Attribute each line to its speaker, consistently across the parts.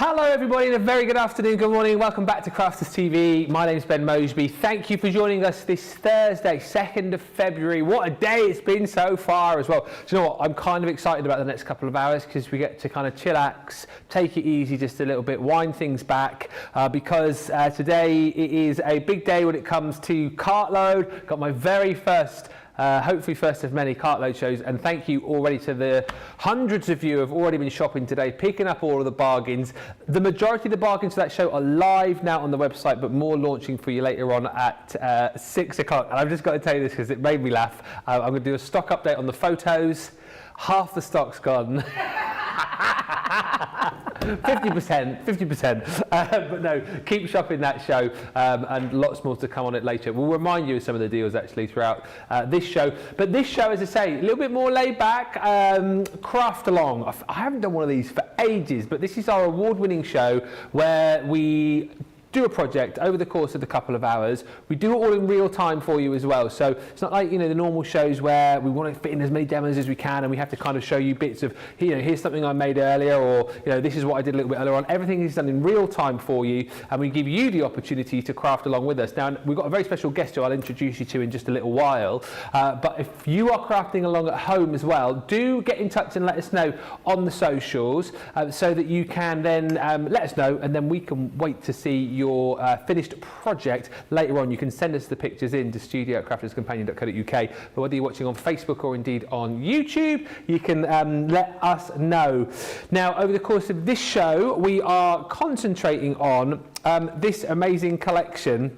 Speaker 1: Hello everybody and a very good afternoon, good morning, welcome back to Crafters TV. My name's Ben Moseby. Thank you for joining us this Thursday, 2nd of February. What a day it's been so far as well. Do you know what, I'm kind of excited about the next couple of hours because we get to kind of chillax, take it easy just a little bit, wind things back because today it is a big day when it comes to cartload. Got my very first hopefully first of many cartload shows, and thank you already to the hundreds of you who have already been shopping today, picking up all of the bargains. The majority of the bargains for that show are live now on the website, but more launching for you later on at 6 o'clock. And I've just got to tell you this because it made me laugh. I'm going to do a stock update on the photos. Half the stock's gone. 50%. But no, keep shopping that show and lots more to come on it later. We'll remind you of some of the deals actually throughout this show. But this show, as I say, a little bit more laid back, craft along. I haven't done one of these for ages, but this is our award-winning show where we do a project over the course of a couple of hours. We do it all in real time for you as well. So it's not like, you know, the normal shows where we want to fit in as many demos as we can and we have to kind of show you bits of, you know, here's something I made earlier, or, you know, this is what I did a little bit earlier on. Everything is done in real time for you, and we give you the opportunity to craft along with us. Now, we've got a very special guest who I'll introduce you to in just a little while. But if you are crafting along at home as well, do get in touch and let us know on the socials so that you can then let us know, and then we can wait to see your finished project later on. You can send us the pictures in to studio@crafterscompanion.co.uk, but whether you're watching on Facebook or indeed on YouTube, you can let us know. Now, over the course of this show, we are concentrating on this amazing collection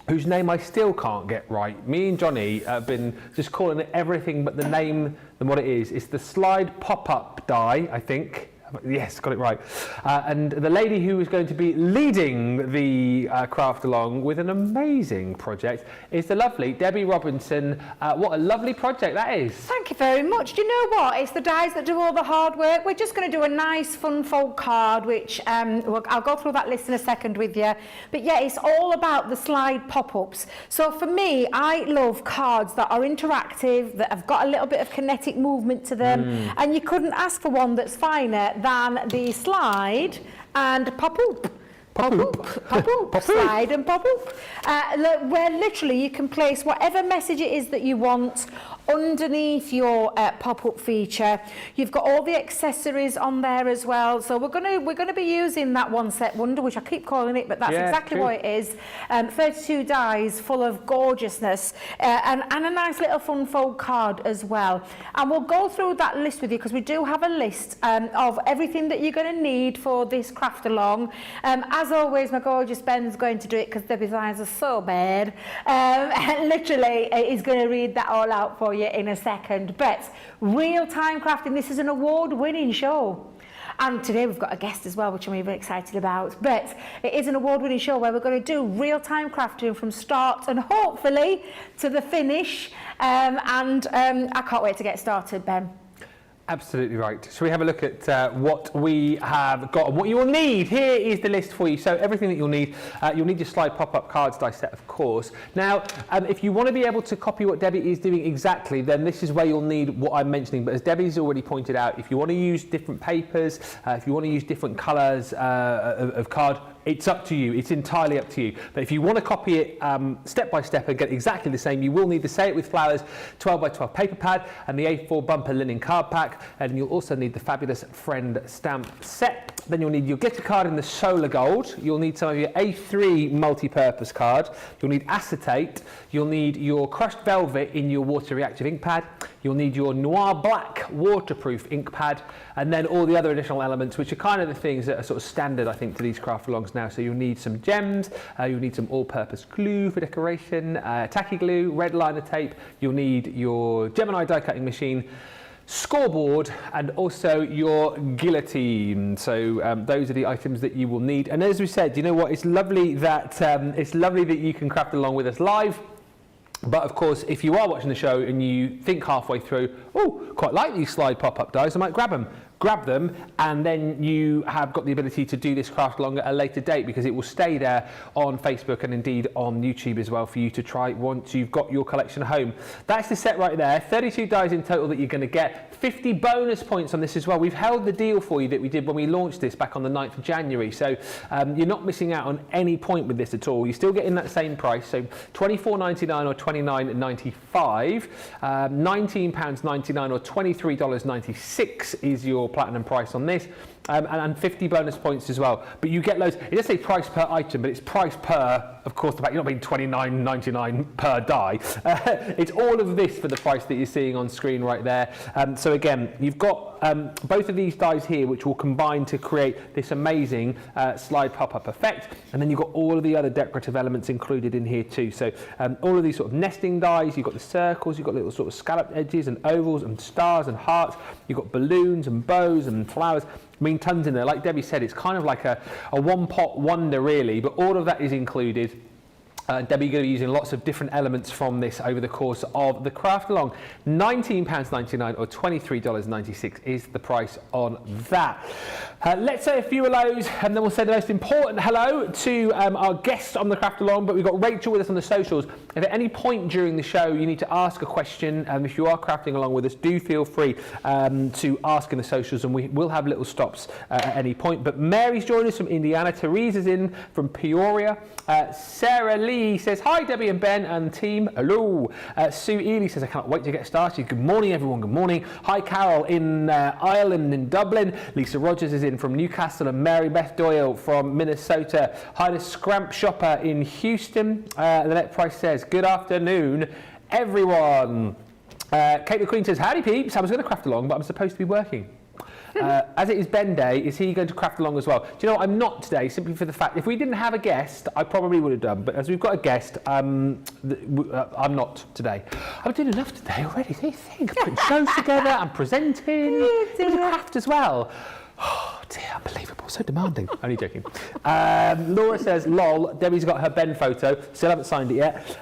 Speaker 1: whose name I still can't get right. Me and Johnny have been just calling it everything but the name than what it is. It's the slide pop-up die, I think. Yes, got it right. And the lady who is going to be leading the craft along with an amazing project is the lovely Debbie Robinson. What a lovely project that is.
Speaker 2: Thank you very much. Do you know what? It's the dies that do all the hard work. We're just going to do a nice fun fold card, which I'll go through that list in a second with you. But yeah, it's all about the slide pop-ups. So for me, I love cards that are interactive, that have got a little bit of kinetic movement to them. And you couldn't ask for one that's finer than the slide and pop-up. Pop-up, slide and pop-up. Where literally you can place whatever message it is that you want underneath your pop-up feature. You've got all the accessories on there as well. So we're gonna be using that one set wonder, which I keep calling it, but that's exactly what it is. 32 dies full of gorgeousness and a nice little fun fold card as well. And we'll go through that list with you because we do have a list of everything that you're going to need for this craft along. As always, my gorgeous Ben's going to do it because Debbie's eyes are so bad. Literally, he's going to read that all out for you in a second. But real-time crafting, this is an award-winning show. And today we've got a guest as well, which I'm even excited about. But it is an award-winning show where we're going to do real-time crafting from start and hopefully to the finish. I can't wait to get started, Ben.
Speaker 1: Absolutely right. So we have a look at what we have got and what you will need. Here is the list for you. So everything that you'll need your slide pop-up cards die set, of course. Now, if you want to be able to copy what Debbie is doing exactly, then this is where you'll need what I'm mentioning. But as Debbie's already pointed out, if you want to use different papers, if you want to use different colours of card, it's up to you. It's entirely up to you. But if you want to copy it step by step and get exactly the same, you will need the Say It With Flowers 12 by 12 paper pad and the A4 bumper linen card pack. And you'll also need the fabulous Friend stamp set. Then you'll need your glitter card in the solar gold. You'll need some of your A3 multi-purpose card. You'll need acetate. You'll need your crushed velvet in your water reactive ink pad. You'll need your noir black waterproof ink pad, and then all the other additional elements, which are kind of the things that are sort of standard, I think, to these craft alongs now. So you'll need some gems, you'll need some all-purpose glue for decoration, tacky glue, red liner tape. You'll need your Gemini die cutting machine, scoreboard, and also your guillotine. So those are the items that you will need. And as we said, you know what? It's lovely that you can craft along with us live. But of course, if you are watching the show and you think halfway through, oh, quite like these slide pop-up dies, I might grab them. grab them, and then you have got the ability to do this craft along at a later date, because it will stay there on Facebook and indeed on YouTube as well for you to try once you've got your collection home. That's the set right there. 32 dies in total that you're going to get. 50 bonus points on this as well. We've held the deal for you that we did when we launched this back on the 9th of January. So you're not missing out on any point with this at all. You're still getting that same price. So £24.99 or £29.95. £19.99 or $23.96 is your platinum price on this. And 50 bonus points as well. But you get loads. It does say price per item, but it's price per, of course, the fact you're not paying $29.99 per die. It's all of this for the price that you're seeing on screen right there. So again, you've got both of these dies here, which will combine to create this amazing slide pop-up effect. And then you've got all of the other decorative elements included in here too. So all of these sort of nesting dies, you've got the circles, you've got little sort of scalloped edges and ovals and stars and hearts. You've got balloons and bows and flowers. I mean, tons in there. Like Debbie said, it's kind of like a one-pot wonder, really, but all of that is included. Debbie, you're going to be using lots of different elements from this over the course of the craft along. £19.99 or $23.96 is the price on that. Let's say a few hellos, and then we'll say the most important hello to our guests on the craft along. But we've got Rachel with us on the socials. If at any point during the show you need to ask a question, if you are crafting along with us, do feel free to ask in the socials, and we will have little stops at any point. But Mary's joined us from Indiana. Teresa's in from Peoria. Sarah Lee says, hi Debbie and Ben and team, hello. Sue Ely says, I can't wait to get started. Good morning everyone, good morning. Hi Carol in Ireland, in Dublin. Lisa Rogers is in from Newcastle, and Mary Beth Doyle from Minnesota. Hi to Scramp Shopper in Houston. The net price says, good afternoon everyone. Kate the Queen says, howdy peeps, I was going to craft along but I'm supposed to be working. As it is Ben Day, is he going to craft along as well? Do you know what? I'm not today, simply for the fact, if we didn't have a guest, I probably would have done. But as we've got a guest, I'm not today. I'm doing enough today already. Do you think? I'm putting shows together, I'm presenting, doing a craft as well. Oh dear, unbelievable, so demanding. Only joking. Laura says, lol, Debbie's got her Ben photo, still haven't signed it yet.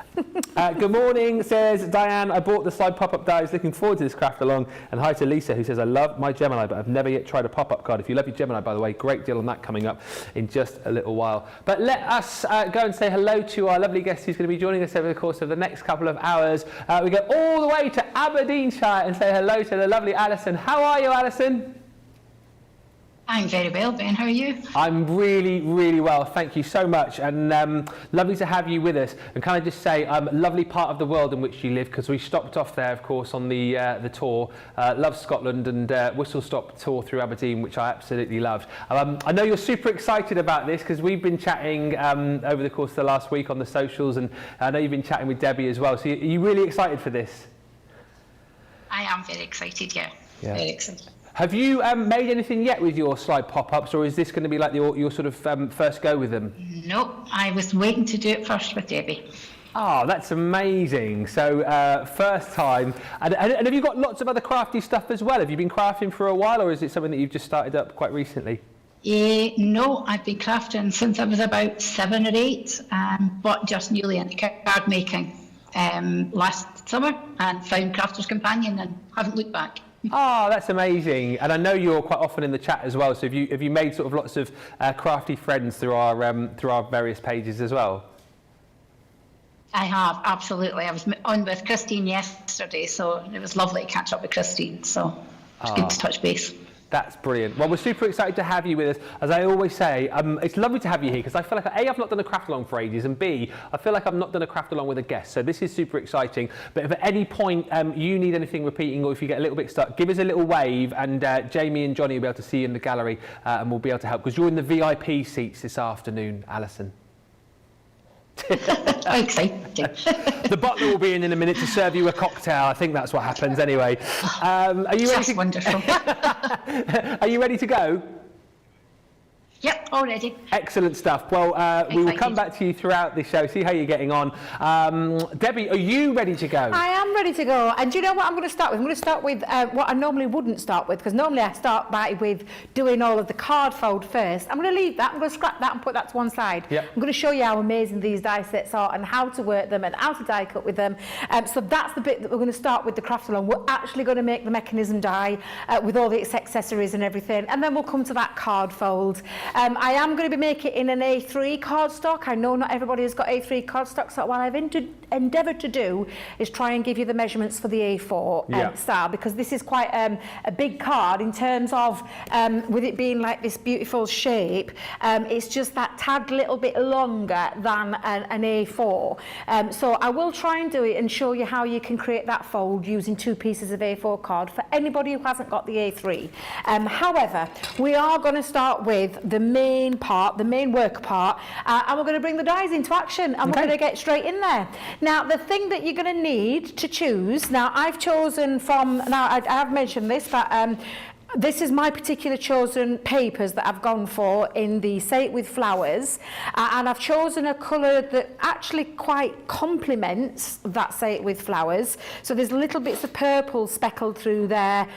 Speaker 1: Good morning, says Diane, I bought the slide pop-up dies, looking forward to this craft along. And hi to Lisa, who says, I love my Gemini, but I've never yet tried a pop-up card. If you love your Gemini, by the way, great deal on that coming up in just a little while. But let us go and say hello to our lovely guest who's going to be joining us over the course of the next couple of hours. We go all the way to Aberdeenshire and say hello to the lovely Alison. How are you, Alison?
Speaker 3: I'm very well, Ben. How are you?
Speaker 1: I'm really, really well. Thank you so much. And lovely to have you with us. And can I just say, lovely part of the world in which you live, because we stopped off there, of course, on the tour. Love Scotland and whistle stop tour through Aberdeen, which I absolutely loved. I know you're super excited about this because we've been chatting over the course of the last week on the socials, and I know you've been chatting with Debbie as well. So are you really excited for this?
Speaker 3: I am very excited, yeah. Very excited.
Speaker 1: Have you made anything yet with your slide pop-ups, or is this going to be like your sort of first go with them?
Speaker 3: Nope, I was waiting to do it first with Debbie.
Speaker 1: Oh, that's amazing. So first time. And have you got lots of other crafty stuff as well? Have you been crafting for a while, or is it something that you've just started up quite recently?
Speaker 3: No, I've been crafting since I was about 7 or 8, but just newly into card making last summer, and found Crafter's Companion and haven't looked back.
Speaker 1: Oh, that's amazing. And I know you're quite often in the chat as well, so have you made sort of lots of crafty friends through our various pages as well?
Speaker 3: I have, absolutely. I was on with Christine yesterday, so it was lovely to catch up with Christine, so it's good to touch base.
Speaker 1: That's brilliant. Well, we're super excited to have you with us. As I always say, it's lovely to have you here because I feel like, A, I've not done a craft along for ages, and B, I feel like I've not done a craft along with a guest. So this is super exciting. But if at any point you need anything repeating, or if you get a little bit stuck, give us a little wave, and Jamie and Johnny will be able to see you in the gallery, and we'll be able to help, because you're in the VIP seats this afternoon, Alison.
Speaker 3: Exciting.
Speaker 1: The butler will be in a minute to serve you a cocktail. I think that's what happens anyway. Are you ready?
Speaker 3: That's wonderful.
Speaker 1: Are you ready to go?
Speaker 3: Yep, all ready.
Speaker 1: Excellent stuff. Well, we will come back to you throughout the show, see how you're getting on. Debbie, are you ready to go?
Speaker 2: I am ready to go. And do you know what I'm going to start with? I'm going to start with what I normally wouldn't start with, because normally I start with doing all of the card fold first. I'm going to leave that. I'm going to scrap that and put that to one side.
Speaker 1: Yep.
Speaker 2: I'm going to show you how amazing these die sets are and how to work them and how to die cut with them. So that's the bit that we're going to start with the craft along. We're actually going to make the mechanism die with all its accessories and everything. And then we'll come to that card fold. I am going to be making it in an A3 cardstock. I know not everybody has got A3 cardstock, so what I've endeavoured to do is try and give you the measurements for the A4 style, because this is quite a big card in terms of, with it being like this beautiful shape, it's just that tad little bit longer than an A4. So I will try and do it and show you how you can create that fold using 2 pieces of A4 card for anybody who hasn't got the A3. However, we are going to start with the main part, the main work part, and we're going to bring the dies into action, and we're going to get straight in there. Now, the thing that you're going to need to choose, now I've chosen from, now I have mentioned this, but this is my particular chosen papers that I've gone for in the Say It With Flowers, and I've chosen a colour that actually quite complements that Say It With Flowers. So there's little bits of purple speckled through there.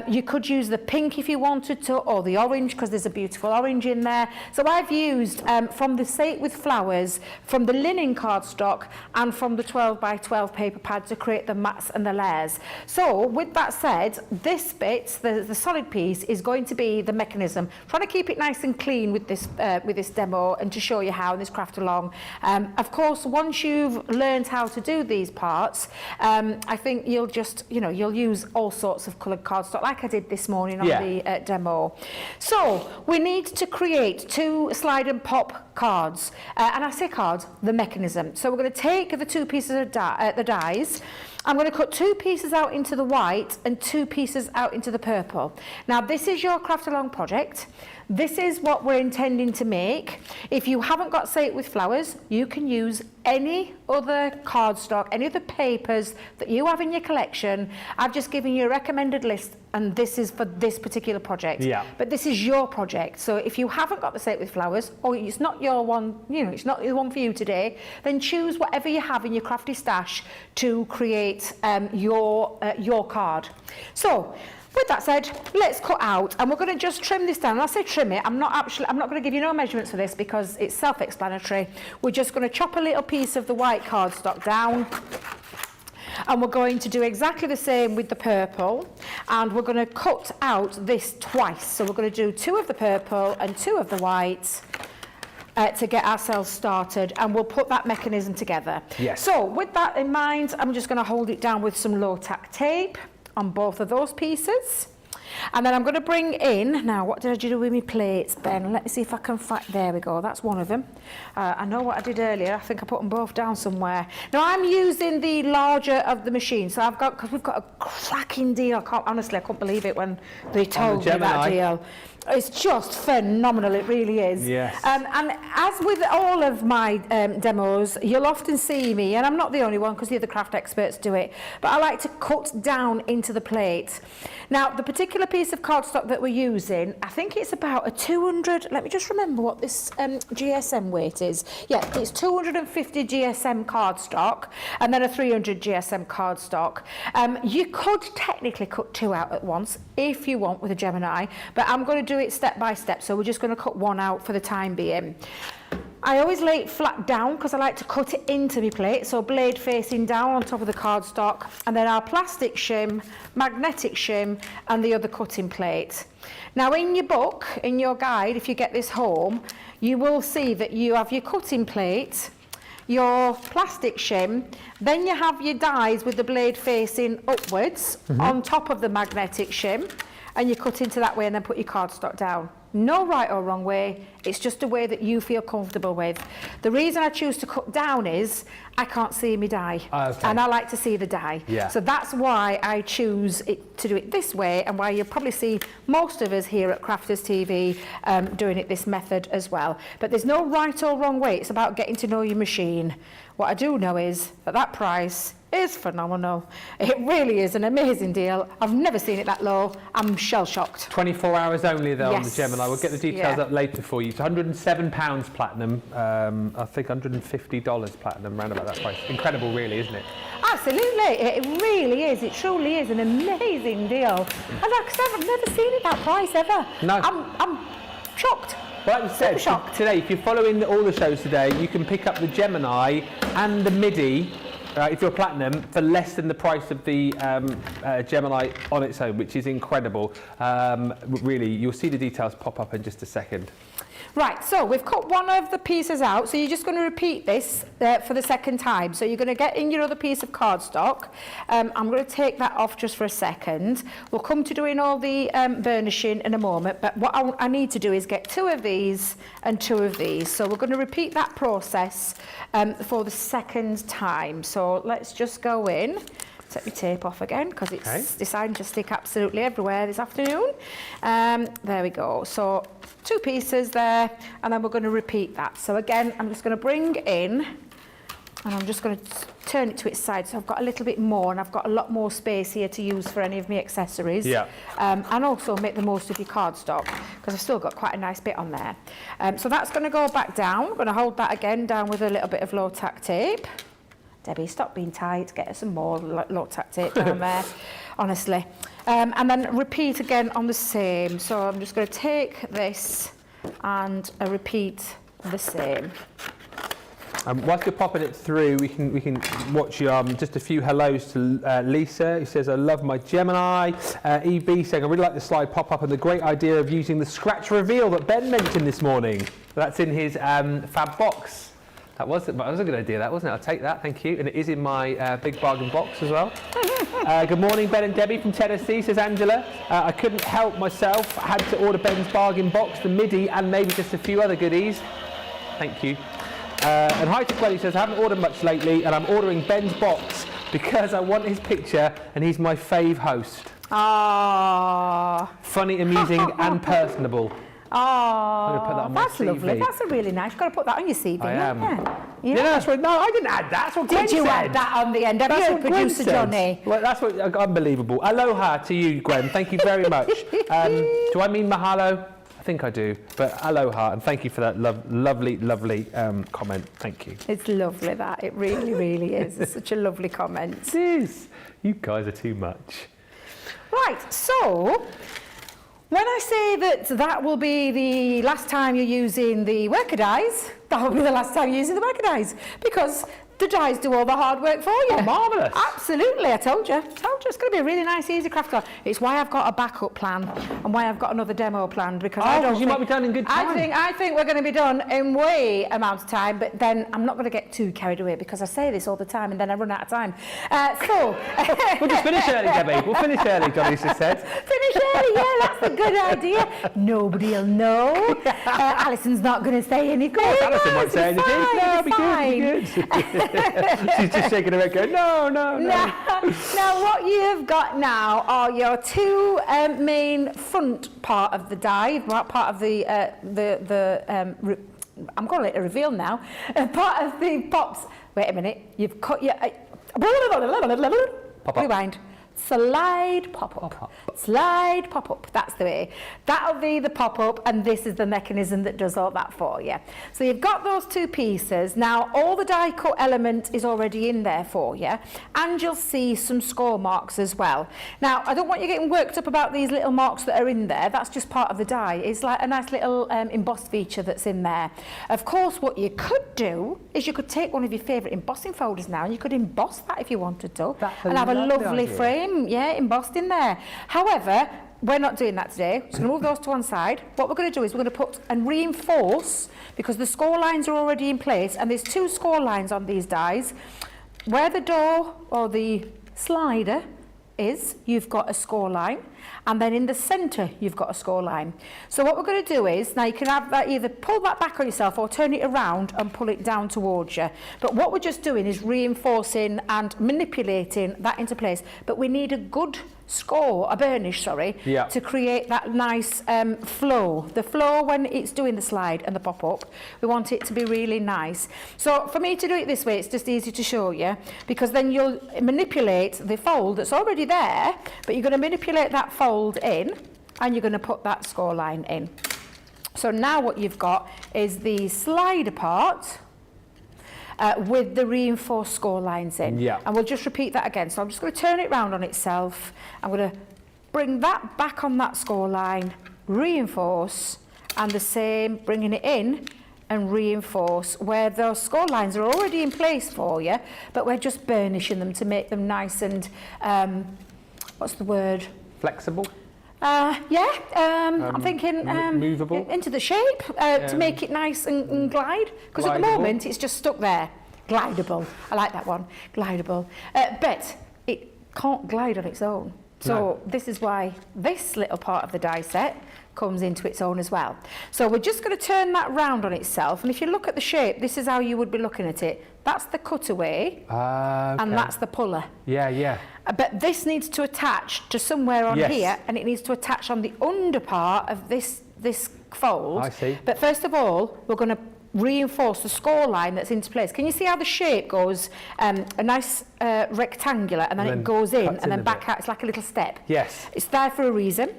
Speaker 2: You could use the pink if you wanted to, or the orange, because there's a beautiful orange in there. So I've used from the Say It With Flowers, from the linen cardstock, and from the 12 by 12 paper pad to create the mats and the layers. So with that said, this bit, the solid piece, is going to be the mechanism. Trying to keep it nice and clean with this demo and to show you how in this craft along. Of course, once you've learned how to do these parts, I think you'll just, you'll use all sorts of coloured cardstock like I did this morning on the demo. So we need to create 2 slide and pop cards, and I say cards, the mechanism. So we're going to take the 2 pieces of the dies. I'm going to cut 2 pieces out into the white and 2 pieces out into the purple. Now, this is your craft along project. This is what we're intending to make. If you haven't got Say It With Flowers, you can use any other cardstock, any other papers that you have in your collection. I've just given you a recommended list, and this is for this particular project. Yeah. But this is your project. So if you haven't got the Say It With Flowers, or it's not your one, it's not the one for you today, then choose whatever you have in your crafty stash to create your card. So, with that said, let's cut out, and we're going to just trim this down. And I say trim it, I'm not going to give you no measurements for this because it's self-explanatory. We're just going to chop a little piece of the white cardstock down, and we're going to do exactly the same with the purple, and we're going to cut out this twice. So we're going to do 2 of the purple and 2 of the white to get ourselves started, and we'll put that mechanism together. Yes. So with that in mind, I'm just going to hold it down with some low-tack tape on both of those pieces. And then I'm going to bring in, now what did I do with my plates, Ben? Let me see if I can find, there we go, that's one of them. I know what I did earlier, I think I put them both down somewhere. Now I'm using the larger of the machine, so I've got, because we've got a cracking deal, honestly I couldn't believe it when they told me that deal. It's just phenomenal, it really is. Yes. And as with all of my demos, you'll often see me, and I'm not the only one because the other craft experts do it, but I like to cut down into the plate. Now, the particular piece of cardstock that we're using, I think it's about a 200, let me just remember what this GSM weight is. Yeah, it's 250 GSM cardstock, and then a 300 GSM cardstock. You could technically cut 2 out at once, if you want, with a Gemini, but I'm going to do it step by step, so we're just going to cut 1 out for the time being. I always lay it flat down because I like to cut it into my plate, so blade facing down on top of the cardstock, and then our plastic shim, magnetic shim, and the other cutting plate. Now in your book, in your guide, if you get this home, you will see that you have your cutting plate, your plastic shim, then you have your dies with the blade facing upwards on top of the magnetic shim, and you cut into that way and then put your cardstock down. No right or wrong way, it's just a way that you feel comfortable with. The reason I choose to cut down is I can't see my die, and I like to see the die. Yeah. So that's why I choose to do it this way, and why you'll probably see most of us here at Crafters TV doing it this method as well. But there's no right or wrong way, it's about getting to know your machine. What I do know is that that price is phenomenal. It really is an amazing deal. I've never seen it that low. I'm shell-shocked.
Speaker 1: 24 hours only though on the
Speaker 2: Yes.
Speaker 1: Gemini. We'll get the details up later for you. It's £107 platinum. I think $150 platinum, round about that price. Incredible, really, isn't it?
Speaker 2: Absolutely, it really is. It truly is an amazing deal. And like I said, I've never seen it that price ever.
Speaker 1: No.
Speaker 2: I'm shocked.
Speaker 1: Well, like I said,
Speaker 2: shocked.
Speaker 1: today, if you're following all the shows today, you can pick up the Gemini and the MIDI, if you're platinum, for less than the price of the Gemini on its own, which is incredible. Really, you'll see the details pop up in just a second.
Speaker 2: Right, so we've cut one of the pieces out, so you're just going to repeat this for the second time. So you're going to get in your other piece of cardstock. I'm going to take that off just for a second. We'll come to doing all the burnishing in a moment, but what I need to do is get 2 of these and 2 of these. So we're going to repeat that process for the second time. So let's just go in. Take my tape off again because it's deciding to stick absolutely everywhere this afternoon. There we go. So 2 pieces there, and then we're going to repeat that. So again, I'm just going to bring in, and I'm just going to turn it to its side. So I've got a little bit more, and I've got a lot more space here to use for any of my accessories.
Speaker 1: Yeah.
Speaker 2: And also make the most of your cardstock, because I've still got quite a nice bit on there. So that's going to go back down. I'm going to hold that again down with a little bit of low tack tape. Debbie, stop being tight, get us some more low tack tape down there, honestly. And then repeat again on the same. So I'm just going to take this and repeat the same.
Speaker 1: Whilst you're popping it through, we can watch just a few hellos to Lisa, who says, I love my Gemini. EB saying, I really like the slide pop-up and the great idea of using the scratch reveal that Ben mentioned this morning. That's in his fab box. That was a good idea, that, wasn't it? I'll take that, thank you. And it is in my big bargain box as well. Good morning, Ben and Debbie from Tennessee, says Angela. I couldn't help myself. I had to order Ben's bargain box, the MIDI, and maybe just a few other goodies. Thank you. And hi to Quelly says, I haven't ordered much lately, and I'm ordering Ben's box because I want his picture, and he's my fave host.
Speaker 2: Ah.
Speaker 1: Funny, amusing, and personable.
Speaker 2: Oh,
Speaker 1: put that on my
Speaker 2: that's lovely.
Speaker 1: CV.
Speaker 2: That's a really nice. You've got to put that on your CV.
Speaker 1: I am.
Speaker 2: Yeah.
Speaker 1: Yeah, that's what. No, I didn't add that. That's what Gwen
Speaker 2: Did you
Speaker 1: said.
Speaker 2: add that on the end? Have
Speaker 1: That's
Speaker 2: you,
Speaker 1: what Gwen
Speaker 2: producer
Speaker 1: said.
Speaker 2: Johnny?
Speaker 1: Well, that's what. Unbelievable. Aloha to you, Gwen. Thank you very much. Do I mean mahalo? I think I do. But aloha, and thank you for that lovely comment. Thank you.
Speaker 2: It's lovely, that. It really, really is. It's such a lovely comment.
Speaker 1: It is. You guys are too much.
Speaker 2: Right, so when I say that will be the last time you're using the worker dies, that will be the last time you're using the worker dies, because the dies do all the hard work for you.
Speaker 1: Oh, marvellous.
Speaker 2: Absolutely, I told you. It's going to be a really nice, easy craft car. It's why I've got a backup plan and why I've got another demo planned, because I don't
Speaker 1: you might be done in good time.
Speaker 2: I think we're going to be done in way amount of time, but then I'm not going to get too carried away, because I say this all the time and then I run out of time.
Speaker 1: We'll just finish early, Debbie. We'll finish early, Johnny just said.
Speaker 2: Finish early, yeah, that's a good idea. Nobody will know. Alison's not going to say anything.
Speaker 1: Alison won't say anything. No, it'll be good. She's just shaking her head going, no.
Speaker 2: Now, what you've got now are your 2 main front part of the die, part of the I'm calling it a reveal now, part of the pops. Wait a minute, you've cut your...
Speaker 1: Pop up.
Speaker 2: Rewind. Slide pop-up. Slide pop-up, that's the way. That'll be the pop-up, and this is the mechanism that does all that for you. So you've got those 2 pieces. Now, all the die cut element is already in there for you, and you'll see some score marks as well. Now, I don't want you getting worked up about these little marks that are in there. That's just part of the die. It's like a nice little embossed feature that's in there. Of course, what you could do is you could take one of your favourite embossing folders now, and you could emboss that if you wanted to, and have a lovely frame. Yeah, embossed in there. However, we're not doing that today. We're just going to move those to one side. What we're going to do is we're going to put and reinforce, because the score lines are already in place, and there's 2 score lines on these dies. Where the door or the slider is, you've got a score line, and then in the centre you've got a score line. So what we're going to do is, now you can have that, either pull that back on yourself or turn it around and pull it down towards you. But what we're just doing is reinforcing and manipulating that into place. But we need a good burnish, to create that nice flow. The flow when it's doing the slide and the pop-up, we want it to be really nice. So for me to do it this way, it's just easy to show you, because then you'll manipulate the fold that's already there, but you're going to manipulate that fold in, and you're going to put that score line in. So now what you've got is the slider part with the reinforced score lines in.
Speaker 1: Yeah.
Speaker 2: And we'll just repeat that again. So I'm just going to turn it round on itself. I'm going to bring that back on that score line, reinforce, and the same, bringing it in and reinforce where those score lines are already in place for you, but we're just burnishing them to make them nice and, what's the word?
Speaker 1: Flexible?
Speaker 2: I'm thinking
Speaker 1: movable
Speaker 2: into the shape to make it nice and glide, because at the moment it's just stuck there. Glidable, I like that one, glidable, but it can't glide on its own. So this is why this little part of the die set comes into its own as well. So we're just going to turn that round on itself, and if you look at the shape, this is how you would be looking at it. That's the cutaway, and that's the puller.
Speaker 1: Yeah.
Speaker 2: But this needs to attach to somewhere on here, and it needs to attach on the under part of this fold.
Speaker 1: I see.
Speaker 2: But first of all, we're going to reinforce the score line that's into place. Can you see how the shape goes a nice rectangular, and then it goes in and then back out? It's like a little step.
Speaker 1: Yes.
Speaker 2: It's there for a reason.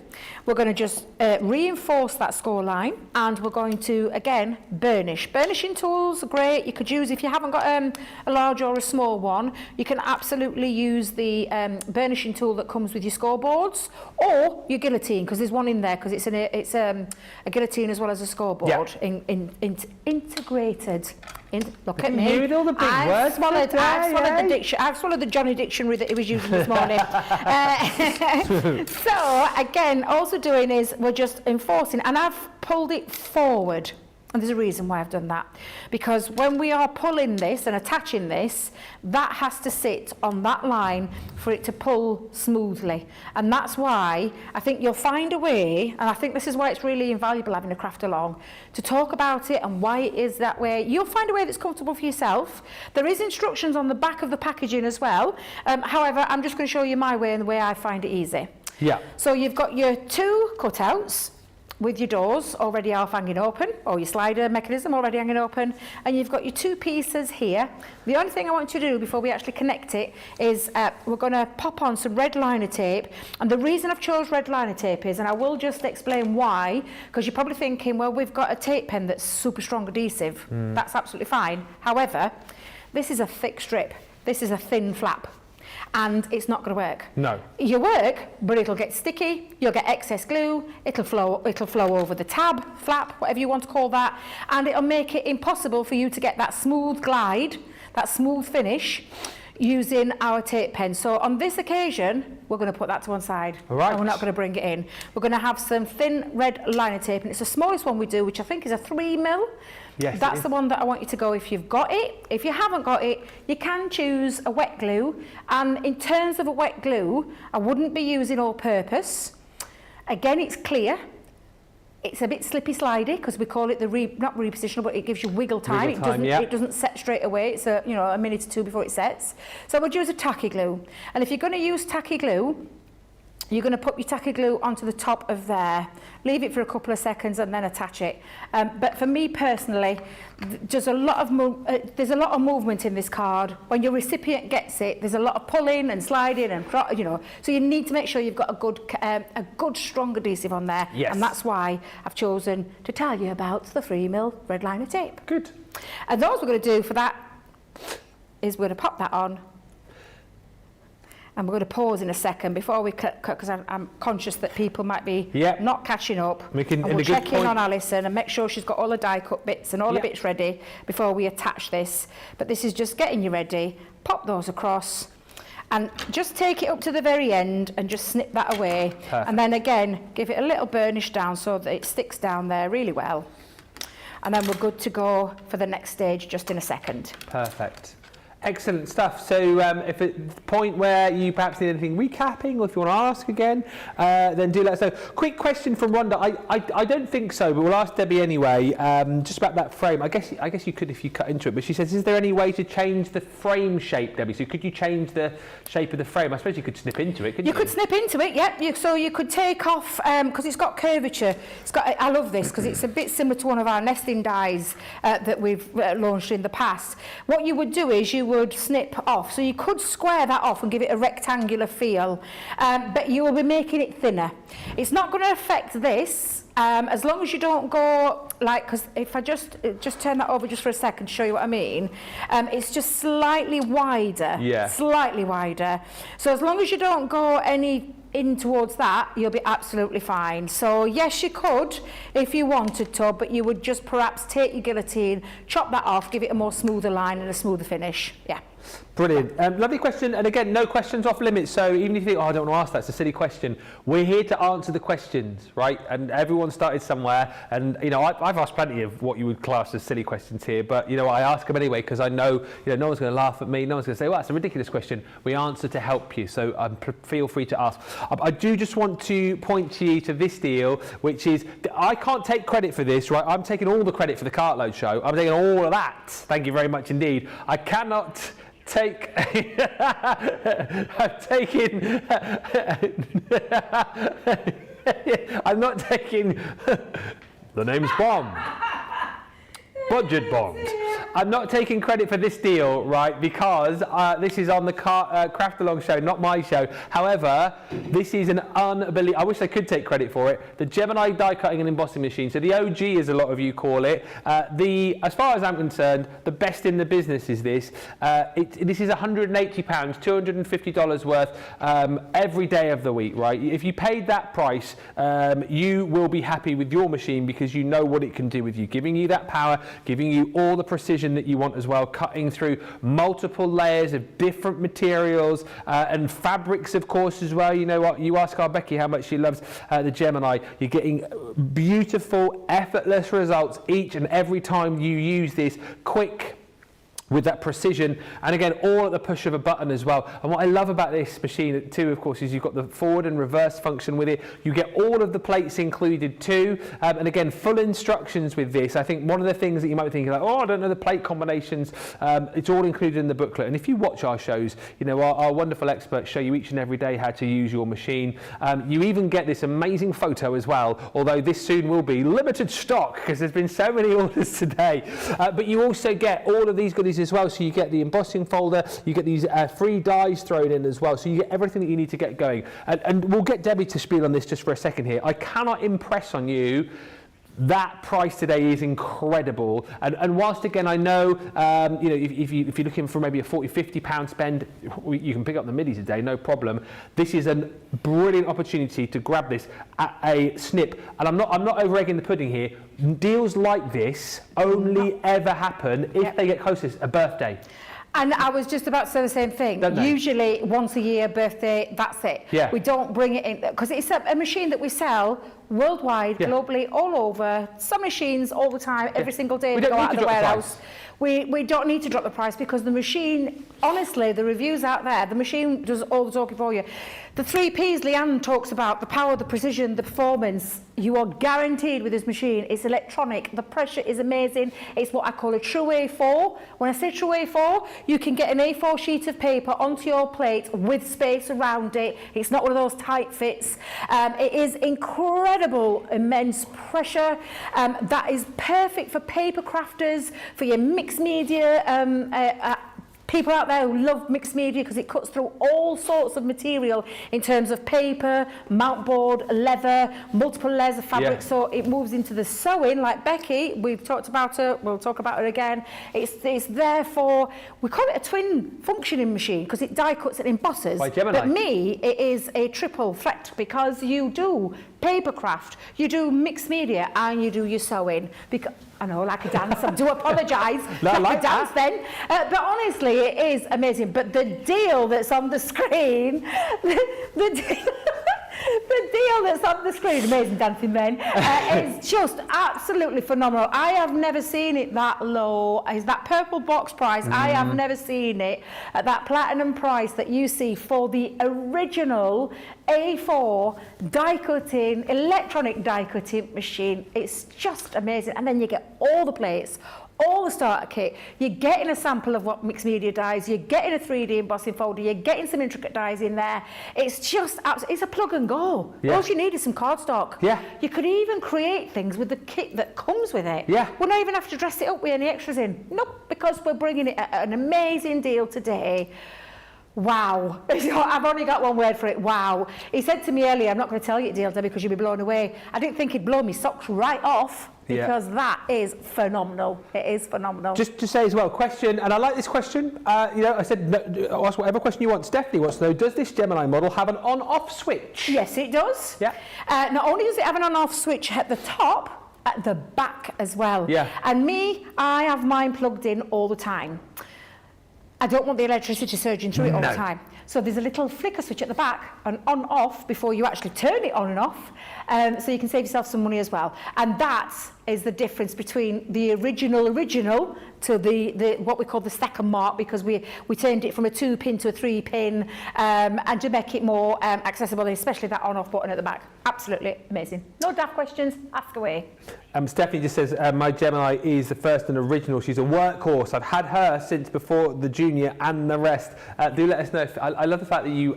Speaker 2: We're going to just reinforce that score line, and we're going to again burnish. Burnishing tools are great. You could use, if you haven't got a large or a small one, you can absolutely use the burnishing tool that comes with your scoreboards, or your guillotine, because there's one in there, because it's a guillotine as well as a scoreboard integrated. Look at me.
Speaker 1: You with all the big words.
Speaker 2: I've swallowed the Johnny dictionary that he was using this morning. So again, also doing is we're just enforcing, and I've pulled it forward. And there's a reason why I've done that, because when we are pulling this and attaching this, that has to sit on that line for it to pull smoothly. And that's why I think you'll find a way, and I think this is why it's really invaluable having a craft along, to talk about it and why it is that way. You'll find a way that's comfortable for yourself. There is instructions on the back of the packaging as well. However, I'm just going to show you my way and the way I find it easy.
Speaker 1: Yeah.
Speaker 2: So you've got your two cutouts with your doors already half hanging open, or your slider mechanism already hanging open, and you've got your two pieces here. The only thing I want you to do before we actually connect it is we're going to pop on some red liner tape, and the reason I've chose red liner tape is, and I will just explain why, because you're probably thinking, well, we've got a tape pen that's super strong adhesive. That's absolutely fine. However, this is a thick strip. This is a thin flap. And it's not going to work. No. You'll work, but it'll get sticky. You'll get excess glue. It'll flow over the tab, flap, whatever you want to call that, and it'll make it impossible for you to get that smooth glide, that smooth finish, using our tape pen. So on this occasion, we're going to put that to one side. Right. And we're not going to bring it in. We're going to have some thin red liner tape, and it's the smallest one we do, which I think is a 3mm. Yes, that's the one that I want you to go if you've got it. If you haven't got it, you can choose a wet glue. And in terms of a wet glue, I wouldn't be using all-purpose. Again, it's clear. It's a bit slippy slidey, because we call it the not repositional, but it gives you wiggle time. It doesn't set straight away. It's a minute or two before it sets. So I would use a tacky glue. And if you're going to use tacky glue, you're going to put your tacky glue onto the top of there, leave it for a couple of seconds, and then attach it. But for me personally, there's a lot of movement in this card. When your recipient gets it, there's a lot of pulling and sliding, and so you need to make sure you've got a good strong adhesive on there. Yes. And that's why I've chosen to tell you about the 3mm red liner tape. Good. And all we're going to do for that is we're going to pop that on. And we're going to pause in a second before we cut, because I'm conscious that people might be not catching up. And we'll check in on Alison and make sure she's got all the die cut bits and all the bits ready before we attach this. But this is just getting you ready. Pop those across and just take it up to the very end and just snip that away. Perfect. And then again, give it a little burnish down so that it sticks down there really well. And then we're good to go for the next stage just in a second.
Speaker 1: Perfect. Excellent stuff. So if at the point where you perhaps need anything recapping, or if you want to ask again, then do let us know. Quick question from Rhonda. I don't think so, but we'll ask Debbie anyway, just about that frame. I guess you could if you cut into it, but she says, is there any way to change the frame shape, Debbie? So could you change the shape of the frame? I suppose you could snip into it, couldn't you?
Speaker 2: You could snip into it, yeah. So you could take off, because it's got curvature. I love this because it's a bit similar to one of our nesting dies that we've launched in the past. What you would do is you would snip off. So you could square that off and give it a rectangular feel, but you will be making it thinner. It's not going to affect this, as long as you don't go like, because if I just turn that over just for a second to show you what I mean, it's just slightly wider.
Speaker 1: Yeah.
Speaker 2: Slightly wider. So as long as you don't go any in towards that, you'll be absolutely fine. So yes, you could if you wanted to, but you would just perhaps take your guillotine, chop that off, give it a more smoother line and a smoother finish. Yeah.
Speaker 1: Brilliant. Lovely question. And again, no questions off limits. So even if you think, oh, I don't want to ask that, it's a silly question, we're here to answer the questions, right? And everyone started somewhere. And, you know, I've asked plenty of what you would class as silly questions here. But, you know, I ask them anyway because I know, you know, no one's going to laugh at me. No one's going to say, well, that's a ridiculous question. We answer to help you. So feel free to ask. I do just want to point to you to this deal, which is, I can't take credit for this, right? I'm taking all the credit for the Cartload show. I'm taking all of that. Thank you very much indeed. I cannot take I'm taking I'm not taking the name's Bond. Budget Bond. I'm not taking credit for this deal, right, because this is on the Craft Along show, not my show. However, this is an unbelievable, I wish I could take credit for it, the Gemini die cutting and embossing machine. So the OG, as a lot of you call it, as far as I'm concerned, the best in the business is this. This is £180, $250 worth every day of the week, right? If you paid that price, you will be happy with your machine because you know what it can do with you, giving you that power, giving you all the precision that you want as well, cutting through multiple layers of different materials and fabrics, of course, as well. You know what? You ask our Becky how much she loves the Gemini. You're getting beautiful, effortless results each and every time you use this quick, with that precision, and again, all at the push of a button as well. And what I love about this machine too, of course, is you've got the forward and reverse function with it. You get all of the plates included too, and again, full instructions with this. I think one of the things that you might be thinking, like, oh, I don't know the plate combinations, it's all included in the booklet. And if you watch our shows, you know, our wonderful experts show you each and every day how to use your machine. You even get this amazing photo as well, although this soon will be limited stock because there's been so many orders today. But you also get all of these goodies as well. So you get the embossing folder, you get these free dies thrown in as well. So you get everything that you need to get going. And we'll get Debbie to spiel on this just for a second here. I cannot impress on you. That price today is incredible, and whilst again I know you know, if you're looking for maybe a £40–50 spend, you can pick up the middies today, no problem. This is a brilliant opportunity to grab this at a snip, and I'm not over egging the pudding here. Deals like this only ever happen if they get closest a birthday.
Speaker 2: And I was just about to say the same thing. Usually once a year, birthday, that's it.
Speaker 1: Yeah.
Speaker 2: We don't bring it in, because it's a machine that we sell worldwide, globally, all over. Some machines all the time, every single day we go out of the warehouse. We don't need to drop the price because the machine, honestly, the reviews out there, the machine does all the talking for you. The 3 Ps Leanne talks about, the power, the precision, the performance. You are guaranteed with this machine. It's electronic. The pressure is amazing. It's what I call a true A4. When I say true A4, you can get an A4 sheet of paper onto your plate with space around it. It's not one of those tight fits. It is incredible, immense pressure. That is perfect for paper crafters, for your mixed media people out there who love mixed media because it cuts through all sorts of material in terms of paper, mount board, leather, multiple layers of fabric. So it moves into the sewing, like Becky, we've talked about her, we'll talk about her again. It's there for, we call it a twin functioning machine because it die cuts and embosses.
Speaker 1: By Gemini.
Speaker 2: But me, it is a triple threat because you do paper craft, you do mixed media, and you do your sewing. Because I know, like a dance, I do apologise. Like a dance then. But honestly, it is amazing. But the deal that's on the screen, the The deal that's on the screen, Amazing Dancing Men, is just absolutely phenomenal. I have never seen it that low. Is that purple box price? I have never seen it at that platinum price that you see for the original A4 die-cutting, electronic die-cutting machine. It's just amazing. And then you get all the plates, all the starter kit, you're getting a sample of what mixed media dies, you're getting a 3D embossing folder, you're getting some intricate dies in there. It's just, it's a plug and go.
Speaker 1: Yeah.
Speaker 2: All you need is some cardstock.
Speaker 1: Yeah.
Speaker 2: You could even create things with the kit that comes with it.
Speaker 1: Yeah.
Speaker 2: We'll not even have to dress it up with any extras in. Nope, because we're bringing it at an amazing deal today. Wow. I've only got one word for it, wow. He said to me earlier, I'm not going to tell you deal, Debbie, because you'll be blown away. I didn't think he'd blow me socks right off, because that is phenomenal. It is phenomenal.
Speaker 1: Just to say as well, question, and I like this question. I said, no, ask whatever question you want. Stephanie wants to know, does this Gemini model have an on-off switch?
Speaker 2: Yes, it does.
Speaker 1: Yeah.
Speaker 2: Not only does it have an on-off switch at the top, at the back as well.
Speaker 1: Yeah.
Speaker 2: And me, I have mine plugged in all the time. I don't want the electricity surging through it all the time. So there's a little flicker switch at the back, and on-off, before you actually turn it on and off, so you can save yourself some money as well. And that is the difference between the original to the what we call the stacker mark, because we turned it from a 2-pin to a 3-pin, and to make it more accessible, especially that on-off button at the back. Absolutely amazing. No daft questions, ask away.
Speaker 1: Stephanie just says, my Gemini is the first and original. She's a workhorse. I've had her since before the Junior and the rest. Do let us know. I love the fact that you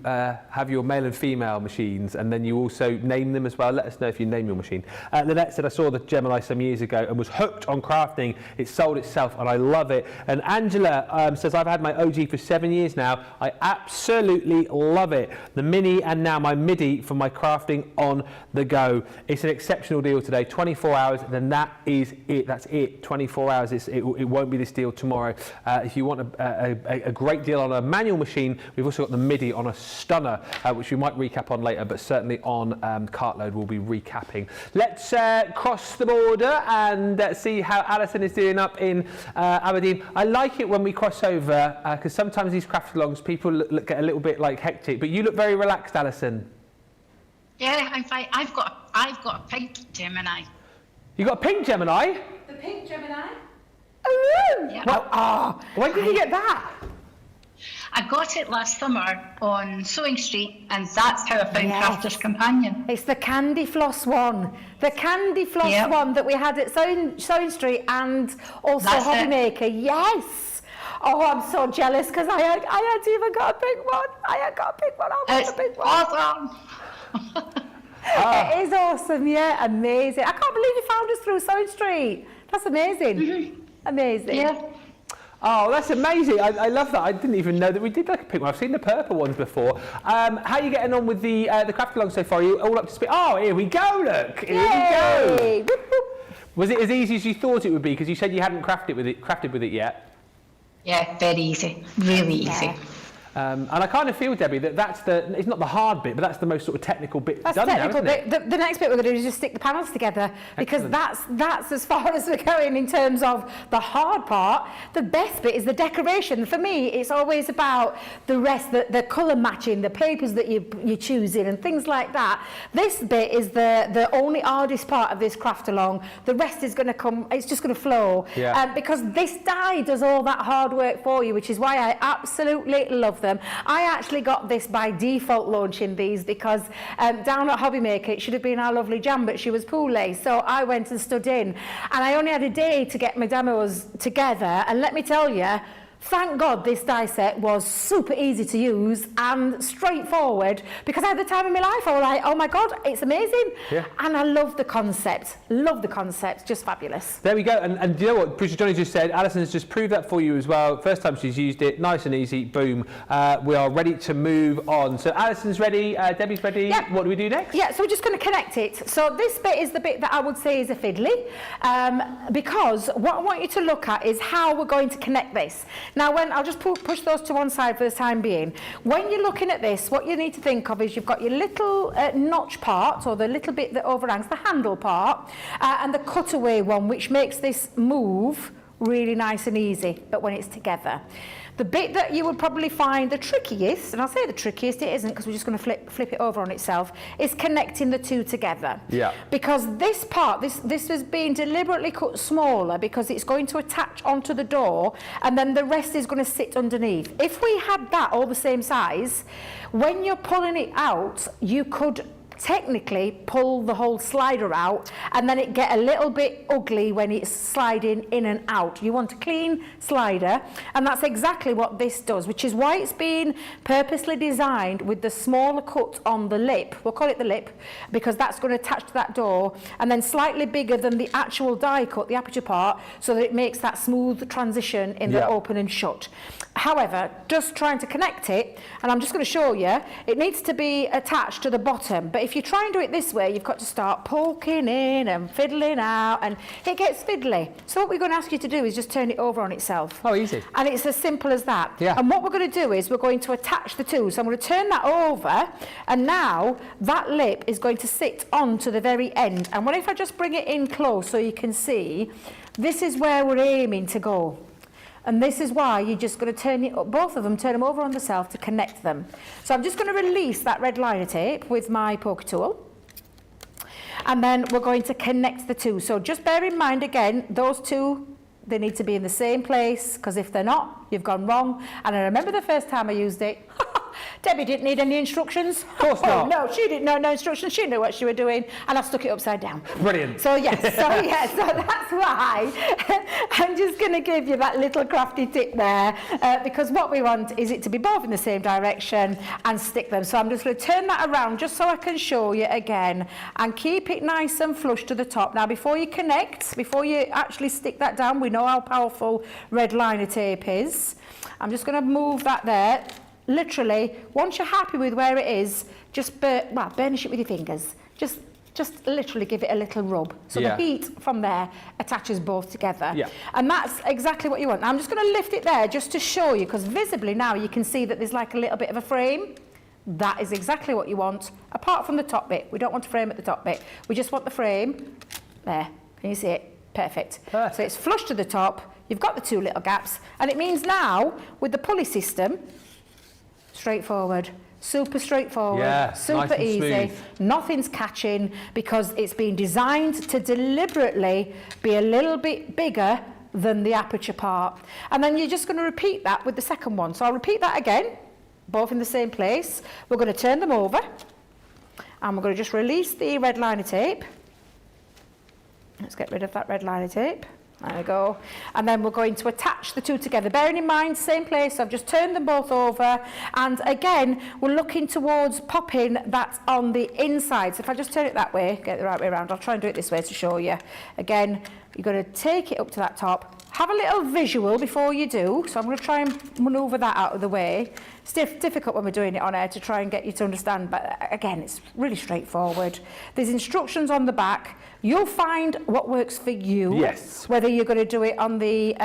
Speaker 1: have your male and female machines, and then you also name them as well. Let us know if you name your machine. Lynette said, I saw the Gemini some years ago and was hooked on crafting. It sold itself and I love it. And Angela says, I've had my OG for 7 years now. I absolutely love it. The Mini and now my MIDI for my crafting on the go. It's an exceptional deal today. 24 hours, then that is it. That's it. 24 hours. It won't be this deal tomorrow. If you want a great deal on a manual machine, we've also got the MIDI on a stunner, which we might recap on later, but certainly on Cartload we'll be recapping. Let's cross the border and see how Alison is doing up in Aberdeen. I like it when we cross over, because sometimes these craft alongs people get a little bit like hectic, but you look very relaxed, Alison.
Speaker 3: Yeah, in fact, I've got a pink Gemini.
Speaker 1: You got a pink Gemini?
Speaker 2: The pink Gemini?
Speaker 1: Oh,
Speaker 3: Yeah.
Speaker 1: well, when did you get that?
Speaker 3: I got it last summer on Sewing Street, and that's how I found Crafter's Companion.
Speaker 2: It's the candy floss one. The candy floss one that we had at Sewing Street, and also
Speaker 3: That's
Speaker 2: Hobby
Speaker 3: it.
Speaker 2: Maker. Yes. Oh, I'm so jealous because I hadn't even got a pink one. I had got a pink one. I want
Speaker 3: It's
Speaker 2: a pink one.
Speaker 3: awesome.
Speaker 2: It is awesome, yeah, amazing. I can't believe you found us through Sewing Street. That's amazing. Amazing.
Speaker 3: Yeah.
Speaker 1: Oh, that's amazing. I love that. I didn't even know that we did like a pink one. I've seen the purple ones before. How are you getting on with the craft along so far? Are you all up to speed? Oh, here we go, look. Here we
Speaker 2: Yay.
Speaker 1: go.
Speaker 2: Whoop, whoop.
Speaker 1: Was it as easy as you thought it would be? Because you said you hadn't crafted with it yet.
Speaker 3: Yeah, very easy. Really easy.
Speaker 2: Yeah.
Speaker 1: And I kind of feel, Debbie, that it's not the hard bit, but that's the most sort of technical bit
Speaker 2: That's
Speaker 1: done
Speaker 2: the
Speaker 1: now,
Speaker 2: technical
Speaker 1: isn't it?
Speaker 2: bit. The next bit we're going to do is just stick the panels together, because
Speaker 1: Excellent.
Speaker 2: that's as far as we're going in terms of the hard part. The best bit is the decoration. For me, it's always about the rest, the colour matching, the papers that you're choosing and things like that. This bit is the only hardest part of this craft along. The rest is going to come, it's just going to flow.
Speaker 1: Yeah.
Speaker 2: Because this die does all that hard work for you, which is why I absolutely love them. I actually got this by default launching these, because down at Hobby Maker it should have been our lovely Jan, but she was poorly, so I went and stood in, and I only had a day to get my demos together, and let me tell you, thank God this die set was super easy to use and straightforward, because I had the time of my life. I was like, oh my God, it's amazing.
Speaker 1: Yeah.
Speaker 2: And I love the concept. Love the concept. Just fabulous.
Speaker 1: There we go. And do you know what Producer Johnny just said? Alison has just proved that for you as well. First time she's used it. Nice and easy. Boom. We are ready to move on. So Alison's ready. Debbie's ready.
Speaker 2: Yeah.
Speaker 1: What do we do next?
Speaker 2: Yeah, so we're just going to connect it. So this bit is the bit that I would say is a fiddly, because what I want you to look at is how we're going to connect this. Now, I'll just push those to one side for the time being. When you're looking at this, what you need to think of is you've got your little notch part, or the little bit that overhangs, the handle part, and the cutaway one, which makes this move really nice and easy, but when it's together. The bit that you would probably find the trickiest, and I'll say the trickiest, it isn't because we're just going to flip it over on itself, is connecting the two together.
Speaker 1: Yeah.
Speaker 2: Because this part, this has been deliberately cut smaller because it's going to attach onto the door and then the rest is going to sit underneath. If we had that all the same size, when you're pulling it out, you could technically pull the whole slider out and then it get a little bit ugly when it's sliding in and out. You want a clean slider, and that's exactly what this does, which is why it's been purposely designed with the smaller cut on the lip. We'll call it the lip because that's going to attach to that door, and then slightly bigger than the actual die cut, the aperture part, so that it makes that smooth transition in the open and shut. However, just trying to connect it, and I'm just going to show you, it needs to be attached to the bottom, but if you try and do it this way, you've got to start poking in and fiddling out, and it gets fiddly. So what we're going to ask you to do is just turn it over on itself.
Speaker 1: Oh, easy.
Speaker 2: And it's as simple as that.
Speaker 1: Yeah.
Speaker 2: And what we're going to do is we're going to attach the two. So I'm going to turn that over, and now that lip is going to sit on to the very end. And what if I just bring it in close so you can see, this is where we're aiming to go. And this is why you're just going to turn it up, both of them, turn them over on themselves to connect them. So I'm just going to release that red liner tape with my poker tool. And then we're going to connect the two. So just bear in mind again, those two, they need to be in the same place, because if they're not, you've gone wrong. And I remember the first time I used it, Debbie didn't need any instructions. Of
Speaker 1: course not.
Speaker 2: No, she didn't know no instructions. She knew what she was doing, and I stuck it upside down.
Speaker 1: Brilliant.
Speaker 2: So yes, so that's why I'm just going to give you that little crafty tip there, because what we want is it to be both in the same direction and stick them. So I'm just going to turn that around just so I can show you again, and keep it nice and flush to the top. Now, before you connect, before you actually stick that down, we know how powerful red liner tape is. I'm just going to move that there. Literally, once you're happy with where it is, just burnish it with your fingers. Just literally give it a little rub. So the heat from there attaches both together. Yeah. And that's exactly what you want. Now, I'm just going to lift it there just to show you, because visibly now you can see that there's like a little bit of a frame. That is exactly what you want, apart from the top bit. We don't want a frame at the top bit. We just want the frame. There. Can you see it? Perfect. So it's flush to the top. You've got the two little gaps. And it means now, with the pulley system, straightforward, super straightforward, super
Speaker 1: nice
Speaker 2: easy,
Speaker 1: smooth.
Speaker 2: Nothing's catching, because it's been designed to deliberately be a little bit bigger than the aperture part. And then you're just going to repeat that with the second one. So I'll repeat that again, both in the same place. We're going to turn them over, and we're going to just release the red liner tape. Let's get rid of that red liner tape. There we go. And then we're going to attach the two together. Bearing in mind, same place, I've just turned them both over. And again, we're looking towards popping that on the inside. So if I just turn it that way, get it the right way around, I'll try and do it this way to show you. Again, you're going to take it up to that top. Have a little visual before you do. So I'm going to try and manoeuvre that out of the way. It's difficult when we're doing it on air to try and get you to understand, but again, it's really straightforward. There's instructions on the back. You'll find what works for you.
Speaker 1: Yes.
Speaker 2: Whether you're going to do it on the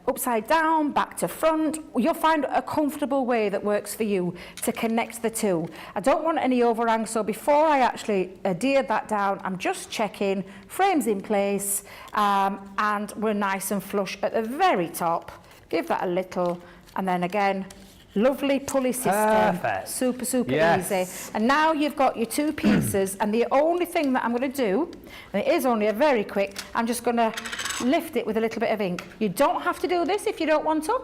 Speaker 2: upside down, back to front, you'll find a comfortable way that works for you to connect the two. I don't want any overhang, so before I actually adhere that down, I'm just checking frames in place, and we're nice and flush at the very top. Give that a little, and then again, lovely pulley system.
Speaker 1: Perfect.
Speaker 2: Super easy. And now you've got your two pieces, and the only thing that I'm going to do, and it is only a very quick, I'm just going to lift it with a little bit of ink. You don't have to do this if you don't want to.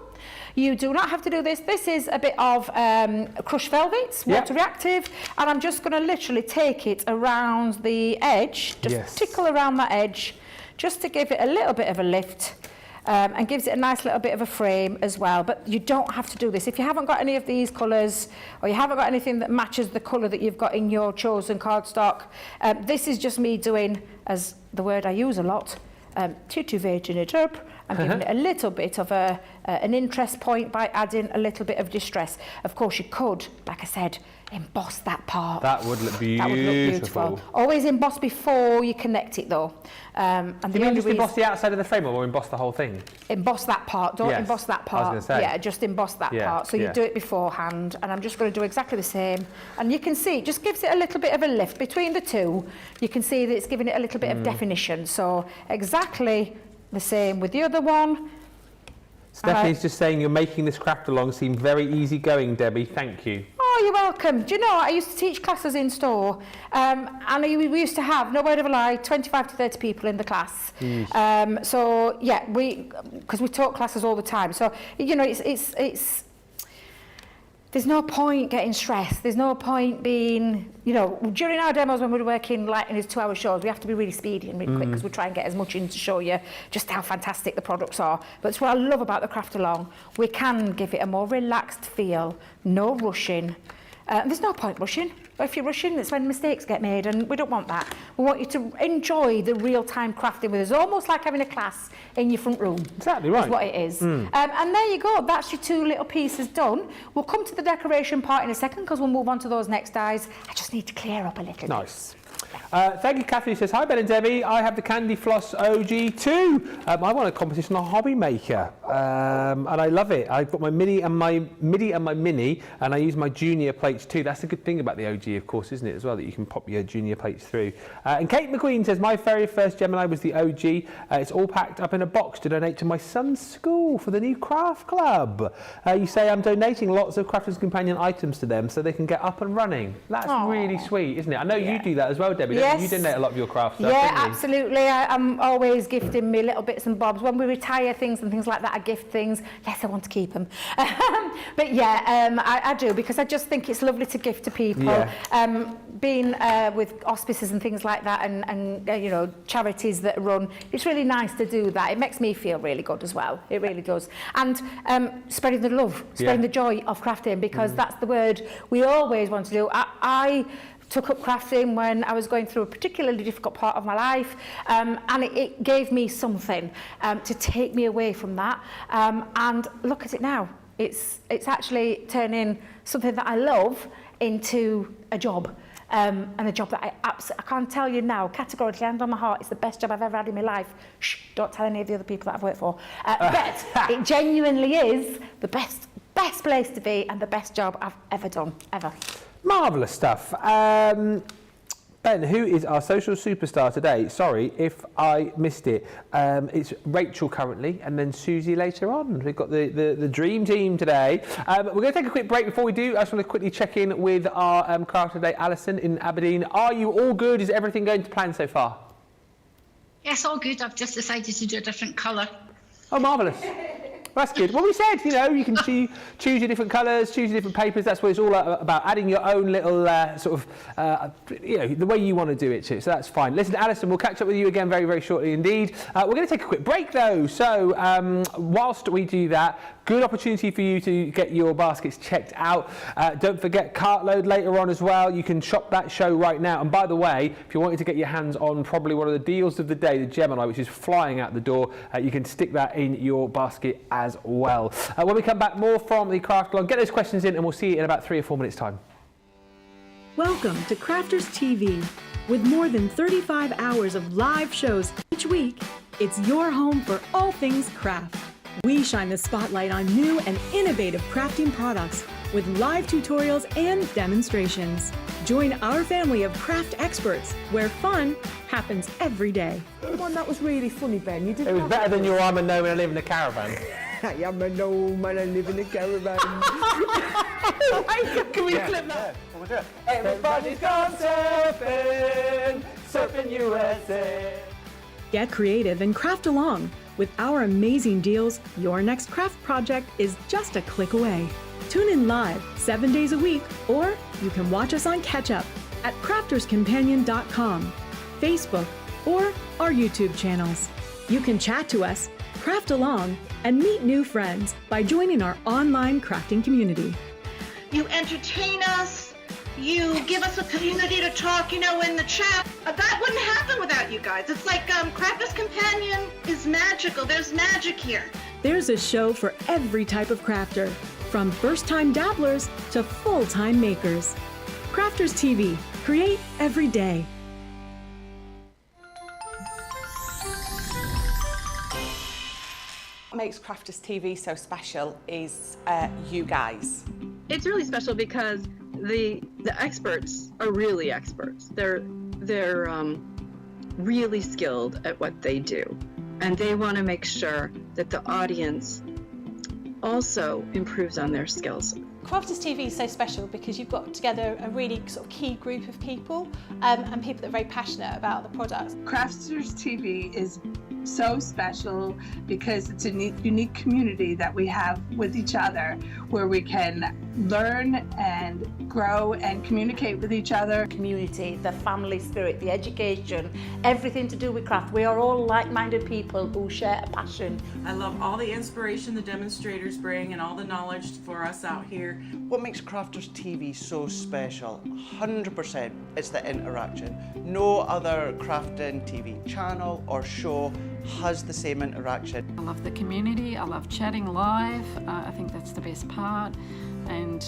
Speaker 2: You do not have to do this. This is a bit of crushed velvet, water reactive, and I'm just going to literally take it around the edge, just tickle around that edge, just to give it a little bit of a lift. And gives it a nice little bit of a frame as well. But you don't have to do this. If you haven't got any of these colours, or you haven't got anything that matches the colour that you've got in your chosen cardstock, this is just me doing, as the word I use a lot, titivating it up. I'm giving it a little bit of an interest point by adding a little bit of distress. Of course, you could, like I said, emboss that part.
Speaker 1: That would look beautiful.
Speaker 2: That would look beautiful. Always emboss before you connect it, though. And
Speaker 1: do you mean just emboss the outside of the frame, or emboss the whole thing?
Speaker 2: Emboss that part. Don't emboss that part.
Speaker 1: I was going to say.
Speaker 2: Yeah, just emboss that part. So you do it beforehand, and I'm just going to do exactly the same. And you can see it just gives it a little bit of a lift between the two. You can see that it's giving it a little bit of definition. So exactly the same with the other one.
Speaker 1: Stephanie's just saying you're making this craft along seem very easy going, Debbie. Thank you.
Speaker 2: Oh, you're welcome. Do you know, I used to teach classes in store, and we used to have, no word of a lie, 25 to 30 people in the class. So, yeah, because we taught classes all the time. So, you know, it's there's no point getting stressed. There's no point being, you know, during our demos when we're working like in his 2-hour shows, we have to be really speedy and really quick because we try and get as much in to show you just how fantastic the products are. But it's what I love about the craft along. We can give it a more relaxed feel, no rushing. There's no point rushing. If you're rushing, it's when mistakes get made, and we don't want that. We want you to enjoy the real-time crafting with us, almost like having a class in your front room.
Speaker 1: Exactly right.
Speaker 2: That's what it is. And there you go. That's your 2 little pieces done. We'll come to the decoration part in a second because we'll move on to those next dies. I just need to clear up a little bit.
Speaker 1: Nice. Thank you, Kathy. Says, hi, Ben and Debbie. I have the Candy Floss OG too. I won a competition on Hobby Maker, and I love it. I've got my mini and my mini, and I use my junior plates too. That's the good thing about the OG, of course, isn't it, as well, that you can pop your junior plates through. And Kate McQueen says, my very first Gemini was the OG. It's all packed up in a box to donate to my son's school for the new craft club. You say I'm donating lots of Crafters Companion items to them so they can get up and running. That's really sweet, isn't it? I know you do that as well, Debbie.
Speaker 2: Yes.
Speaker 1: You donate a lot of your craft stuff,
Speaker 2: Yeah,
Speaker 1: don't you?
Speaker 2: absolutely. I'm always gifting me little bits and bobs. When we retire things and things like that, I gift things. Yes, I want to keep them. But yeah, I do, because I just think it's lovely to gift to people.
Speaker 1: Yeah.
Speaker 2: Being with hospices and things like that, and you know, charities that run, it's really nice to do that. It makes me feel really good as well. It really does. And spreading the love, spreading the joy of crafting, because that's the word we always want to do. I took up crafting when I was going through a particularly difficult part of my life, and it gave me something to take me away from that. And look at it now. It's actually turning something that I love into a job. And a job that I can't tell you now, categorically, hand on my heart, it's the best job I've ever had in my life. Shh, don't tell any of the other people that I've worked for. But it genuinely is the best place to be and the best job I've ever done, ever.
Speaker 1: Marvellous stuff. Ben, who is our social superstar today? Sorry if I missed it. It's Rachel currently, and then Susie later on. We've got the dream team today. We're going to take a quick break. Before we do, I just want to quickly check in with our craft today, Alison in Aberdeen. Are you all good? Is everything going to plan so far?
Speaker 3: Yes, all good. I've just decided to do a different colour.
Speaker 1: Oh, marvellous. That's good. Well, we said, you know, you can choose your different colours, choose your different papers. That's what it's all about, adding your own little you know, the way you want to do it too. So that's fine. Listen, Alison, we'll catch up with you again very, very shortly indeed. We're going to take a quick break though. So whilst we do that, good opportunity for you to get your baskets checked out. Don't forget Cartload later on as well. You can shop that show right now. And by the way, if you wanted to get your hands on probably one of the deals of the day, the Gemini, which is flying out the door, you can stick that in your basket as well. When we come back, more from the craft along. Get those questions in and we'll see you in about 3 or 4 minutes time.
Speaker 4: Welcome to Crafters TV. With more than 35 hours of live shows each week, it's your home for all things craft. We shine the spotlight on new and innovative crafting products with live tutorials and demonstrations. Join our family of craft experts where fun happens every day.
Speaker 5: The one that was really funny, Ben. You didn't.
Speaker 1: It was better than your I'm a no and I live in a caravan.
Speaker 5: I am a gnome and I live in a caravan.
Speaker 1: Can we clip that? Everybody's gone surfing, surfing USA.
Speaker 4: Get creative and craft along. With our amazing deals, your next craft project is just a click away. Tune in live 7 days a week, or you can watch us on Catch Up at crafterscompanion.com, Facebook, or our YouTube channels. You can chat to us, craft along, and meet new friends by joining our online crafting community.
Speaker 6: You entertain us, you give us a community to talk, you know, in the chat. That wouldn't happen without you guys. It's like Crafters Companion is magical. There's magic here.
Speaker 4: There's a show for every type of crafter, from first-time dabblers to full-time makers. Crafters TV, create every day.
Speaker 7: What makes Crafters TV so special is you guys.
Speaker 8: It's really special because the experts are really experts. They're really skilled at what they do, and they want to make sure that the audience also improves on their skills.
Speaker 9: Crafters TV is so special because you've got together a really sort of key group of people and people that are very passionate about the products.
Speaker 10: Crafters TV is so special because it's a unique community that we have with each other where we can learn and grow and communicate with each other.
Speaker 11: Community, the family spirit, the education, everything to do with craft. We are all like-minded people who share a passion.
Speaker 12: I love all the inspiration the demonstrators bring and all the knowledge for us out here.
Speaker 13: What makes Crafters TV so special, 100%, it's the interaction. No other crafting TV channel or show has the same interaction.
Speaker 14: I love the community, I love chatting live, I think that's the best part. And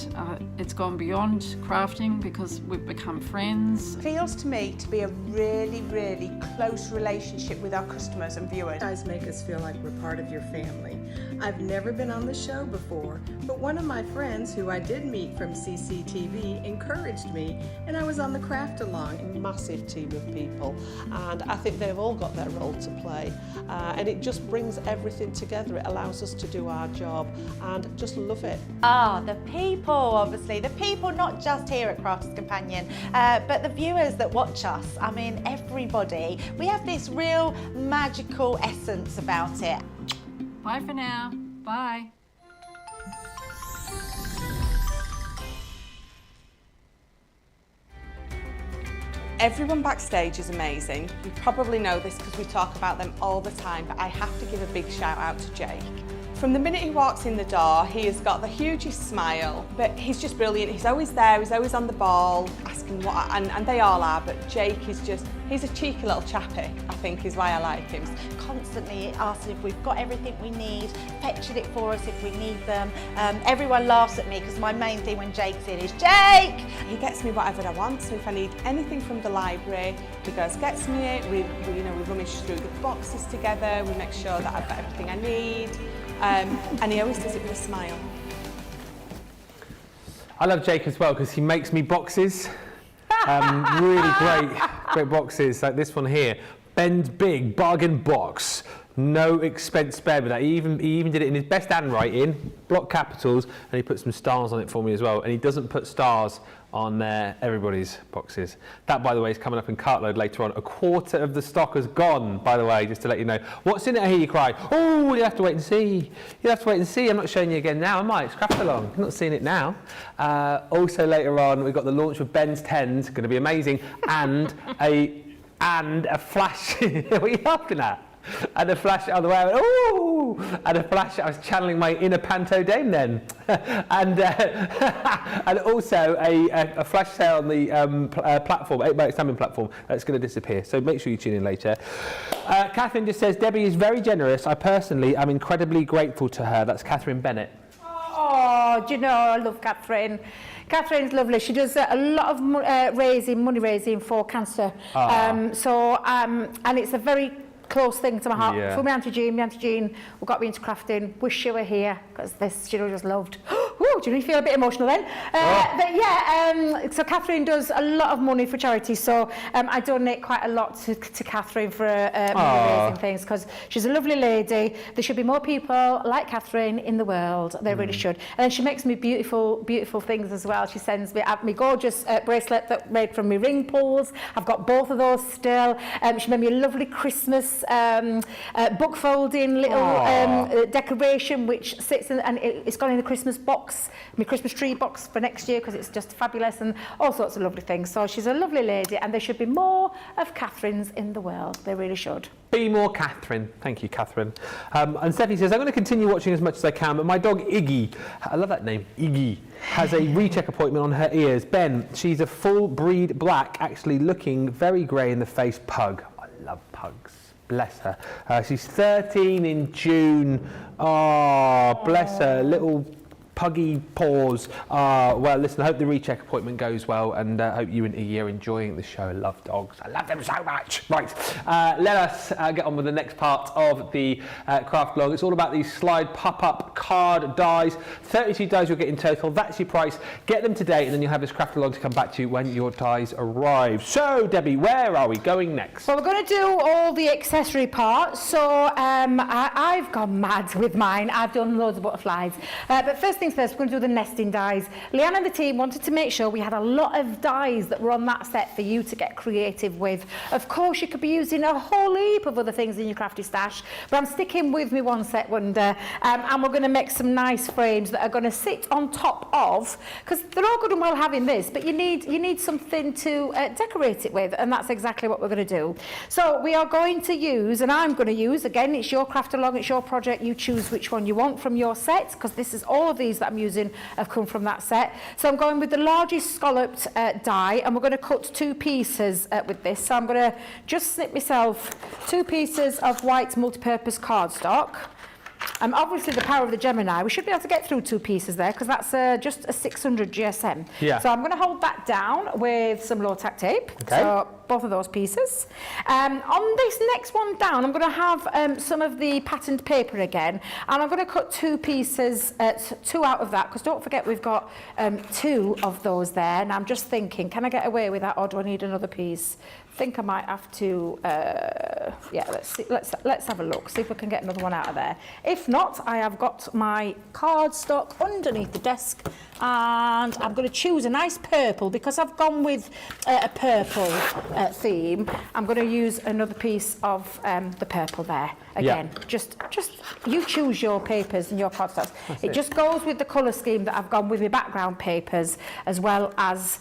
Speaker 14: it's gone beyond crafting because we've become friends.
Speaker 7: It feels to me to be a really, really close relationship with our customers and viewers.
Speaker 15: You guys make us feel like we're part of your family. I've never been on the show before, but one of my friends who I did meet from CCTV encouraged me, and I was on the craft along.
Speaker 16: A massive team of people, and I think they've all got their role to play, and it just brings everything together. It allows us to do our job and just love it.
Speaker 17: The people, obviously, the people not just here at Crafters Companion, but the viewers that watch us. I mean, everybody. We have this real magical essence about it.
Speaker 14: Bye for now. Bye.
Speaker 7: Everyone backstage is amazing. You probably know this because we talk about them all the time, but I have to give a big shout out to Jake. From the minute he walks in the door, he has got the hugest smile, but he's just brilliant. He's always there, he's always on the ball, asking what, and they all are, but Jake is just, he's a cheeky little chappy, I think is why I like him.
Speaker 17: Constantly asking if we've got everything we need, fetching it for us if we need them. Everyone laughs at me because my main thing when Jake's in is, Jake!
Speaker 7: He gets me whatever I want, so if I need anything from the library, he goes, gets me it, we rummage through the boxes together, we make sure that I've got everything I need. And he always does it with a smile.
Speaker 1: I love Jake as well because he makes me boxes. Really great boxes like this one here. Bend Big Bargain Box. No expense spared with that. He even did it in his best handwriting, block capitals, and he put some stars on it for me as well. And he doesn't put stars on everybody's boxes. That, by the way, is coming up in Cartload later on. A quarter of the stock has gone, by the way, just to let you know. What's in it, I hear you cry? Oh, you'll have to wait and see. You'll have to wait and see. I'm not showing you again now, am I? It's craft along. I'm not seeing it now. Also later on, we've got the launch of Ben's 10s, going to be amazing, and a flash. What are you laughing at? And a flash on the way, ooh! And a flash, I was channeling my inner Panto Dame then. and also a flash sale on the platform, 8x8 Stamping platform, that's going to disappear. So make sure you tune in later. Catherine just says, Debbie is very generous. I personally am incredibly grateful to her. That's Catherine Bennett.
Speaker 2: Oh, do you know, I love Catherine. Catherine's lovely. She does a lot of money raising for cancer. And it's a very close thing to my heart.
Speaker 1: Yeah.
Speaker 2: For my Auntie Jean what got me into crafting. Wish she were here because this she just loved. Ooh, do you feel a bit emotional then? But yeah, so Catherine does a lot of money for charity. So I donate quite a lot to Catherine for money raising things because she's a lovely lady. There should be more people like Catherine in the world. They really should. And then she makes me beautiful things as well. She sends me my gorgeous bracelet that made from my ring pulls. I've got both of those still. She made me a lovely Christmas book folding little decoration which sits in, and it's gone in the Christmas box, my Christmas tree box for next year because it's just fabulous and all sorts of lovely things. So she's a lovely lady and there should be more of Catherines in the world. They really should.
Speaker 1: Be more Catherine. Thank you, Catherine. And Stephanie says, I'm going to continue watching as much as I can, but my dog Iggy, I love that name, Iggy, has a recheck appointment on her ears. Ben, she's a full breed black, actually looking very grey in the face pug. I love pugs. Bless her. She's 13 in June. Oh, bless her. Little puggy paws. Well, listen, I hope the recheck appointment goes well, and I hope you and Iggy are enjoying the show. I love dogs. I love them so much. Right, let us get on with the next part of the craft log. It's all about these slide pop-up card dies. 32 dies you'll get in total. That's your price. Get them today, and then you'll have this craft log to come back to you when your dies arrive. So, Debbie, where are we going next?
Speaker 2: Well, we're going to do all the accessory parts. So I've gone mad with mine. I've done loads of butterflies. But first things first, we're going to do the nesting dies. Leanne and the team wanted to make sure we had a lot of dies that were on that set for you to get creative with. Of course, you could be using a whole heap of other things in your crafty stash, but I'm sticking with me one set wonder, and we're going to make some nice frames that are going to sit on top of, because they're all good and well having this, but you need something to decorate it with, and that's exactly what we're going to do. So we are going to use, and I'm going to use, again, it's your craft along, it's your project, you choose which one you want from your set, because this is all of these that I'm using have come from that set. So I'm going with the largest scalloped die, and we're going to cut 2 pieces with this. So I'm going to just snip myself 2 pieces of white multi-purpose cardstock. Obviously the power of the Gemini, we should be able to get through 2 pieces there, because that's just a 600 GSM.
Speaker 1: Yeah.
Speaker 2: So I'm going to hold that down with some low tack tape.
Speaker 1: Okay. So
Speaker 2: both of those pieces. On this next one down, I'm going to have some of the patterned paper again, and I'm going to cut 2 pieces, 2 out of that, because don't forget we've got 2 of those there. And I'm just thinking, can I get away with that, or do I need another piece? I think I might have to, yeah, let's see, let's have a look, see if we can get another one out of there. If not, I have got my cardstock underneath the desk, and I'm going to choose a nice purple, because I've gone with a purple theme. I'm going to use another piece of the purple there. Again, yeah. just you choose your papers and your cardstocks. It just goes with the colour scheme that I've gone with my background papers, as well as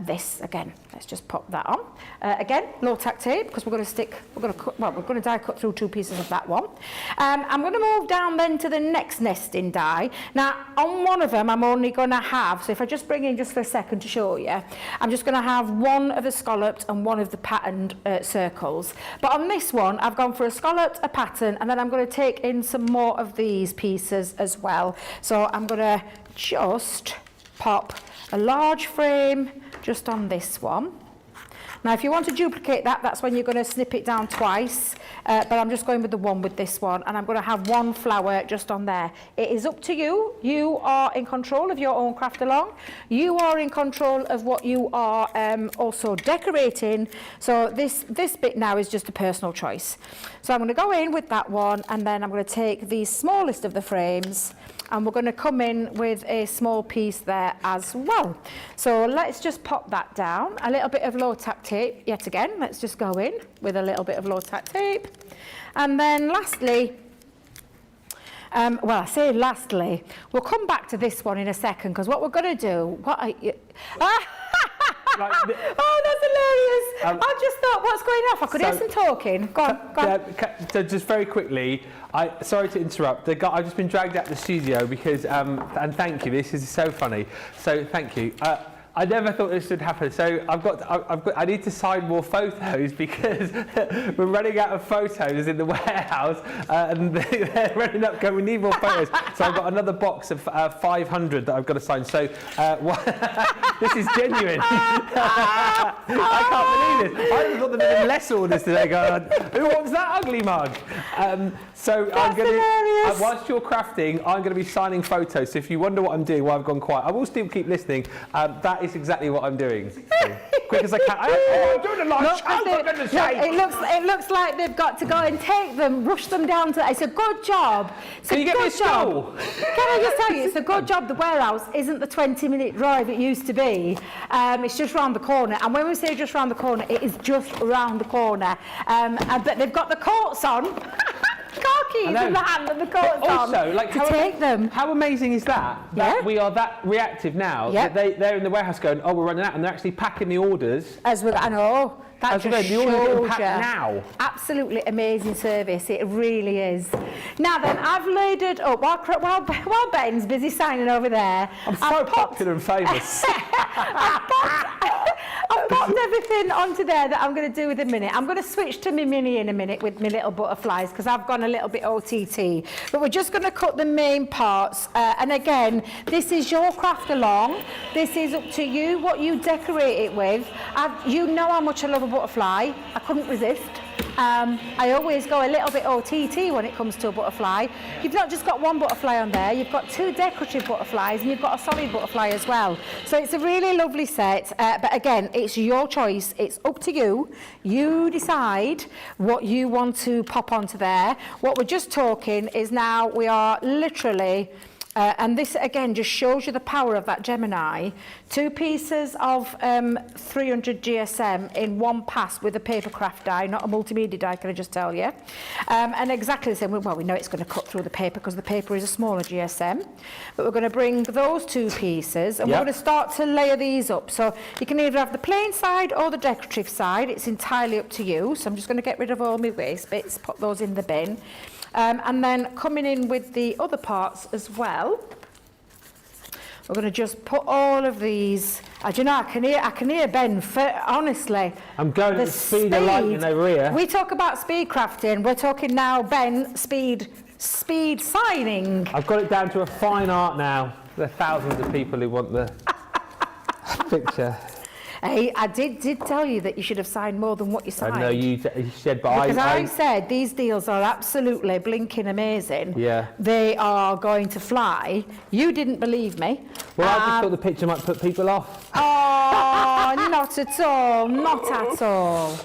Speaker 2: this. Again, let's just pop that on. Again, low tack tape, because we're going to die cut through 2 pieces of that one. I'm going to move down then to the next nesting die. Now, on one of them, I'm only going to have, so if I just bring in just for a second to show you, I'm just going to have 1 of the scalloped and 1 of the patterned circles. But on this one, I've gone for a scalloped, a pattern, and then I'm going to take in some more of these pieces as well. So I'm going to just pop a large frame just on this one. Now, if you want to duplicate that, that's when you're going to snip it down twice, but I'm just going with the one with this one, and I'm going to have 1 flower just on there. It is up to you. You are in control of your own craft along. You are in control of what you are also decorating. So this bit now is just a personal choice. So I'm going to go in with that one, and then I'm going to take the smallest of the frames, and we're going to come in with a small piece there as well. So let's just pop that down. A little bit of low tack tape yet again. Let's just go in with a little bit of low tack tape. And then lastly, well, I say lastly, we'll come back to this one in a second, because what we're going to do, oh, that's hilarious. I just thought, what's going off? I could hear some talking. Go on.
Speaker 1: So just very quickly, sorry to interrupt. I've just been dragged out of the studio because, and thank you, this is so funny. So thank you. I never thought this would happen. So I need to sign more photos, because we're running out of photos in the warehouse, and they're running up going, we need more photos. So I've got another box of 500 that I've got to sign. So this is genuine. I can't believe this. I thought there'd been less orders today. Going, who wants that ugly mug? So
Speaker 2: That's
Speaker 1: I'm going to,
Speaker 2: hilarious.
Speaker 1: whilst you're crafting, I'm going to be signing photos. So if you wonder what I'm doing, why I've gone quiet, I will still keep listening. That is exactly what I'm doing. So, quick as I can. I'm doing a live show, for goodness sake.
Speaker 2: It looks like they've got to go and take them, rush them down to. It's a good job.
Speaker 1: Can you get me a stool?
Speaker 2: Can I just tell you, it's a good job the warehouse isn't the 20-minute drive it used to be. It's just round the corner. And when we say just round the corner, it is just round the corner. But they've got the coats on. Car keys in the hand and the coats
Speaker 1: also,
Speaker 2: on
Speaker 1: like,
Speaker 2: to take them.
Speaker 1: How amazing is that? That we are that reactive now.
Speaker 2: Yeah.
Speaker 1: That they're in the warehouse going, oh, we're running out, and they're actually packing the orders.
Speaker 2: I know. That just
Speaker 1: the orders are getting
Speaker 2: shows
Speaker 1: packed
Speaker 2: you.
Speaker 1: now.
Speaker 2: Absolutely amazing service. It really is. Now then, I've laid up while Ben's busy signing over there.
Speaker 1: I'm so popular and famous.
Speaker 2: I've popped popped everything onto there that I'm going to do in a minute. I'm going to switch to my mini in a minute with my little butterflies because I've gone a little bit OTT. But we're just going to cut the main parts. And again, this is your craft along. This is up to you, what you decorate it with. You know how much I love a butterfly. I couldn't resist. I always go a little bit OTT when it comes to a butterfly. You've not just got one butterfly on there, you've got 2 decorative butterflies and you've got a solid butterfly as well. So it's a really lovely set, but again, it's your choice. It's up to you. You decide what you want to pop onto there. What we're just talking is now we are literally and this again just shows you the power of that Gemini. 2 pieces of 300 GSM in one pass with a paper craft die, not a multimedia die, can I just tell you. And exactly the same, well, we know it's going to cut through the paper because the paper is a smaller GSM. But we're going to bring those 2 pieces and we're going to start to layer these up. So you can either have the plain side or the decorative side. It's entirely up to you. So I'm just going to get rid of all my waste bits, put those in the bin. And then coming in with the other parts as well, we're going to just put all of these. Do you know, I can hear Ben, honestly.
Speaker 1: I'm going at the speed of lightning over here.
Speaker 2: We talk about speed crafting. We're talking now, Ben, speed signing.
Speaker 1: I've got it down to a fine art now. There are thousands of people who want the picture.
Speaker 2: Hey, I did tell you that you should have signed more than what you signed.
Speaker 1: I know you said, but
Speaker 2: because I said these deals are absolutely blinking amazing.
Speaker 1: Yeah.
Speaker 2: They are going to fly. You didn't believe me.
Speaker 1: Well, I just thought the picture might put people off.
Speaker 2: Oh, not at all, not at all.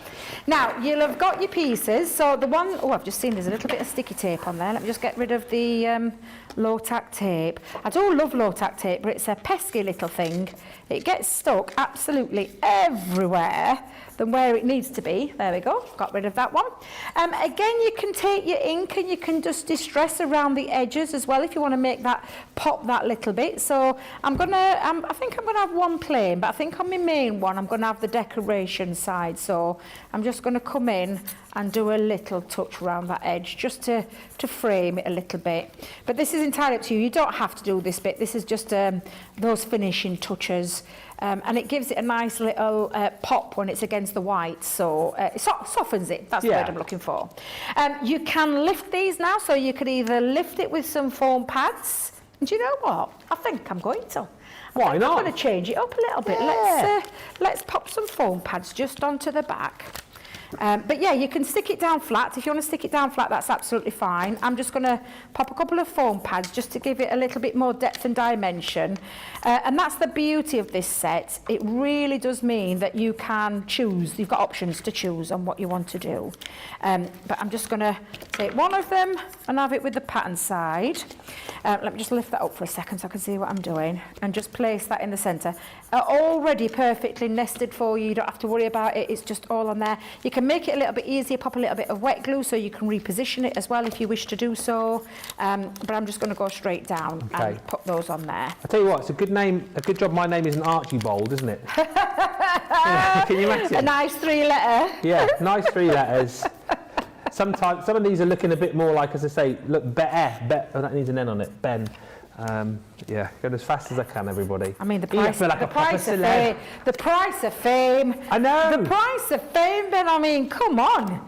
Speaker 2: Now, you'll have got your pieces. So the one, I've just seen there's a little bit of sticky tape on there. Let me just get rid of the low-tack tape. I do love low-tack tape, but it's a pesky little thing. It gets stuck absolutely everywhere than where it needs to be. There we go, got rid of that one. Again, you can take your ink and you can just distress around the edges as well if you want to make that pop that little bit. So I think I'm gonna have one plain, but I think on my main one I'm gonna have the decoration side. So I'm just gonna come in and do a little touch around that edge just to frame it a little bit. But this is entirely up to you. You don't have to do this bit. This is just those finishing touches. And it gives it a nice little pop when it's against the white, so it softens it. That's the word I'm looking for. You can lift these now, so you could either lift it with some foam pads. And do you know what? I think I'm going to.
Speaker 1: Why not?
Speaker 2: I'm going to change it up a little bit.
Speaker 1: Yeah.
Speaker 2: Let's pop some foam pads just onto the back. But yeah, you can stick it down flat. If you want to stick it down flat, that's absolutely fine. I'm just going to pop a couple of foam pads just to give it a little bit more depth and dimension. And that's the beauty of this set. It really does mean that you can choose. You've got options to choose on what you want to do. But I'm just going to take one of them and have it with the pattern side. Let me just lift that up for a second so I can see what I'm doing. And just place that in the centre. Already perfectly nested for you. You don't have to worry about it. It's just all on there. You can make it a little bit easier, pop a little bit of wet glue so you can reposition it as well if you wish to do so. But I'm just going to go straight down and put those on there.
Speaker 1: I tell you what, it's a good name. A good job my name isn't Archibald, isn't it? Can you imagine?
Speaker 2: A nice 3-letter.
Speaker 1: Yeah, nice 3 letters. Sometimes some of these are looking a bit more like, as I say, look, oh, that needs an N on it, Ben. Yeah, go as fast as I can, everybody.
Speaker 2: I mean, the price of fame.
Speaker 1: I know.
Speaker 2: The price of fame, Ben, I mean, come on.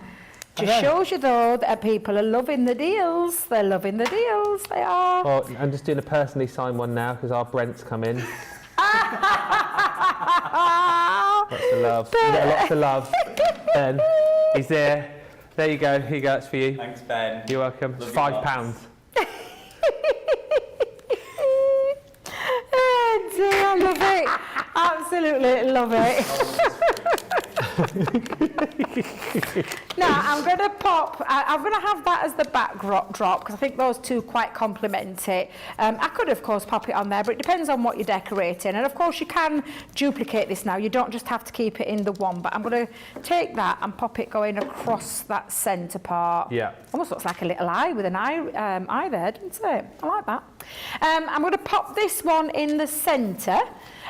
Speaker 2: Just shows you, though, that people are loving the deals. They're loving the deals. They are.
Speaker 1: Well, I'm just doing a personally signed one now because our Brent's come in. Lots of love. You get lots of love. Ben, he's there. There you go. Here you go. That's for you.
Speaker 18: Thanks, Ben.
Speaker 1: You're welcome. It's £5.
Speaker 2: I love it. Absolutely love it. Now I'm going to I'm going to have that as the backdrop because I think those two quite complement it. I could of course pop it on there, but it depends on what you're decorating. And of course you can duplicate this now. You don't just have to keep it in the one, but I'm going to take that and pop it going across that centre part.
Speaker 1: Yeah.
Speaker 2: Almost looks like a little eye with an eye there, doesn't it? I like that. I'm going to pop this one in the centre.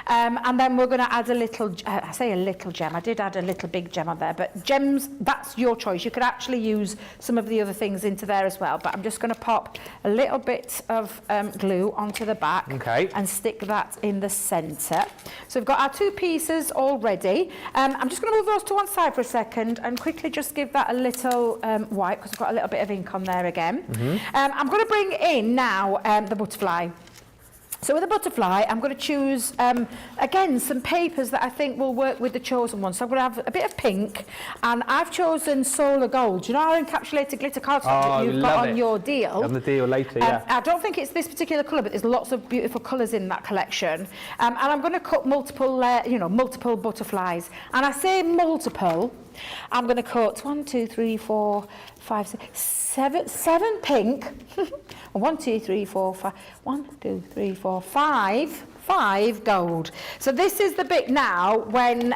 Speaker 2: And then we're going to add a little, I say a little gem, I did add a little big gem on there, but gems, that's your choice. You could actually use some of the other things into there as well, but I'm just going to pop a little bit of glue onto the back and stick that in the centre. So we've got our 2 pieces all ready. I'm just going to move those to one side for a second and quickly just give that a little wipe, because I've got a little bit of ink on there again. I'm going to bring in now the butterfly. So with the butterfly, I'm going to choose, again, some papers that I think will work with the chosen one. So I'm going to have a bit of pink, and I've chosen solar gold. You know our encapsulated glitter cardstock that you've got on your deal?
Speaker 1: On the deal later, yeah.
Speaker 2: I don't think it's this particular colour, but there's lots of beautiful colours in that collection. And I'm going to cut multiple, multiple butterflies. And I say multiple, I'm going to cut 1, 2, 3, 4, 5, 6, 7 pink. 1, 2, 3, 4, 5. 1, 2, 3, 4, 5 gold. So this is the bit now when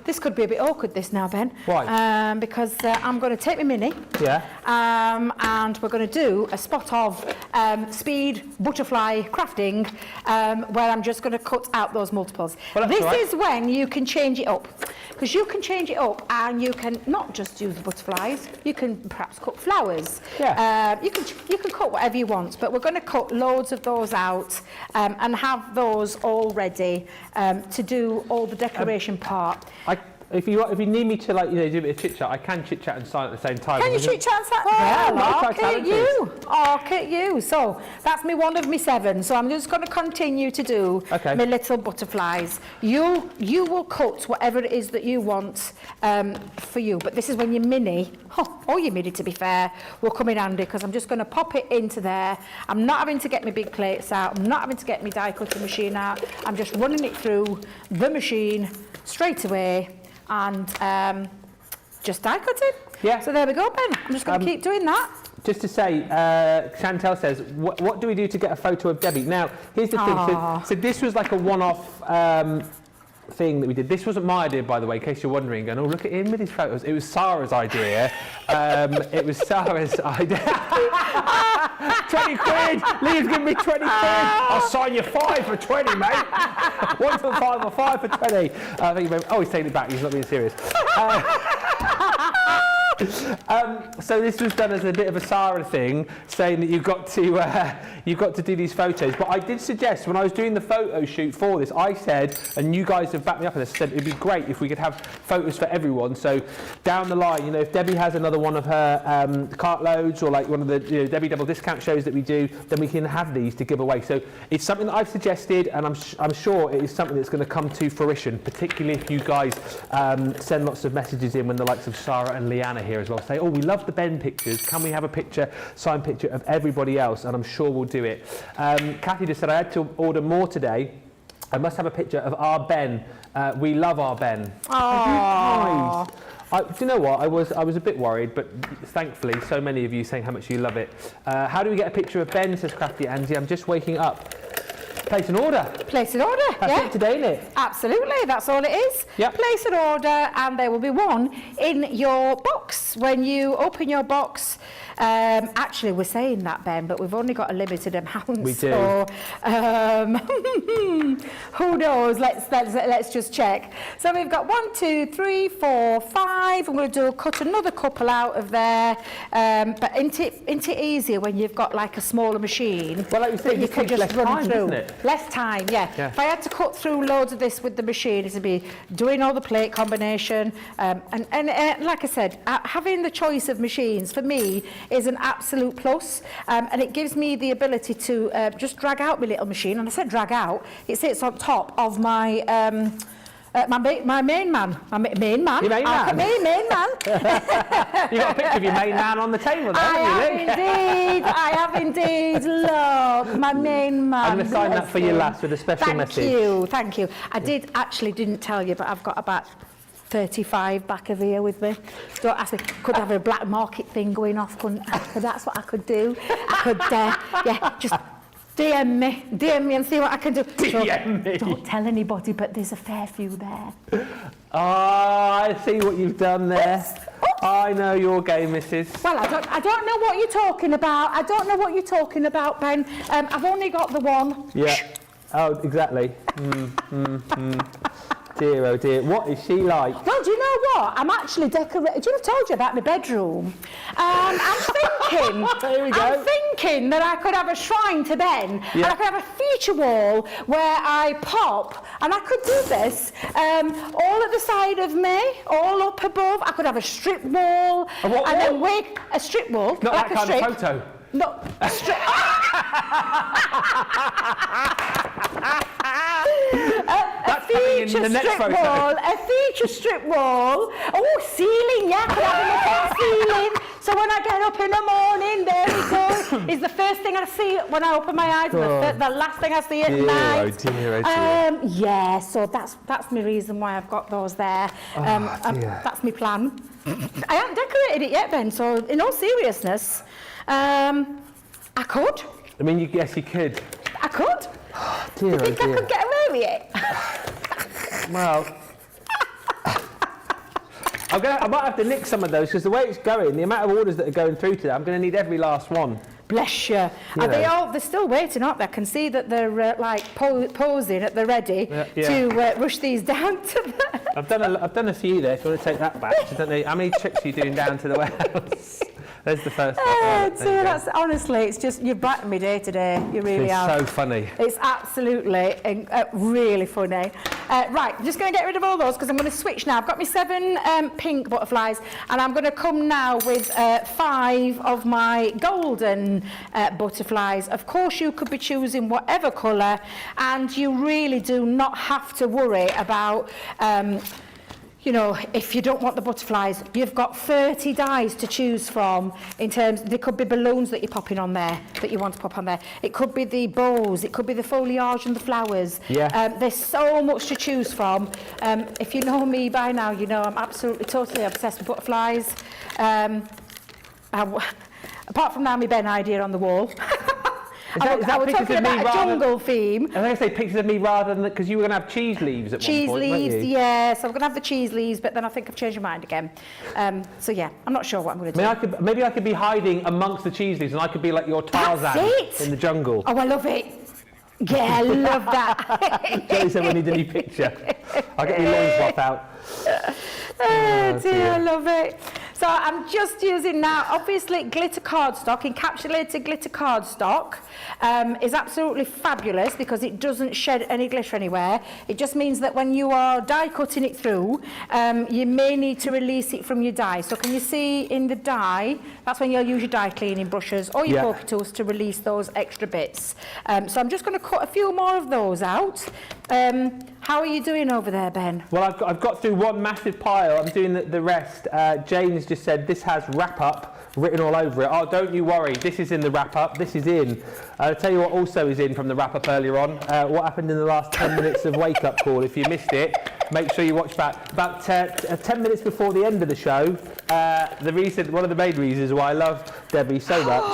Speaker 2: this could be a bit awkward, this now, Ben.
Speaker 1: Why?
Speaker 2: Because I'm going to take my mini.
Speaker 1: Yeah.
Speaker 2: And we're going to do a spot of speed butterfly crafting where I'm just going to cut out those multiples.
Speaker 1: Well,
Speaker 2: this is when you can change it up. Because you can change it up and you can not just use the butterflies, you can perhaps cut flowers.
Speaker 1: Yeah.
Speaker 2: You can cut whatever you want, but we're going to cut loads of those out and have those all ready to do all the decoration part.
Speaker 1: If you need me to do a bit of chit chat, I can chit chat and sign at the same time.
Speaker 2: Can you chit chat and sign? Well, look at you. So that's one of me 7. So I'm just going to continue to do my little butterflies. You will cut whatever it is that you want for you. But this is when your mini, or your mini to be fair, will come in handy, because I'm just going to pop it into there. I'm not having to get my big plates out. I'm not having to get my die cutting machine out. I'm just running it through the machine straight away. And just die cut it.
Speaker 1: Yeah.
Speaker 2: So there we go, Ben. I'm just going to keep doing that.
Speaker 1: Just to say, Chantel says, what do we do to get a photo of Debbie? Now, here's the thing. So this was like a one-off thing that we did. This wasn't my idea, by the way, in case you're wondering. Going, oh, look at him with his photos. It was Sarah's idea. It was Sarah's idea. 20 quid! Leah's giving me 20 quid! I'll sign you 5 for 20, mate! 1 for 5 or 5 for 20. Thank you very much. Oh, he's taking it back. He's not being serious. So this was done as a bit of a Sarah thing, saying that you've got to do these photos. But I did suggest, when I was doing the photo shoot for this, I said, and you guys have backed me up on this, said it'd be great if we could have photos for everyone. So down the line, if Debbie has another one of her cartloads, or like one of the Debbie Double discount shows that we do, then we can have these to give away. So it's something that I've suggested, and I'm sure it is something that's going to come to fruition, particularly if you guys send lots of messages in when the likes of Sarah and Leanna here as well say, oh, we love the Ben pictures, can we have a signed picture of everybody else? And I'm sure we'll do it. Kathy just said I had to order more today. I must have a picture of our Ben. We love our Ben.
Speaker 2: Aww.
Speaker 1: Do you know what? I was a bit worried, but thankfully so many of you saying how much you love it. How do we get a picture of Ben, says Crafty Angie. I'm just waking up. Place an order.
Speaker 2: Place an order.
Speaker 1: That's it today, isn't it?
Speaker 2: Absolutely, that's all it is.
Speaker 1: Yep.
Speaker 2: Place an order and there will be one in your box. When you open your box, actually we're saying that, Ben, but we've only got a limited amount.
Speaker 1: We do.
Speaker 2: So, who knows? Let's just check. So we've got 1, 2, 3, 4, 5. I'm going to cut another couple out of there. But isn't it easier when you've got like a smaller machine?
Speaker 1: Well, like you said,
Speaker 2: you can just run
Speaker 1: time,
Speaker 2: through.
Speaker 1: Doesn't it?
Speaker 2: Less time, yeah. If I had to cut through loads of this with the machine, it'd be doing all the plate combination. And like I said, having the choice of machines for me is an absolute plus. And it gives me the ability to just drag out my little machine. And I said drag out, it sits on top of my my main man. My main man?
Speaker 1: Your main man?
Speaker 2: My main man.
Speaker 1: You got a picture of your main man on the table there,
Speaker 2: I have indeed. Look, my main man.
Speaker 1: I'm going to sign that for you last with a special message. Thank
Speaker 2: you. I didn't tell you, but I've got about 35 back of here with me. Don't ask me. Could have a black market thing going off, couldn't I? That's what I could do. I could, just DM me and see what I can do.
Speaker 1: DM me.
Speaker 2: Don't tell anybody, but there's a fair few there.
Speaker 1: I see what you've done there. I know your game, Mrs.
Speaker 2: Well, I don't know what you're talking about. I don't know what you're talking about, Ben. I've only got the one.
Speaker 1: Yeah. Oh, exactly. Dear, oh dear. What is she like?
Speaker 2: Well, do you know what? I'm actually decorating. Do you know I've told you about my bedroom? I'm thinking.
Speaker 1: Here we go.
Speaker 2: I'm thinking that I could have a shrine to Ben, and I could have a feature wall where I pop, and I could do this all at the side of me, all up above. I could have a strip wall, then wig a strip wall,
Speaker 1: Not
Speaker 2: like
Speaker 1: that kind
Speaker 2: strip.
Speaker 1: of photo.
Speaker 2: No, a strip.
Speaker 1: That's coming in the next photo.
Speaker 2: A feature strip wall. Oh, ceiling, yeah, could have a look at the ceiling. So when I get up in the morning, there we go, is the first thing I see when I open my eyes, and the last thing I see at night.
Speaker 1: Oh dear, oh dear.
Speaker 2: Yeah, so that's my reason why I've got those there. That's my plan. I haven't decorated it yet, Ben, so in all seriousness, I could.
Speaker 1: I mean, yes, you could.
Speaker 2: I could.
Speaker 1: Dear,
Speaker 2: Do you think I could get away with it?
Speaker 1: Well, I might have to nick some of those because the way it's going, the amount of orders that are going through today, I'm going to need every last one.
Speaker 2: Bless you. They're still waiting, aren't they? I can see that they're like posing at the ready to rush these down to the...
Speaker 1: I've done a few there. If you want to take that back, I don't know how many trips are you doing down to the warehouse. There's the first one.
Speaker 2: Dear, that's honestly, it's just you brighten me day to day. You really are.
Speaker 1: It's so funny.
Speaker 2: It's absolutely really funny. Right, I'm just going to get rid of all those because I'm going to switch now. I've got my 7 pink butterflies, and I'm going to come now with 5 of my golden butterflies. Of course, you could be choosing whatever colour, and you really do not have to worry about. You know, if you don't want the butterflies, you've got 30 dies to choose from in terms, there could be balloons that you're popping on there, that you want to pop on there. It could be the bows, it could be the foliage and the flowers.
Speaker 1: Yeah.
Speaker 2: There's so much to choose from. If you know me by now, you know I'm absolutely, totally obsessed with butterflies. Apart from now, my Ben idea on the wall. I was talking about a jungle theme.
Speaker 1: I was going to say pictures of me rather than because you were going to have cheese leaves at one point, weren't you?
Speaker 2: Cheese leaves, yes. I'm going to have the cheese leaves, but then I think I've changed my mind again. So yeah, I'm not sure what I'm going to do.
Speaker 1: Maybe I could be hiding amongst the cheese leaves, and I could be like your Tarzan in the jungle.
Speaker 2: Oh, I love it. Yeah, I love that.
Speaker 1: Joey said we need a new picture. I'll get your loincloth out.
Speaker 2: Oh dear, I love it. So I'm just using now, obviously, glitter cardstock, encapsulated glitter cardstock is absolutely fabulous because it doesn't shed any glitter anywhere. It just means that when you are die cutting it through, you may need to release it from your die. So can you see in the die, that's when you'll use your die cleaning brushes or your poker tools to release those extra bits. So I'm just going to cut a few more of those out. How are you doing over there, Ben?
Speaker 1: Well, I've got through one massive pile. I'm doing the rest. Jane's just said this has wrap up written all over it. Oh, don't you worry. This is in the wrap up. This is in. I'll tell you what also is in from the wrap up earlier on. What happened in the last 10 minutes of wake up call. If you missed it, make sure you watch back. About 10 minutes before the end of the show, one of the main reasons why I love Debbie so much,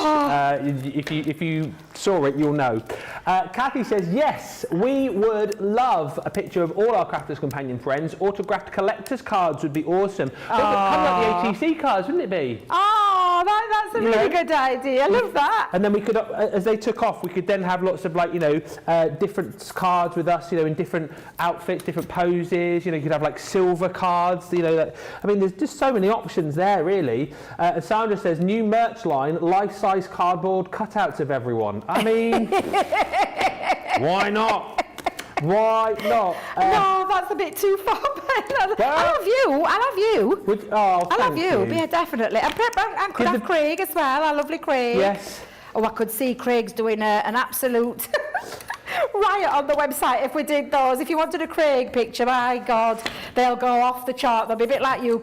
Speaker 1: if you saw it, you'll know. Kathy says, yes, we would love a picture of all our Crafters Companion friends. Autographed collector's cards would be awesome. Kind of like the ATC cards, wouldn't it be?
Speaker 2: Oh, that's a really good idea. I love that.
Speaker 1: And then we could, as they took off, we could then have lots of different cards with us, in different outfits, different poses. You could have like silver cards. There's just so many options there, really. And Sandra says, new merch line, life-size cardboard cutouts of everyone. I mean, why not? Why not?
Speaker 2: No, that's a bit too far. I love you. I love you. Yeah, definitely. And could have Craig as well. Our lovely Craig.
Speaker 1: Yes.
Speaker 2: Oh, I could see Craig's doing an absolute riot on the website if we did those. If you wanted a Craig picture, my God, they'll go off the chart. They'll be a bit like you,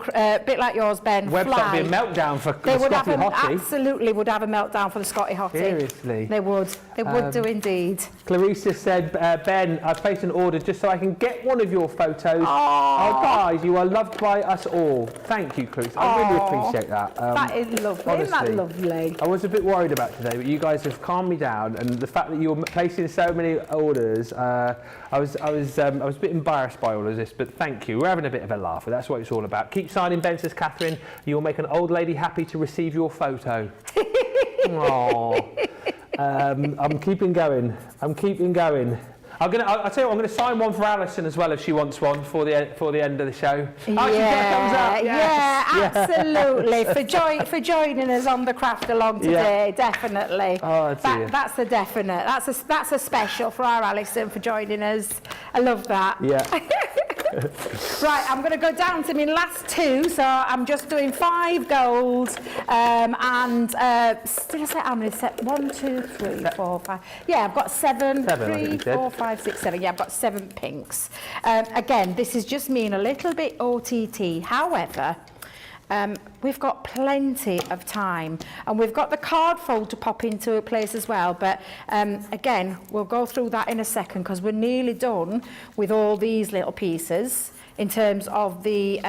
Speaker 2: bit like yours, Ben.
Speaker 1: Website would be a meltdown for the Scotty Hottie.
Speaker 2: Absolutely would have a meltdown for the Scotty Hottie.
Speaker 1: Seriously.
Speaker 2: They would. They would do indeed.
Speaker 1: Clarissa said, Ben, I've placed an order just so I can get one of your photos. Oh, guys, you are loved by us all. Thank you, Clarissa. I really appreciate that.
Speaker 2: That is lovely.
Speaker 1: Honestly,
Speaker 2: Isn't that lovely?
Speaker 1: I was a bit worried about today, but you guys have calmed me down, and the fact that you're placing so many orders. I was a bit embarrassed by all of this, but thank you. We're having a bit of a laugh. That's what it's all about. Keep signing, Ben, says Catherine. You'll make an old lady happy to receive your photo. Aww. I'm keeping going. I'll tell you what, I'm going to sign one for Alison as well if she wants one for the end of the show.
Speaker 2: Absolutely. For joining us on the craft along today, definitely.
Speaker 1: Oh, dear.
Speaker 2: That's a definite. That's a special for our Alison for joining us. I love that.
Speaker 1: Yeah.
Speaker 2: Right, I'm going to go down to my last 2, so I'm just doing 5 gold, and did I say how many? 1, 2, 3, 4, 5. Yeah, I've got 7. 3, 4, 5, 6, 7. Yeah, I've got 7 pinks. Again, this is just me and a little bit OTT. However, we've got plenty of time, and we've got the card fold to pop into a place as well, but again, we'll go through that in a second because we're nearly done with all these little pieces in terms of the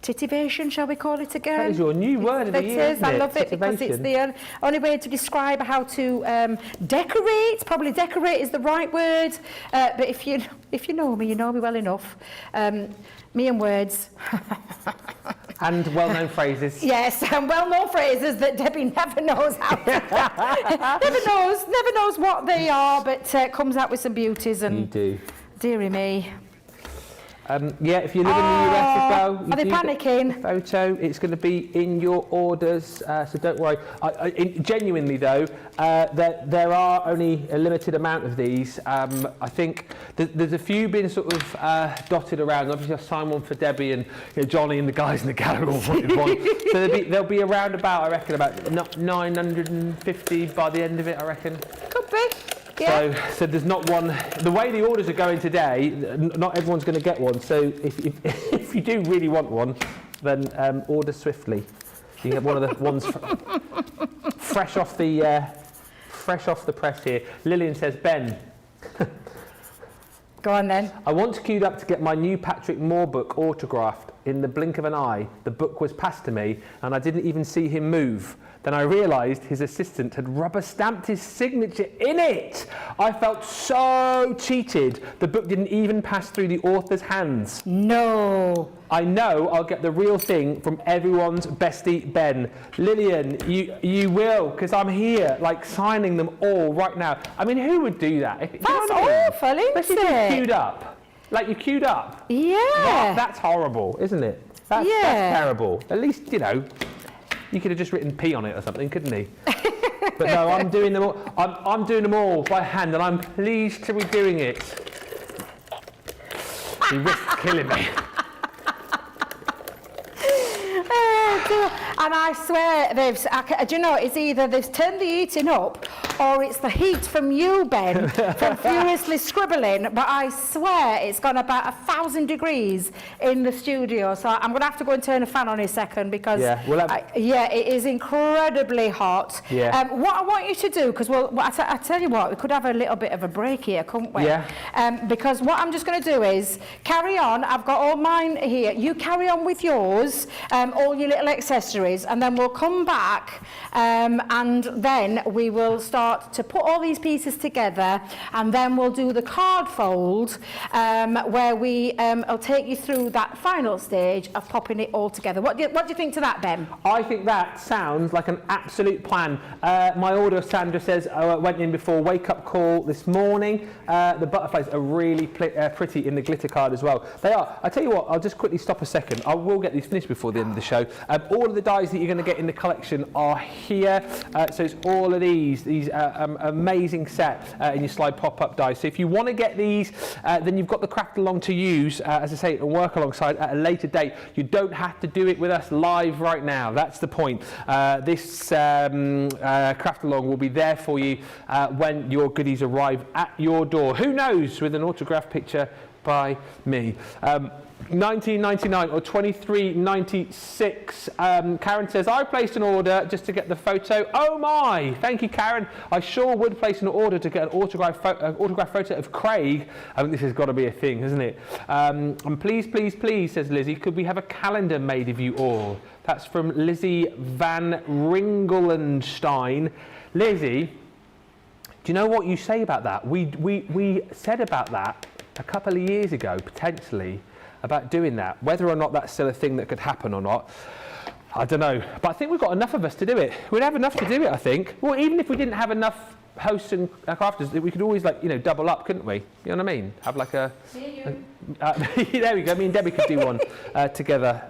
Speaker 2: titivation, shall we call it again?
Speaker 1: That is your new word of the year, isn't it?
Speaker 2: I love it because it's the only way to describe how to decorate. Probably decorate is the right word, but if you know me, you know me well enough. Me and words.
Speaker 1: And well-known phrases.
Speaker 2: Yes, and well-known phrases that Debbie never knows how to never knows what they are, but comes out with some beauties. And
Speaker 1: you do.
Speaker 2: Dearie me.
Speaker 1: Yeah, if you live in the US as well,
Speaker 2: are they panicking?
Speaker 1: Photo, it's going to be in your orders, so don't worry. Genuinely though, there are only a limited amount of these. I think there's a few being sort of dotted around. Obviously, I've signed one for Debbie, and Johnny and the guys in the gallery all wanted one. So there'll be around about, I reckon, about 950 by the end of it, I reckon.
Speaker 2: Could be. Yeah.
Speaker 1: So there's not one. The way the orders are going today, not everyone's going to get one. So if you do really want one, then order swiftly. You can get one of the ones fresh off the press here. Lillian says, Ben.
Speaker 2: Go on then.
Speaker 1: I want queued up to get my new Patrick Moore book autographed. In the blink of an eye, the book was passed to me, and I didn't even see him move. Then I realised his assistant had rubber stamped his signature in it. I felt so cheated. The book didn't even pass through the author's hands.
Speaker 2: No.
Speaker 1: I know I'll get the real thing from everyone's bestie Ben. Lillian, you will, because I'm here, like signing them all right now. I mean, who would do that?
Speaker 2: That's awful, isn't it?
Speaker 1: Queued up. Like you're queued up.
Speaker 2: Yeah.
Speaker 1: That's horrible, isn't it? That's terrible. At least, you could have just written P on it or something, couldn't he? But no, I'm doing them all. I'm doing them all by hand, and I'm pleased to be doing it. He risked killing me.
Speaker 2: And I swear, do you know, it's either they've turned the heating up or it's the heat from you, Ben, from furiously scribbling. But I swear it's gone about 1,000 degrees in the studio. So I'm going to have to go and turn a fan on in a second because, it is incredibly hot.
Speaker 1: Yeah.
Speaker 2: What I want you to do, because I tell you what, we could have a little bit of a break here, couldn't we?
Speaker 1: Yeah.
Speaker 2: Because what I'm just going to do is carry on. I've got all mine here. You carry on with yours, all your little accessories, and then we'll come back and then we will start to put all these pieces together, and then we'll do the card fold where I'll take you through that final stage of popping it all together. What do you think to that, Ben?
Speaker 1: I think that sounds like an absolute plan. My order, Sandra says, went in before wake-up call this morning. The butterflies are really pretty in the glitter card as well. They are. I tell you what, I'll just quickly stop a second. I will get these finished before the end of the show. All of the dies that you're going to get in the collection are here. So it's all of these amazing set in your slide pop-up dies. So if you want to get these, then you've got the craft along to use, as I say, and work alongside at a later date. You don't have to do it with us live right now. That's the point. This craft along will be there for you when your goodies arrive at your door. Who knows, with an autograph picture by me. 19.99 or 23.96. Karen says, I placed an order just to get the photo. Oh my! Thank you, Karen. I sure would place an order to get an autograph photo of Craig. I think this has got to be a thing, hasn't it? And please, says Lizzie, could we have a calendar made of you all? That's from Lizzie Van Ringelenstein. Lizzie, Do you know what you say about that? We said about that a couple of years ago, potentially, about doing that. Whether or not that's still a thing that could happen or not, I don't know. But I think we've got enough of us to do it. We'd have enough to do it, I think. Well, even if we didn't have enough hosts and crafters, we could always, like, you know, double up, couldn't we? You know what I mean? Have like a... there we go. Me and Debbie could do one together.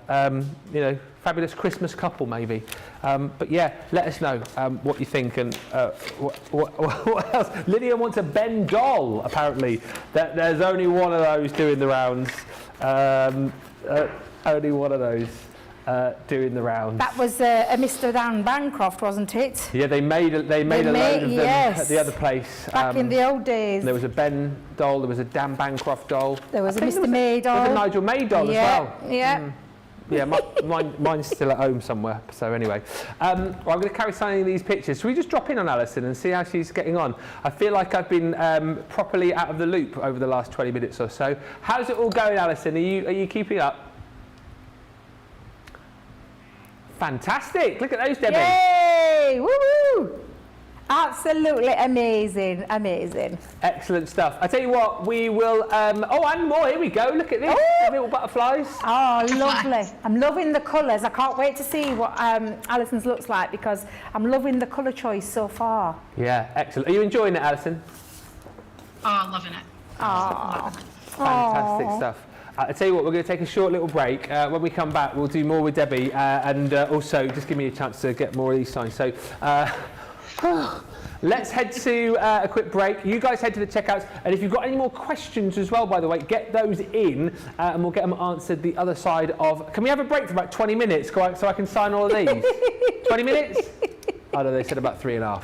Speaker 1: You know, fabulous Christmas couple, maybe. But yeah, let us know what you think and what else. Lydia wants a Ben doll, apparently. There's only one of those doing the rounds. Only one of those doing the rounds.
Speaker 2: That was a Mr. Dan Bancroft, wasn't it?
Speaker 1: Yeah, they made a load of them at the other place.
Speaker 2: Back in the old days.
Speaker 1: There was a Ben doll, there was a Dan Bancroft doll.
Speaker 2: There was a Mr. May doll.
Speaker 1: There was a Nigel May doll as well.
Speaker 2: Yeah.
Speaker 1: Yeah, mine's still at home somewhere. So anyway, well, I'm going to carry signing these pictures. Should we just drop in on Alison and see how she's getting on? I feel like I've been properly out of the loop over the last 20 minutes or so. How's it all going, Alison? Are you keeping up? Fantastic! Look at those, Debbie.
Speaker 2: Yay! Woo-hoo! Absolutely amazing, amazing.
Speaker 1: Excellent stuff. I tell you what, we will. Oh, and more. Here we go. Look at this. The little butterflies.
Speaker 2: Oh, lovely. I'm loving the colours. I can't wait to see what Alison's looks like because I'm loving the colour choice so far.
Speaker 1: Yeah, excellent. Are you enjoying it, Alison?
Speaker 3: Oh, loving it.
Speaker 2: Oh,
Speaker 1: fantastic stuff. I tell you what, we're going to take a short little break. When we come back, we'll do more with Debbie and also just give me a chance to get more of these signs. So let's head to a quick break. You guys head to the checkouts, and if you've got any more questions as well, by the way, get those in and we'll get them answered the other side of... Can we have a break for about 20 minutes so I can sign all of these? 20 minutes? I don't know, they said about 3.5.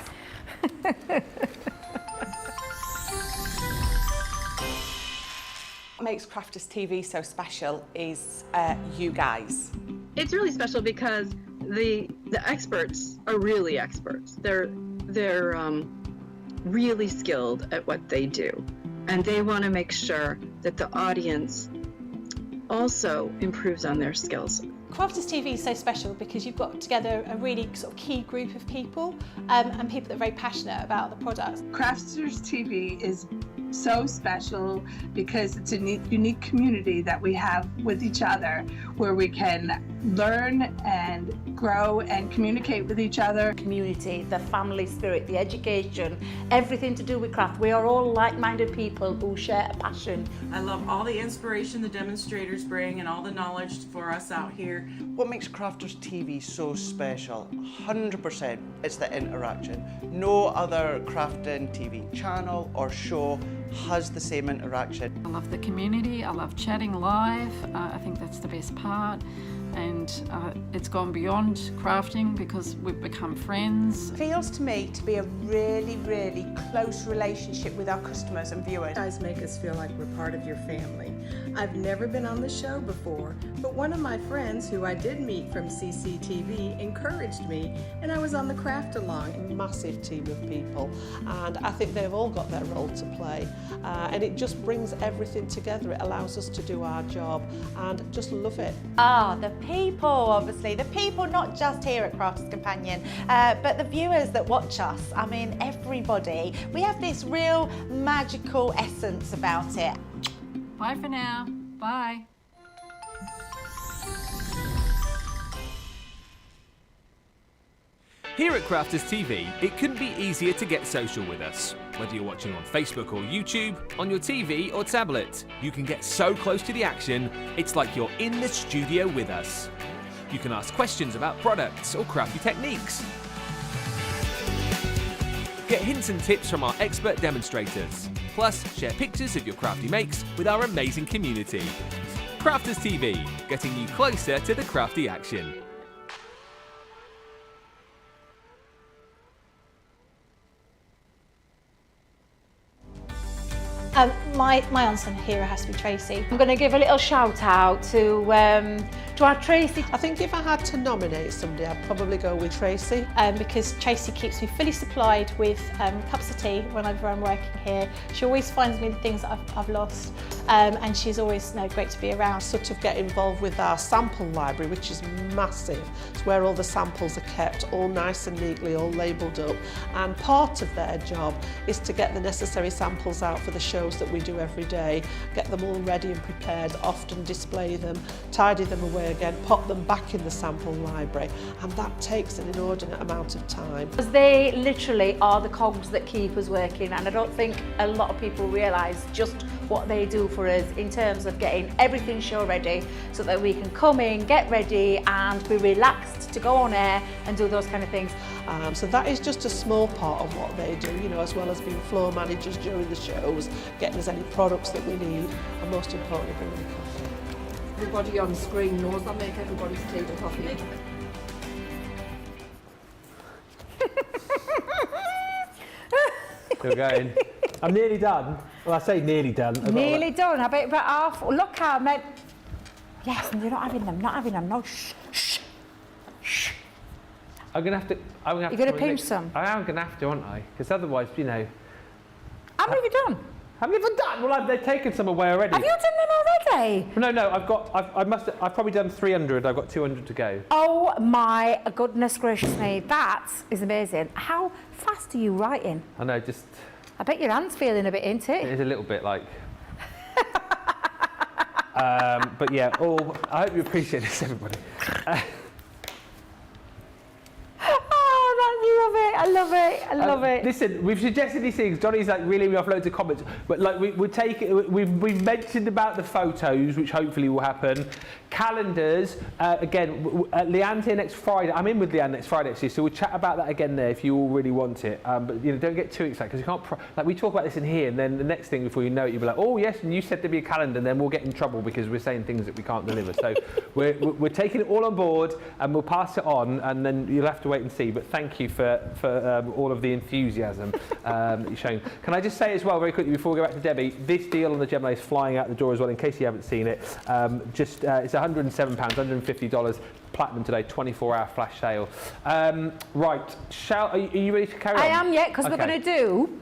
Speaker 7: What makes Crafters TV so special is you guys.
Speaker 8: It's really special because the experts are really experts. They're really skilled at what they do, and they want to make sure that the audience also improves on their skills.
Speaker 9: Crafters TV is so special because you've got together a really sort of key group of people and people that are very passionate about the products.
Speaker 10: Crafters TV is so special because it's a unique community that we have with each other where we can learn and grow and communicate with each other.
Speaker 11: Community, the family spirit, the education, everything to do with craft. We are all like-minded people who share a passion.
Speaker 12: I love all the inspiration the demonstrators bring and all the knowledge for us out here.
Speaker 13: What makes Crafters TV so special, 100%, is the interaction. No other crafting TV channel or show has the same interaction.
Speaker 14: I love the community, I love chatting live, I think that's the best part. And it's gone beyond crafting because we've become friends.
Speaker 7: Feels to me to be a really, really close relationship with our customers and viewers.
Speaker 15: You guys make us feel like we're part of your family. I've never been on the show before, but one of my friends who I did meet from CCTV encouraged me, and I was on the craft along.
Speaker 16: A massive team of people, and I think they've all got their role to play, and it just brings everything together. It allows us to do our job and just love it.
Speaker 17: Ah, the people, obviously. The people not just here at Crafters Companion, but the viewers that watch us. I mean, everybody. We have this real magical essence about it.
Speaker 14: Bye for now. Bye.
Speaker 18: Here at Crafters TV, it couldn't be easier to get social with us. Whether you're watching on Facebook or YouTube, on your TV or tablet, you can get so close to the action, it's like you're in the studio with us. You can ask questions about products or crafty techniques. Get hints and tips from our expert demonstrators. Plus, share pictures of your crafty makes with our amazing community. Crafters TV, getting you closer to the crafty action.
Speaker 9: My unsung hero has to be Tracy.
Speaker 2: I'm going to give a little shout out to
Speaker 11: To our Tracy.
Speaker 16: I think if I had to nominate somebody, I'd probably go with Tracy.
Speaker 9: Because Tracy keeps me fully supplied with cups of tea whenever I'm working here. She always finds me the things that I've lost, and she's always great to be around.
Speaker 16: Sort of get involved with our sample library, which is massive. It's where all the samples are kept, all nice and neatly, all labelled up. And part of their job is to get the necessary samples out for the shows that we do every day, get them all ready and prepared, often display them, tidy them away again, pop them back in the sample library, and that takes an inordinate amount of time.
Speaker 11: Because they literally are the cogs that keep us working, and I don't think a lot of people realise just what they do for us in terms of getting everything show ready so that we can come in, get ready and be relaxed to go on air and do those kind of things.
Speaker 16: So that is just a small part of what they do, you know, as well as being floor managers during the shows, getting us any products that we need, and most importantly bringing the coffee.
Speaker 19: Everybody on screen knows I make everybody's tea and coffee.
Speaker 1: Still going. I'm nearly done. Well, I say nearly done.
Speaker 2: Nearly done. I bet about half. Look how many. Yes, and you're not having them. Not having them. No. Shh. Shh. Shh.
Speaker 1: I'm gonna have to.
Speaker 2: You're gonna pinch some.
Speaker 1: I am gonna have to, aren't I? Because otherwise, you know.
Speaker 2: How many have you done?
Speaker 1: Have you ever done? Well, they've taken some away already.
Speaker 2: Have you done them already?
Speaker 1: No. I've probably done 300. I've got 200 to go.
Speaker 2: Oh my goodness gracious me! That is amazing. How fast are you writing?
Speaker 1: I know. Just.
Speaker 2: I bet your hand's feeling a bit, ain't it?
Speaker 1: It is a little bit like. But yeah, I hope you appreciate this, everybody.
Speaker 2: I love it. I love it.
Speaker 1: Listen, we've suggested these things. Johnny's like reeling me off loads of comments, but like we've mentioned about the photos, which hopefully will happen. Calendars, again, Leanne's here next Friday. I'm in with Leanne next Friday actually, so we'll chat about that again there if you all really want it. But you know, don't get too excited because you can't. Like we talk about this in here, and then the next thing before you know it, you'll be like, oh yes, and you said there'd be a calendar, and then we'll get in trouble because we're saying things that we can't deliver. So we're taking it all on board, and we'll pass it on, and then you'll have to wait and see. But thank you for all of the enthusiasm that you're showing. Can I just say as well, very quickly, before we go back to Debbie, this deal on the Gemini is flying out the door as well, in case you haven't seen it. It's £107, $150, platinum today, 24-hour flash sale. Right, are you ready to carry on?
Speaker 2: I am, yeah, because
Speaker 1: okay.
Speaker 2: we're going to do...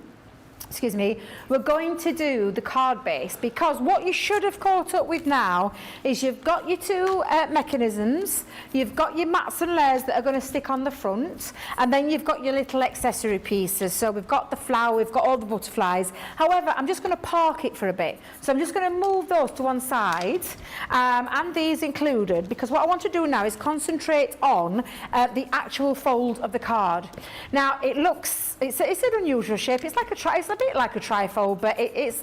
Speaker 2: Excuse me, we're going to do the card base, because what you should have caught up with now is you've got your two mechanisms, you've got your mats and layers that are going to stick on the front, and then you've got your little accessory pieces. So we've got the flower, we've got all the butterflies. However, I'm just going to park it for a bit. So I'm just going to move those to one side, and these included, because what I want to do now is concentrate on the actual fold of the card. Now, it's an unusual shape. It's a bit like a trifold, but it's,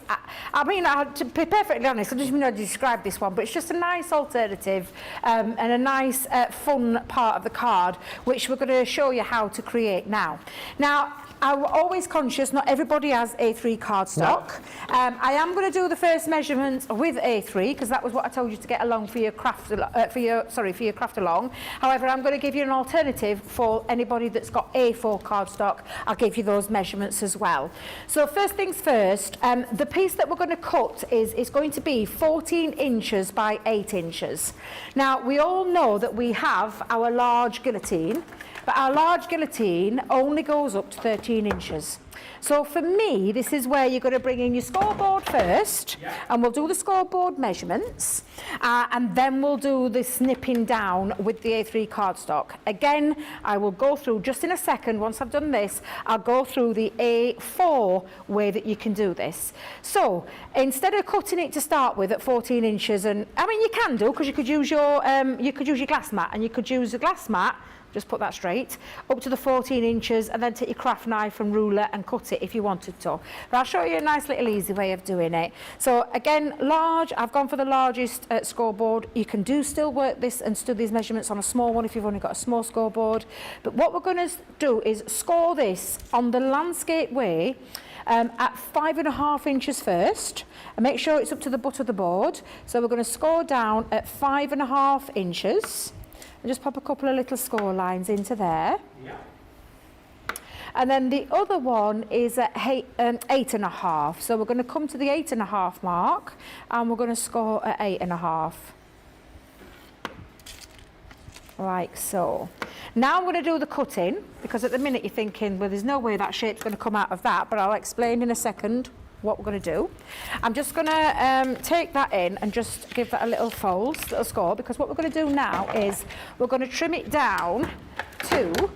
Speaker 2: I mean, to be perfectly honest, I don't even know how to describe this one, but it's just a nice alternative and a nice fun part of the card, which we're going to show you how to create now. Now, I'm always conscious not everybody has A3 cardstock. No. I am going to do the first measurements with A3 because that was what I told you to get along for your craft along. However, I'm going to give you an alternative for anybody that's got A4 cardstock. I'll give you those measurements as well. So first things first, the piece that we're going to cut is going to be 14 inches by 8 inches. Now, we all know that we have our large guillotine, but our large guillotine only goes up to 13 inches. So for me, this is where you're going to bring in your scoreboard first, and we'll do the scoreboard measurements, and then we'll do the snipping down with the A3 cardstock. Again, I will go through, just in a second, once I've done this, I'll go through the A4 way that you can do this. So instead of cutting it to start with at 14 inches, and I mean, you can do, because you could use your glass mat, and you could use a glass mat, just put that straight, up to the 14 inches, and then take your craft knife and ruler and cut it if you wanted to. But I'll show you a nice little easy way of doing it. So again, large, I've gone for the largest scoreboard. You can still work this and do these measurements on a small one if you've only got a small scoreboard. But what we're going to do is score this on the landscape way at 5.5 inches first, and make sure it's up to the butt of the board. So we're going to score down at 5.5 inches. And just pop a couple of little score lines into there. Yeah. And then the other one is at 8.5. So we're going to come to the 8.5 mark, and we're going to score at 8.5. like so. Now I'm going to do the cutting, because at the minute you're thinking, well, there's no way that shape's going to come out of that, but I'll explain in a second what we're going to do. I'm just going to take that in and just give that a little fold, little score, because what we're going to do now is we're going to trim it down to,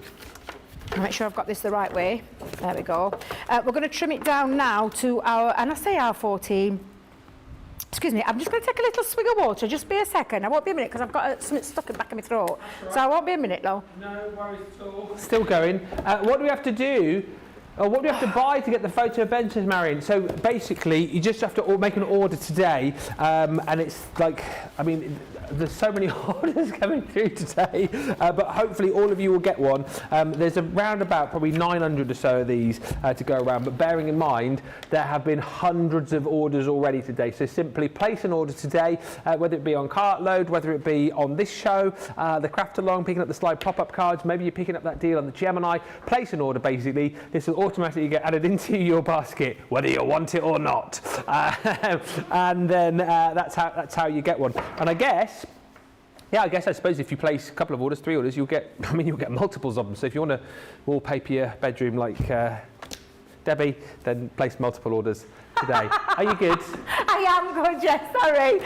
Speaker 2: I'll make sure I've got this the right way, there we go. We're going to trim it down now to our, and I say our 14, excuse me, I'm just going to take a little swig of water, just be a second. I won't be a minute because I've got something stuck in the back of my throat. So I won't be a minute, though.
Speaker 1: No worries at all. Still going. What do we have to do? Or what do you have to buy to get the photo of Ben to Marion? So basically, you just have to make an order today, and it's like, I mean, there's so many orders coming through today, but hopefully all of you will get one. There's around about probably 900 or so of these to go around, but bearing in mind there have been hundreds of orders already today. So simply place an order today, whether it be on Cartload, whether it be on this show, the Craft Along, picking up the slide pop-up cards, maybe you're picking up that deal on the Gemini. Place an order basically. This will automatically get added into your basket, whether you want it or not. And then that's how you get one. And I suppose if you place a couple of orders, 3 orders, you'll get multiples of them. So if you want to wallpaper your bedroom like Debbie, then place multiple orders today. Are you good?
Speaker 2: I am good, yes, sorry.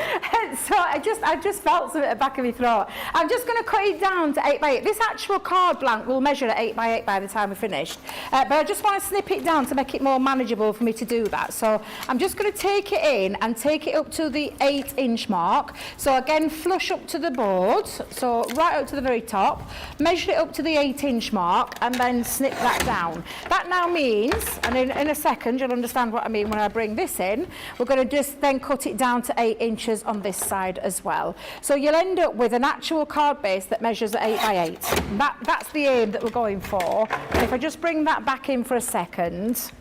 Speaker 2: So I just felt something at the back of my throat. I'm just going to cut it down to 8x8. This actual card blank will measure at 8x8 by the time we're finished. But I just want to snip it down to make it more manageable for me to do that. So I'm just going to take it in and take it up to the 8-inch mark. So again, flush up to the board. So right up to the very top. Measure it up to the 8-inch mark and then snip that down. That now means, and in a second you'll understand what I mean when I bring this in, we're going to just then cut it down to 8 inches on this side as well. So you'll end up with an actual card base that measures at 8x8. That's the aim that we're going for. And if I just bring that back in for a second,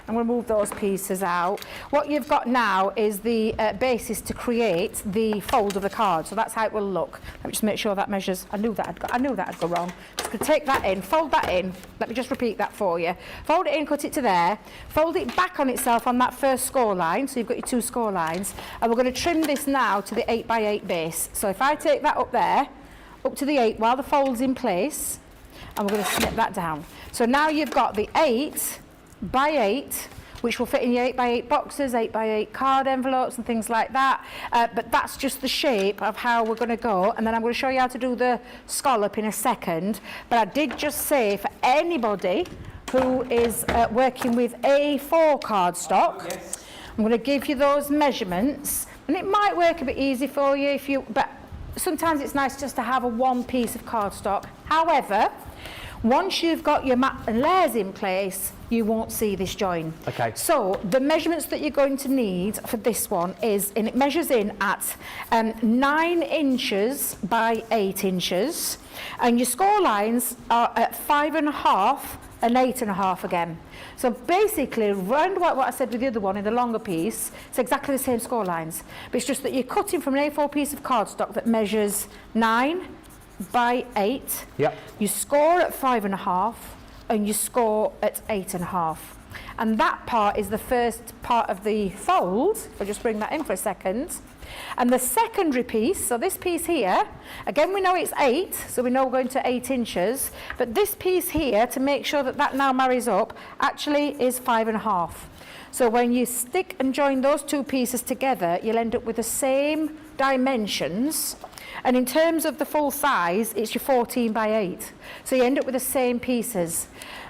Speaker 2: I'm going to move those pieces out. What you've got now is the basis to create the fold of the card. So that's how it will look. Let me just make sure that measures. I knew that'd go wrong. Just going to take that in, fold that in. Let me just repeat that for you. Fold it in, cut it to there. Fold it back on itself on that first score line. So you've got your 2 score lines. And we're going to trim this now to the 8x8 base. So if I take that up there, up to the 8 while the fold's in place, and we're going to snip that down. So now you've got the 8x8, which will fit in your 8x8 boxes, 8x8 card envelopes and things like that. But that's just the shape of how we're going to go. And then I'm going to show you how to do the scallop in a second. But I did just say for anybody who is working with A4 cardstock, yes, I'm going to give you those measurements. And it might work a bit easy for you, but sometimes it's nice just to have one piece of cardstock. However, once you've got your mat and layers in place, you won't see this join.
Speaker 1: Okay.
Speaker 2: So the measurements that you're going to need for this one is, and it measures in at 9 inches by 8 inches, and your score lines are at 5.5 and 8.5 again. So basically, round what I said with the other one in the longer piece, it's exactly the same score lines. But it's just that you're cutting from an A4 piece of cardstock that measures 9 by 8.
Speaker 1: Yep.
Speaker 2: You score at 5.5 and you score at 8.5. And that part is the first part of the fold. I'll just bring that in for a second. And the secondary piece, so this piece here, again we know it's 8, so we know we're going to 8 inches, but this piece here, to make sure that that now marries up, actually is 5.5. So when you stick and join those 2 pieces together, you'll end up with the same dimensions. And in terms of the full size, it's your 14 by 8. So you end up with the same pieces.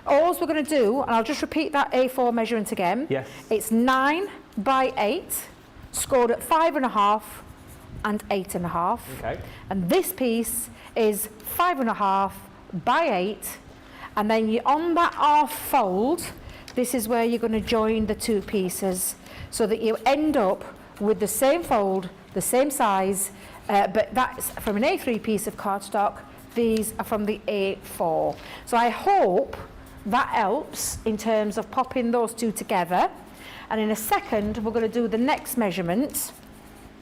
Speaker 2: All we're going to do, and I'll just repeat that A4 measurement again.
Speaker 1: Yes.
Speaker 2: It's 9 by 8, scored at 5.5 and 8.5.
Speaker 1: Okay.
Speaker 2: And this piece is 5.5 by 8. And then you on that half fold, this is where you're going to join the 2 pieces so that you end up with the same fold, the same size, but that's from an A3 piece of cardstock. These are from the A4. So I hope that helps in terms of popping those 2 together. And in a second, we're going to do the next measurement.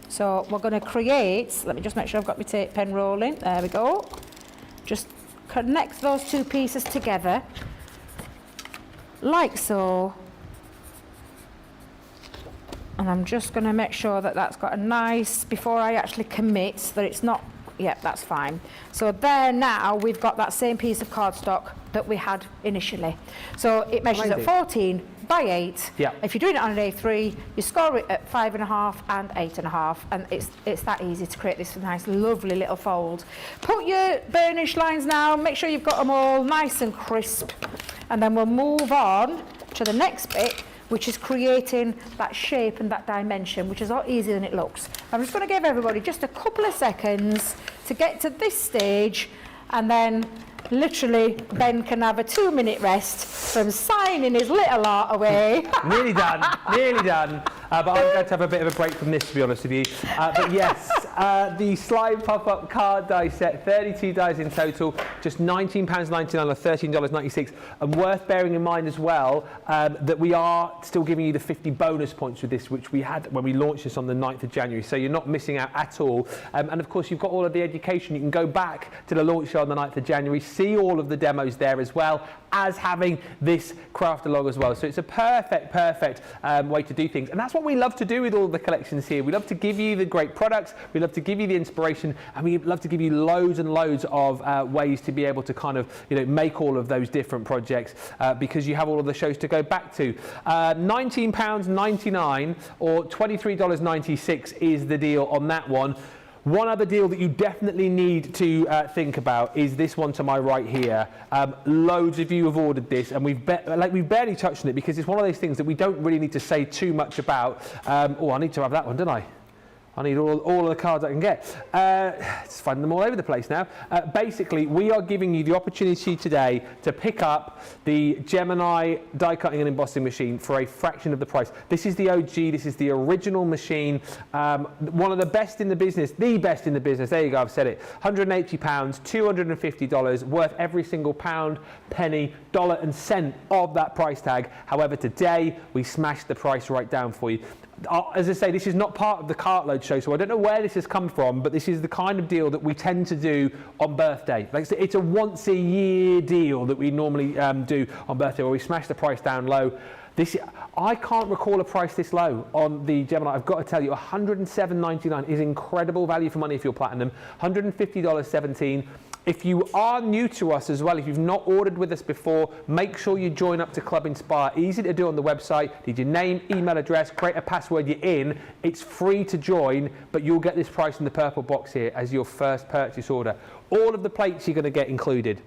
Speaker 2: So we're going to create, let me just make sure I've got my tape pen rolling. There we go. Just connect those 2 pieces together, like so. And I'm just going to make sure that that's got a nice, before I actually commit, that it's not Yep, that's fine. So there now we've got that same piece of cardstock that we had initially. So it measures
Speaker 1: Amazing.
Speaker 2: at 14 by 8.
Speaker 1: Yeah.
Speaker 2: If you're doing it on an A3, you score it at 5.5 and 8.5, and it's that easy to create this nice, lovely little fold. Put your burnish lines now. Make sure you've got them all nice and crisp, and then we'll move on to the next bit, which is creating that shape and that dimension, which is a lot easier than it looks. I'm just going to give everybody just a couple of seconds to get to this stage, and then literally Ben can have a 2-minute rest from signing his little art away.
Speaker 1: Nearly done, nearly done. But I'm going to have a bit of a break from this, to be honest with you. But yes, the slide pop-up card die set, 32 dies in total, just £19.99 or $13.96. And worth bearing in mind as well that we are still giving you the 50 bonus points with this, which we had when we launched this on the 9th of January. So you're not missing out at all. And of course, you've got all of the education. You can go back to the launch show on the 9th of January, see all of the demos there as well as having this craft along as well. So it's a perfect way to do things. And that's what we love to do with all the collections here. We love to give you the great products, we love to give you the inspiration, and we love to give you loads and loads of ways to be able to kind of, you know, make all of those different projects because you have all of the shows to go back to. £19.99 or $23.96 is the deal on that one. One other deal that you definitely need to think about is this one to my right here. Loads of you have ordered this, and we've barely touched on it because it's one of those things that we don't really need to say too much about. Oh, I need to have that one, don't I? I need all of the cards I can get. Just finding them all over the place now. Basically, we are giving you the opportunity today to pick up the Gemini die cutting and embossing machine for a fraction of the price. This is the OG, this is the original machine, one of the best in the business, the best in the business. There you go, I've said it. £180, $250, worth every single pound, penny, dollar and cent of that price tag. However, today we smashed the price right down for you. As I say, this is not part of the Cartload show, so I don't know where this has come from, but this is the kind of deal that we tend to do on birthday. Like, it's a once-a-year deal that we normally do on birthday, where we smash the price down low. I can't recall a price this low on the Gemini. I've got to tell you, $107.99 is incredible value for money if you're platinum. $150.17. If you are new to us as well, if you've not ordered with us before, make sure you join up to Club Inspire. Easy to do on the website. Need your name, email address, create a password, you're in. It's free to join, but you'll get this price in the purple box here as your first purchase order. All of the plates you're going to get included.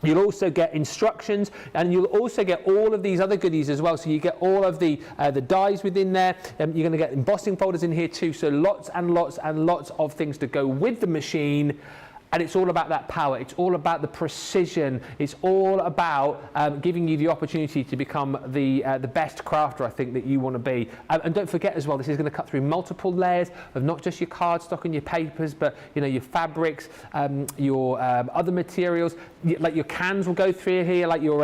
Speaker 1: You'll also get instructions, and you'll also get all of these other goodies as well. So you get all of the dies within there. You're going to get embossing folders in here too. So lots and lots and lots of things to go with the machine. And it's all about that power. It's all about the precision. It's all about giving you the opportunity to become the best crafter, I think, that you want to be. And don't forget as well, this is going to cut through multiple layers of not just your cardstock and your papers, but your fabrics, your other materials. Like your cans will go through here, like your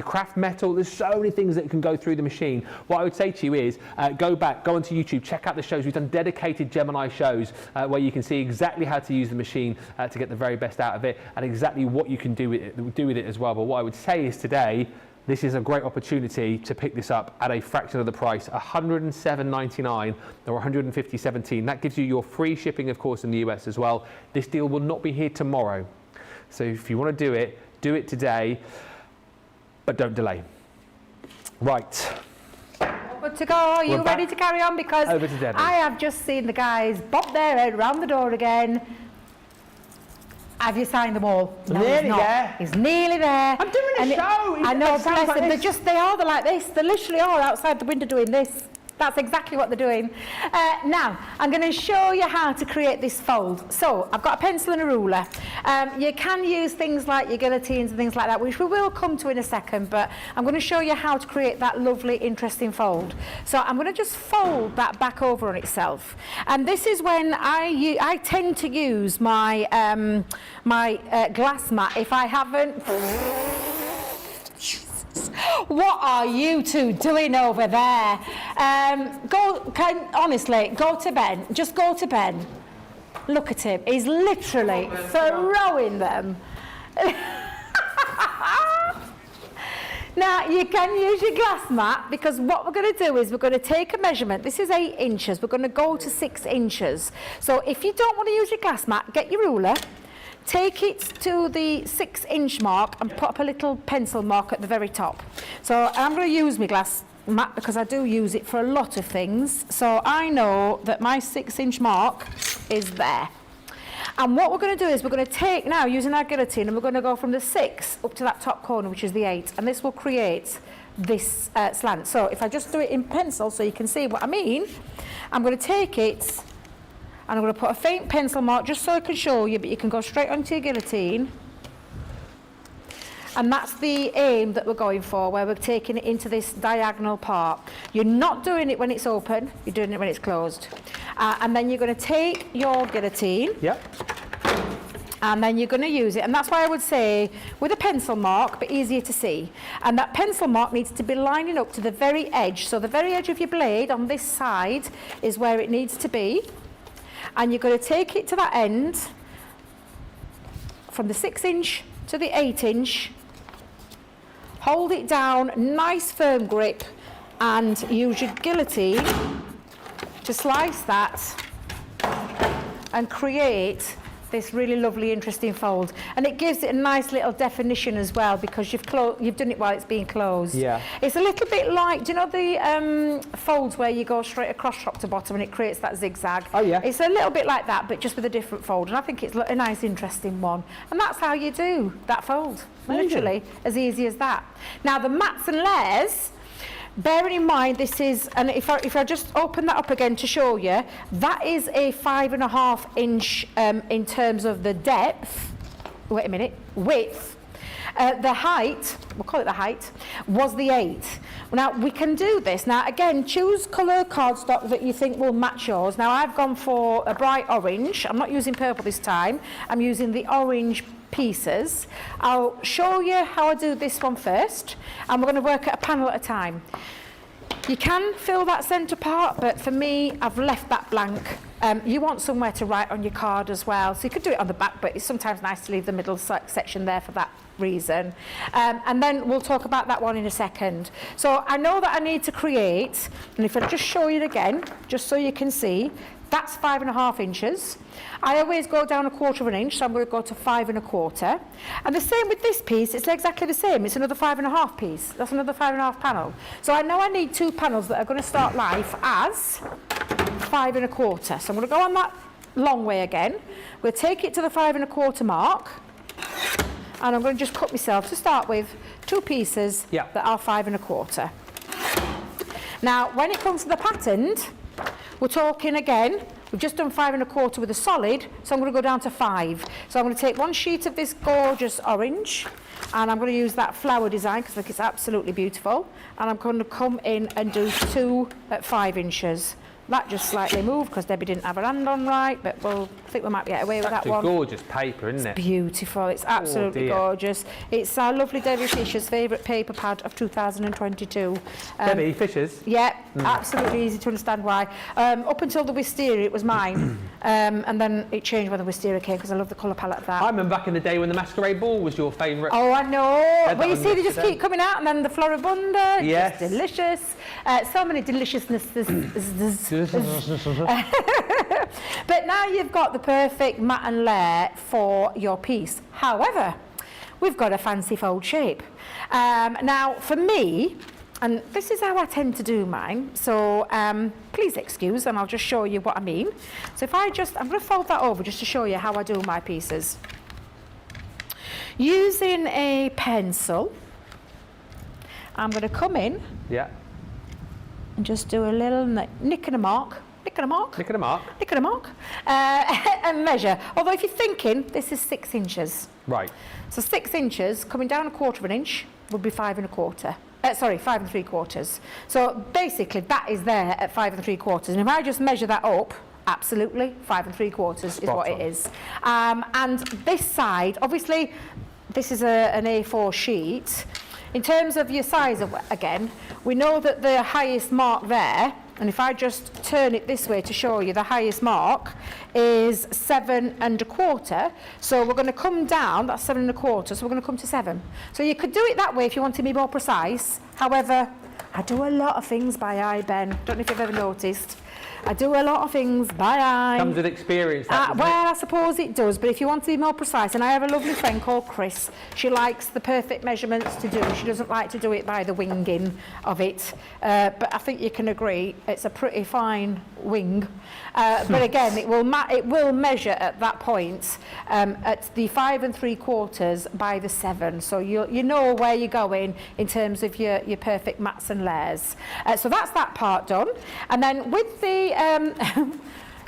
Speaker 1: craft metal. There's so many things that can go through the machine. What I would say to you is go onto YouTube, check out the shows. We've done dedicated Gemini shows where you can see exactly how to use the machine to get the very best out of it, and exactly what you can do with it as well. But what I would say is today, this is a great opportunity to pick this up at a fraction of the price, $107.99 or $150.17. That gives you your free shipping, of course, in the US as well. This deal will not be here tomorrow. So if you want to do it today, but don't delay. Right.
Speaker 2: Good to go. Are you ready to carry on? Because
Speaker 1: over to Debbie.
Speaker 2: I have just seen the guys bob their head round the door again. Have you signed them all? No,
Speaker 1: nearly there.
Speaker 2: He's nearly there.
Speaker 1: I'm doing a show.
Speaker 2: I know, bless them. They're like this. They literally are outside the window doing this. That's exactly what they're doing. Now, I'm going to show you how to create this fold. So, I've got a pencil and a ruler. You can use things like your guillotines and things like that, which we will come to in a second, but I'm going to show you how to create that lovely, interesting fold. So, I'm going to just fold that back over on itself. And this is when I tend to use my, my glass mat if I haven't... What are you two doing over there? Honestly, go to Ben. Just go to Ben. Look at him. He's literally throwing them. Now, you can use your glass mat, because what we're going to do is we're going to take a measurement. This is 8 inches. We're going to go to 6 inches. So if you don't want to use your glass mat, get your ruler, take it to the 6-inch mark and put up a little pencil mark at the very top. So I'm going to use my glass mat because I do use it for a lot of things. So I know that my 6-inch mark is there. And what we're going to do is we're going to take now, using our guillotine, and we're going to go from the 6 up to that top corner, which is the 8, and this will create this slant. So if I just do it in pencil so you can see what I mean, I'm going to take it and I'm going to put a faint pencil mark just so I can show you, but you can go straight onto your guillotine. And that's the aim that we're going for, where we're taking it into this diagonal part. You're not doing it when it's open, you're doing it when it's closed. And then you're going to take your guillotine.
Speaker 1: Yep.
Speaker 2: And then you're going to use it. And that's why I would say with a pencil mark, but easier to see. And that pencil mark needs to be lining up to the very edge. So the very edge of your blade on this side is where it needs to be. And you're going to take it to that end from the 6-inch to the 8-inch. Hold it down, nice firm grip, and use your guillotine to slice that and create this really lovely, interesting fold. And it gives it a nice little definition as well, because you've done it while it's being closed.
Speaker 1: Yeah.
Speaker 2: It's a little bit like, do you know the folds where you go straight across top to bottom and it creates that zigzag?
Speaker 1: Oh, yeah.
Speaker 2: It's a little bit like that, but just with a different fold. And I think it's a nice, interesting one. And that's how you do that fold. Literally, as easy as that. Now, the mats and layers, bearing in mind this is, and if I just open that up again to show you, that is a 5.5 inch in terms of the depth, wait a minute, width. The height, we'll call it the height, was the 8. Now, we can do this. Now, again, choose colour cardstock that you think will match yours. Now, I've gone for a bright orange. I'm not using purple this time. I'm using the orange pieces. I'll show you how I do this one first, and we're going to work at a panel at a time. You can fill that centre part, but for me, I've left that blank. You want somewhere to write on your card as well, so you could do it on the back, but it's sometimes nice to leave the middle section there for that reason. And then we'll talk about that one in a second. So I know that I need to create, and if I just show you again, just so you can see, that's 5.5 inches. I always go down 1/4 inch, so I'm going to go to 5 1/4. And the same with this piece, it's exactly the same. It's another 5.5 piece. That's another 5.5 panel. So I know I need 2 panels that are going to start life as 5 1/4. So I'm going to go on that long way again. We'll take it to the 5 1/4 mark. And I'm going to just cut myself, to start with, 2 pieces that are 5 1/4. Now, when it comes to the patterned, we're talking again, we've just done 5 1/4 with a solid, so I'm going to go down to 5. So I'm going to take 1 sheet of this gorgeous orange, and I'm going to use that flower design because I think it's absolutely beautiful. And I'm going to come in and do 2 at 5 inches. That just slightly moved because Debbie didn't have her hand on right, but I think we might get away with that one.
Speaker 1: It's gorgeous paper, isn't it?
Speaker 2: It's beautiful. It's absolutely gorgeous. It's our lovely Debbie Fisher's favourite paper pad of 2022.
Speaker 1: Debbie Fisher's?
Speaker 2: Yeah, absolutely easy to understand why. Up until the wisteria, it was mine, and then it changed when the wisteria came because I love the colour palette of that.
Speaker 1: I remember back in the day when the masquerade ball was your favourite.
Speaker 2: Oh, I know. Well, you see, they just keep coming out, and then the Floribunda,
Speaker 1: yes,
Speaker 2: just delicious. So many deliciousnesses. But now you've got the perfect mat and layer for your piece. However, we've got a fancy fold shape. Now, for me, and this is how I tend to do mine, so please excuse, and I'll just show you what I mean. So if I'm going to fold that over just to show you how I do my pieces. Using a pencil, I'm going to come in and just do a little nick and a mark, and measure. Although if you're thinking, this is 6 inches.
Speaker 1: Right.
Speaker 2: So 6 inches, coming down 1/4 inch, would be 5 1/4. 5 3/4. So basically that is there at 5 3/4. And if I just measure that up, absolutely, 5 3/4 is what it is. And this side, obviously, this is an A4 sheet. In terms of your size, again, we know that the highest mark there and if I just turn it this way to show you, the highest mark is 7 1/4. So we're going to come down, that's 7 1/4, so we're going to come to 7. So you could do it that way if you want to be more precise. However, I do a lot of things by eye, Ben. Don't know if you've ever noticed. I do a lot of things by eye.
Speaker 1: Comes with experience. That,
Speaker 2: Well, I suppose it does, but if you want to be more precise, and I have a lovely friend called Chris, she likes the perfect measurements to do. She doesn't like to do it by the winging of it, but I think you can agree it's a pretty fine wing. But again, it will measure at that point at the 5 3/4 by the 7, so you know where you're going in terms of your perfect mats and layers. So that's that part done, and then with the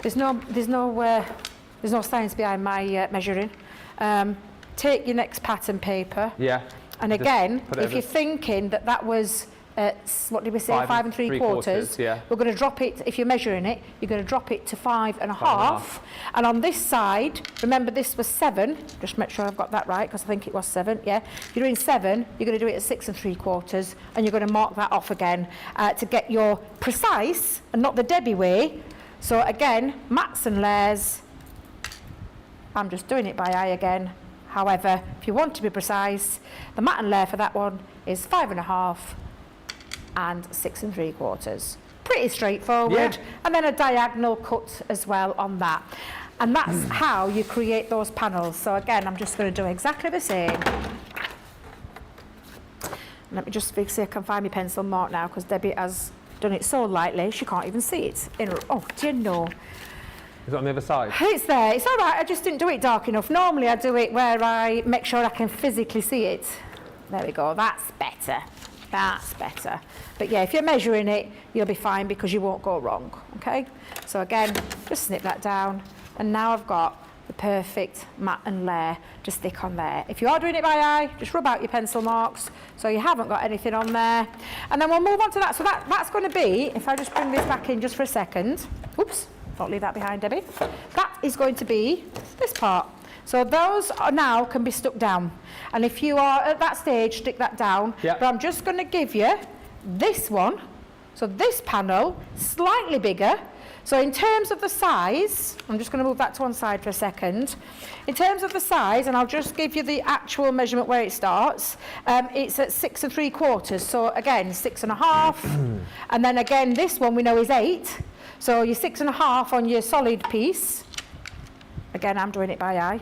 Speaker 2: there's no science behind my measuring. Take your next pattern paper.
Speaker 1: Yeah.
Speaker 2: And again, if you're thinking that was what did we say, 5 3/4,
Speaker 1: yeah.
Speaker 2: we're going to drop it, if you're measuring it, you're going to drop it to 5 1/2. And on this side, remember this was 7, just make sure I've got that right, because I think it was 7, yeah. If you're doing 7, you're going to do it at 6 3/4, and you're going to mark that off again to get your precise, and not the Debbie way. So again, mats and layers, I'm just doing it by eye again. However, if you want to be precise, the mat and layer for that one is 5 1/2 and 6 3/4. Pretty straightforward.
Speaker 1: Yeah.
Speaker 2: And then a diagonal cut as well on that. And that's how you create those panels. So again, I'm just going to do exactly the same. Let me just see if I can find my pencil mark now, because Debbie has done it so lightly she can't even see it. Oh, do you know?
Speaker 1: Is it on the other side?
Speaker 2: It's there. It's all right. I just didn't do it dark enough. Normally I do it where I make sure I can physically see it. There we go. That's better. That's better. But yeah, if you're measuring it, you'll be fine because you won't go wrong. Okay? So again, just snip that down. And now I've got the perfect mat and layer to stick on there. If you are doing it by eye, just rub out your pencil marks so you haven't got anything on there. And then we'll move on to that. So that's going to be, if I just bring this back in just for a second. Oops. Don't leave that behind, Debbie. That is going to be this part. So those are now can be stuck down. And if you are at that stage, stick that down.
Speaker 1: Yep.
Speaker 2: But I'm just going to give you this one. So this panel, slightly bigger. So in terms of the size, I'm just going to move that to one side for a second. In terms of the size, and I'll just give you the actual measurement where it starts, it's at 6 3/4. So again, 6 1/2. And then again, this one we know is 8. So you're 6 1/2 on your solid piece. Again, I'm doing it by eye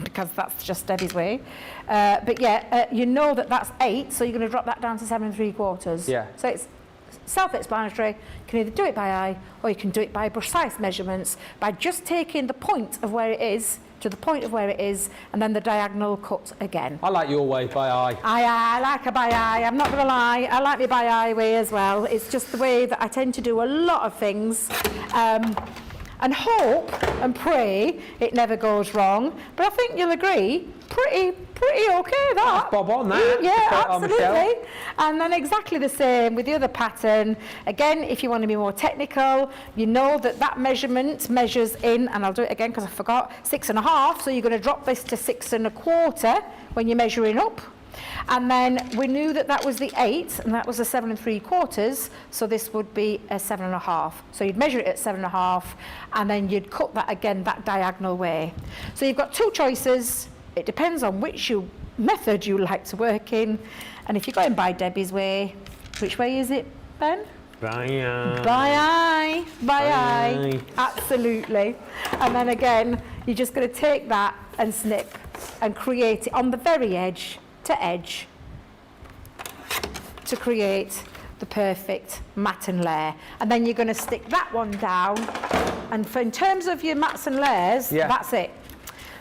Speaker 2: because that's just Debbie's way. But yeah, you know that's 8, so you're going to drop that down to 7 3/4.
Speaker 1: Yeah.
Speaker 2: So it's self-explanatory. You can either do it by eye or you can do it by precise measurements by just taking the point of where it is to the point of where it is, and then the diagonal cut again.
Speaker 1: I like your way, by eye.
Speaker 2: I like a by eye. I'm not going to lie. I like my by eye way as well. It's just the way that I tend to do a lot of things. And hope and pray it never goes wrong. But I think you'll agree, pretty okay that.
Speaker 1: Bob on that.
Speaker 2: Yeah, absolutely. And then exactly the same with the other pattern. Again, if you want to be more technical, you know that measurement measures in, and I'll do it again because I forgot, 6 1/2. So you're going to drop this to 6 1/4 when you're measuring up. And then we knew that was the 8, and that was a 7 3/4, so this would be a 7 1/2. So you'd measure it at 7 1/2, and then you'd cut that again that diagonal way. So you've got two choices. It depends on which method you like to work in. And if you're going by Debbie's way, which way is it, Ben?
Speaker 1: By eye.
Speaker 2: By eye. By eye. Absolutely. And then again, you're just going to take that and snip and create it on the very edge to edge to create the perfect mat and layer. And then you're going to stick that one down, and in terms of your mats and layers, that's it.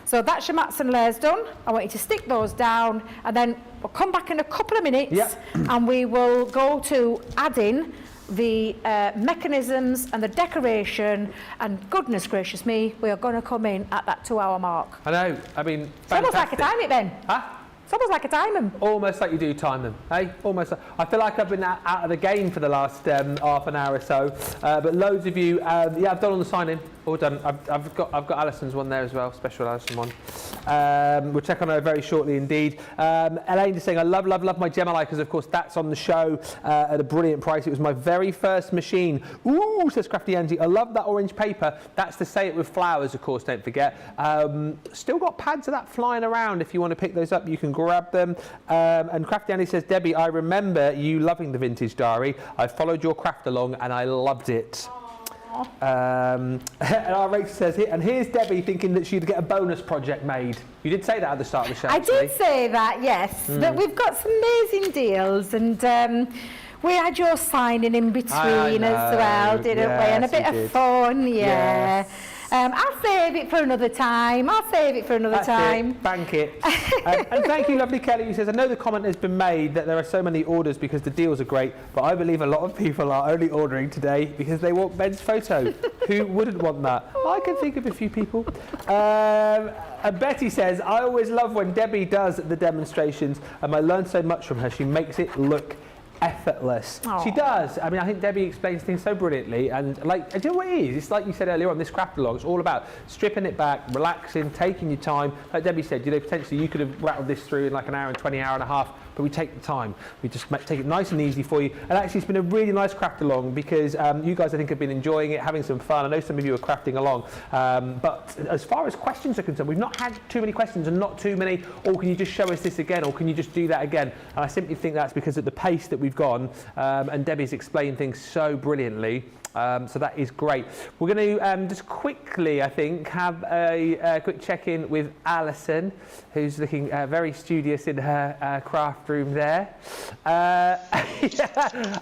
Speaker 2: So that's your mats and layers done. I want you to stick those down, and then we'll come back in a couple of minutes and we will go to adding the mechanisms and the decoration, and goodness gracious me, we are going to come in at that 2-hour mark.
Speaker 1: I know, I mean,
Speaker 2: it's almost like a time it, Ben.
Speaker 1: Huh?
Speaker 2: It's almost like a time them.
Speaker 1: Almost like you do time them, hey? Almost. I feel like I've been out of the game for the last half an hour or so, but loads of you, I've done all the signing all done. I've got Alison's one there as well, special Alison one. We'll check on her very shortly indeed. Elaine is saying, I love my Gemini because of course that's on the show at a brilliant price. It was my very first machine. Ooh, says Crafty Angie, I love that orange paper. That's to say it with flowers, of course, don't forget. Still got pads of that flying around. If you want to pick those up, you can grab them. And Crafty Angie says, Debbie, I remember you loving the vintage diary. I followed your craft along and I loved it. And our Rachel says, and here's Debbie thinking that she'd get a bonus project made. You did say that at the start of the show.
Speaker 2: I did say that, yes. But we've got some amazing deals, and we had your signing in between as well, didn't we? And a bit of fun, yeah.
Speaker 1: Yes.
Speaker 2: I'll save it for another time.
Speaker 1: That's it. Bank it. And thank you, lovely Kelly, who says, I know the comment has been made that there are so many orders because the deals are great, but I believe a lot of people are only ordering today because they want Ben's photo. Who wouldn't want that? I can think of a few people. And Betty says, I always love when Debbie does the demonstrations, and I learn so much from her. She makes it look effortless. Aww. She does. I mean, I think Debbie explains things so brilliantly, and like, do you know what it is? It's like you said earlier on, this craft along, it's all about stripping it back, relaxing, taking your time. Like Debbie said, you know, potentially you could have rattled this through in like an hour and 20, hour and a half, but we take the time. We just take it nice and easy for you. And actually, it's been a really nice craft along because you guys, I think, have been enjoying it, having some fun. I know some of you are crafting along. But as far as questions are concerned, we've not had too many questions and not too many, or can you just show us this again, or can you just do that again? And I simply think that's because at the pace that we've gone, and Debbie's explained things so brilliantly. So that is great. We're going to just quickly, I think, have a quick check-in with Alison, who's looking very studious in her craft room there.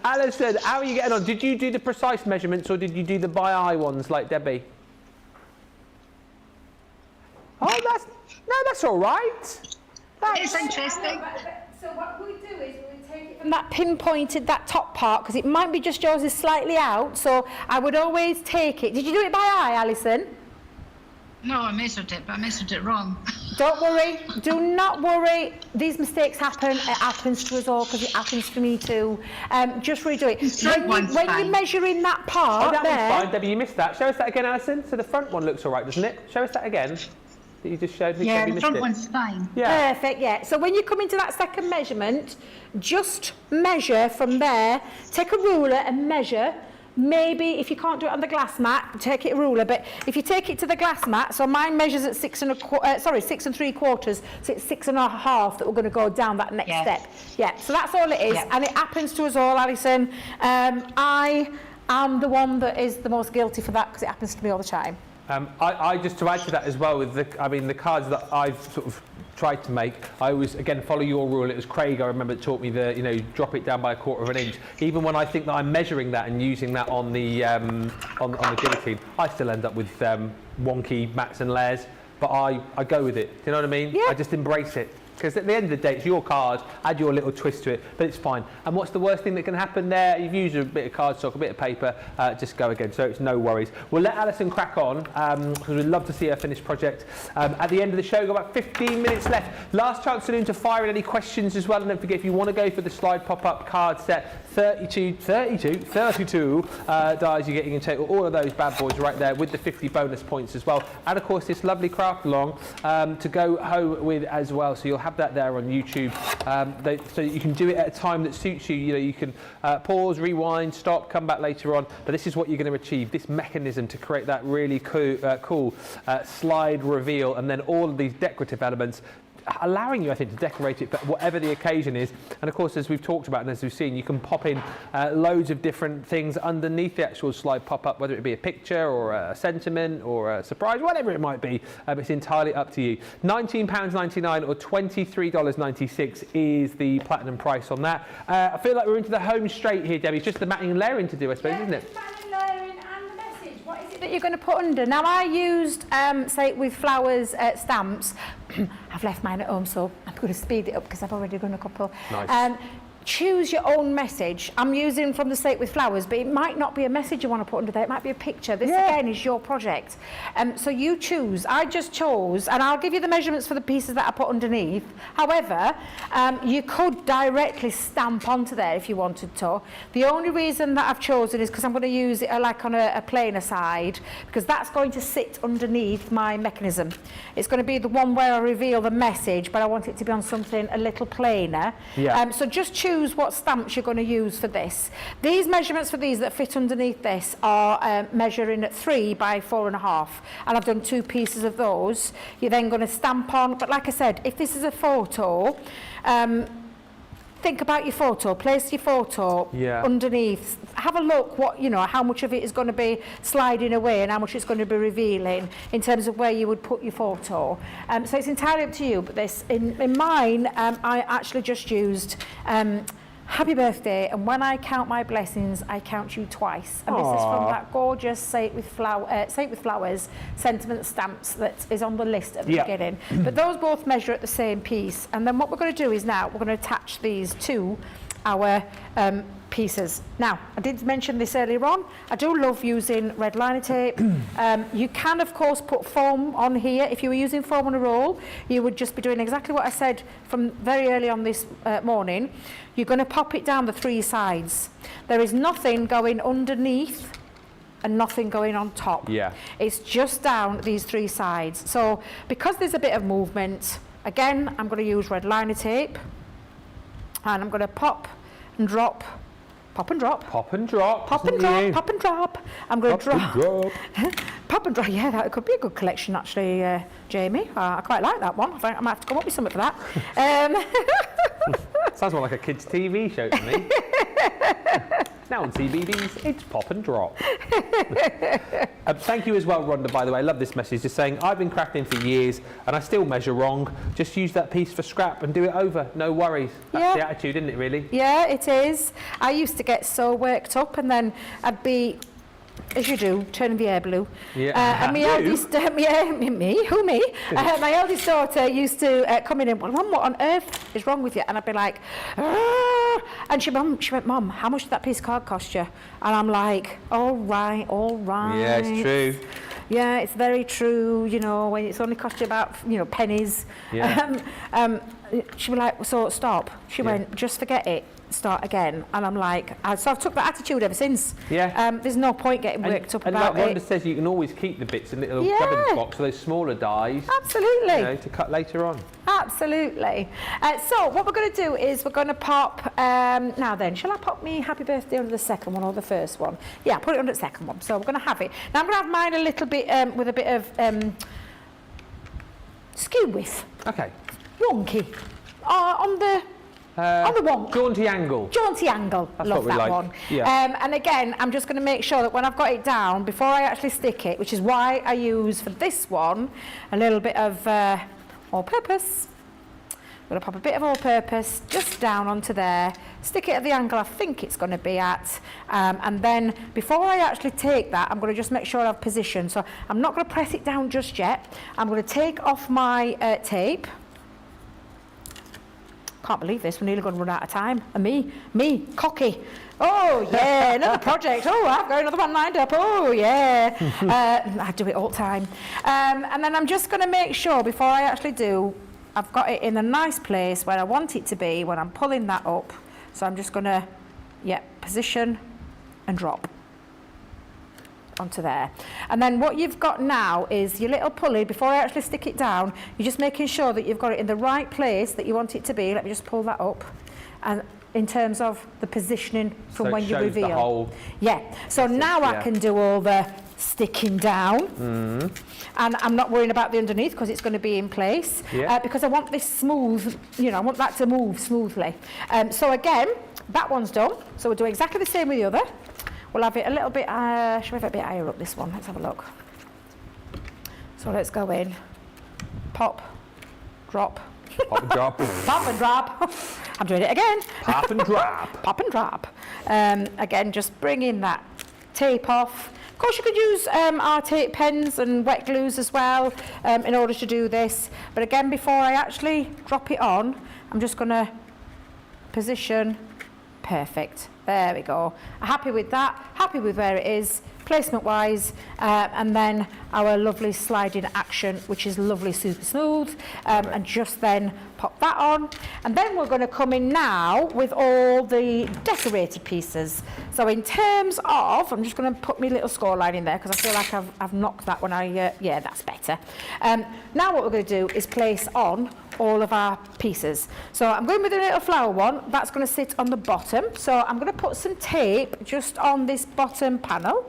Speaker 1: Alison, how are you getting on? Did you do the precise measurements or did you do the by-eye ones like Debbie? Oh, that's all right.
Speaker 3: It's interesting.
Speaker 2: So what we do is we take it from that pinpointed, that top part, because it might be just yours is slightly out, so I would always take it. Did you do it by eye, Alison?
Speaker 3: No, I measured it, but I measured it wrong.
Speaker 2: Don't worry. Do not worry. These mistakes happen. It happens to us all because it happens to me too. Just redo it. When you're measuring that part
Speaker 1: that
Speaker 2: there...
Speaker 1: one's fine, Debbie, you missed that. Show us that again, Alison. So the front one looks all right, doesn't it? Show us that again. That you just showed me.
Speaker 3: Yeah, the front one's fine.
Speaker 1: Yeah.
Speaker 2: Perfect, yeah. So when you come into that second measurement, just measure from there. Take a ruler and measure. Maybe if you can't do it on the glass mat, take it a ruler. But if you take it to the glass mat, so mine measures at 6 3/4, so it's 6 1/2 that we're going to go down that next step. Yeah. So that's all it is, and it happens to us all, Alison. I am the one that is the most guilty for that because it happens to me all the time.
Speaker 1: I just to add to that as well with the cards that I've sort of tried to make, I always again follow your rule. It was Craig, I remember, that taught me the drop it down by 1/4 inch. Even when I think that I'm measuring that and using that on the guillotine, I still end up with wonky mats and layers. But I go with it. Do you know what I mean? Yeah. I just embrace it. Because at the end of the day, it's your card, add your little twist to it, but it's fine. And what's the worst thing that can happen there? You've used a bit of cardstock, a bit of paper, just go again, so it's no worries. We'll let Alison crack on, because we'd love to see her finished project. At the end of the show, we've got about 15 minutes left. Last chance saloon to fire in any questions as well, and don't forget, if you want to go for the slide pop-up card set, 32 dies you're getting in total, all of those bad boys right there with the 50 bonus points as well. And of course, this lovely craft along to go home with as well, so you'll have that there on YouTube, so you can do it at a time that suits you. You can pause, rewind, stop, come back later on. But this is what you're going to achieve: this mechanism to create that really cool slide reveal, and then all of these decorative elements, allowing you, I think, to decorate it for whatever the occasion is. And of course, as we've talked about and as we've seen, you can pop in loads of different things underneath the actual slide pop-up, whether it be a picture or a sentiment or a surprise, whatever it might be. It's entirely up to you. £19.99 or $23.96 is the platinum price on that. I feel like we're into the home straight here, Debbie. It's just the matting and layering to do, I suppose, isn't it?
Speaker 2: What is it that you're going to put under? Now, I used, say, with flowers stamps. I've left mine at home, so I'm going to speed it up because I've already done a couple.
Speaker 1: Nice.
Speaker 2: choose your own message. I'm using from the Slate with Flowers, but it might not be a message you want to put under there. It might be a picture. This again is your project. So you choose. I just chose, and I'll give you the measurements for the pieces that I put underneath. However, you could directly stamp onto there if you wanted to. The only reason that I've chosen is because I'm going to use it like on a plainer side, because that's going to sit underneath my mechanism. It's going to be the one where I reveal the message, but I want it to be on something a little plainer. So just choose what stamps you're going to use for this. These measurements for these that fit underneath this are measuring at 3 by 4.5, and I've done 2 pieces of those. You're then going to stamp on, but like I said, if this is a photo, think about your photo, place your photo underneath, have a look what, you know, how much of it is going to be sliding away and how much it's going to be revealing in terms of where you would put your photo. So it's entirely up to you, but this, in mine, I actually just used happy birthday, and when I count my blessings, I count you twice. And this is from that gorgeous Say It With Flowers sentiment stamps that is on the list at the beginning. But those both measure at the same piece. And then what we're going to do is now we're going to attach these to our pieces. Now, I did mention this earlier on. I do love using red liner tape. You can, of course, put foam on here. If you were using foam on a roll, you would just be doing exactly what I said from very early on this morning. You're going to pop it down the 3 sides. There is nothing going underneath and nothing going on top. It's just down these 3 sides. So because there's a bit of movement, again, I'm going to use red liner tape, and I'm going to pop and drop. Pop and drop.
Speaker 1: Pop and drop.
Speaker 2: Pop and drop. Pop and drop. I'm going to drop. Pop and drop. Yeah, that could be a good collection, actually, Jamie. I quite like that one. I might have to come up with something for that.
Speaker 1: Sounds more like a kids' TV show to me. Now on CBeebies, it's Pop and Drop. Thank you as well, Rhonda, by the way. I love this message. Just saying, I've been crafting for years and I still measure wrong. Just use that piece for scrap and do it over. No worries. That's the attitude, isn't it, really?
Speaker 2: Yeah, it is. I used to get so worked up, and then I'd be, as you do, turning the air blue. And my eldest, my eldest daughter used to come in and, well, Mum, what on earth is wrong with you? And I'd be like, ah! And she went, Mum, how much did that piece of card cost you? And I'm like, all right.
Speaker 1: Yeah, it's true.
Speaker 2: Yeah, it's very true, you know, when it's only cost you about, you know, pennies. She was like, so stop. She went, just forget it. Start again. And I'm like, so I've took that attitude ever since. There's no point getting worked up about it.
Speaker 1: And like Rhonda says, you can always keep the bits in the little gubbins box, so those smaller dies.
Speaker 2: Absolutely.
Speaker 1: You know, to cut later on.
Speaker 2: Absolutely. So what we're going to do is we're going to pop, now then, shall I pop me Happy Birthday under the second one or the first one? Yeah, put it under the second one. So we're going to have it. Now I'm going to have mine a little bit with a bit of skew width.
Speaker 1: Okay.
Speaker 2: Wonky. On the wonk.
Speaker 1: Jaunty angle.
Speaker 2: Jaunty angle.
Speaker 1: That's
Speaker 2: love
Speaker 1: what we
Speaker 2: that
Speaker 1: like.
Speaker 2: one.
Speaker 1: And
Speaker 2: again, I'm just going to make sure that when I've got it down, before I actually stick it, which is why I use for this one a little bit of all-purpose. I'm going to pop a bit of all-purpose just down onto there, stick it at the angle I think it's going to be at, and then before I actually take that, I'm going to just make sure I've positioned. So I'm not going to press it down just yet. I'm going to take off my tape. Can't believe this, we're nearly going to run out of time. And me, cocky. Oh yeah, another project. Oh, I've got another one lined up. Oh yeah. I do it all the time. And then I'm just going to make sure before I actually do, I've got it in a nice place where I want it to be when I'm pulling that up. So I'm just going to, position and drop onto there. And then what you've got now is your little pulley. Before I actually stick it down, you're just making sure that you've got it in the right place that you want it to be. Let me just pull that up. And in terms of the positioning from
Speaker 1: so
Speaker 2: when you reveal.
Speaker 1: The whole
Speaker 2: so now I can do all the sticking down. And I'm not worrying about the underneath because it's going to be in place. Because I want this smooth, you know, I want that to move smoothly. So again, that one's done. So we'll do exactly the same with the other. We'll have it a little bit, should we have it a bit higher up, this one? Let's have a look. So let's go in. Pop, drop.
Speaker 1: Pop and drop.
Speaker 2: Pop and drop. I'm doing it again.
Speaker 1: Pop and drop.
Speaker 2: Pop and drop. Again, just bringing that tape off. Of course, you could use our tape pens and wet glues as well in order to do this. But again, before I actually drop it on, I'm just going to position Perfect. There we go. Happy with that. Happy with where it is, placement wise, and then our lovely sliding action, which is lovely, super smooth, and just then pop that on. And then we're going to come in now with all the decorated pieces. So in terms of, I'm just going to put my little score line in there because I feel like I've knocked that when yeah, that's better. Now what we're going to do is place on all of our pieces. So I'm going with a little flower one. That's going to sit on the bottom. So I'm going to put some tape just on this bottom panel.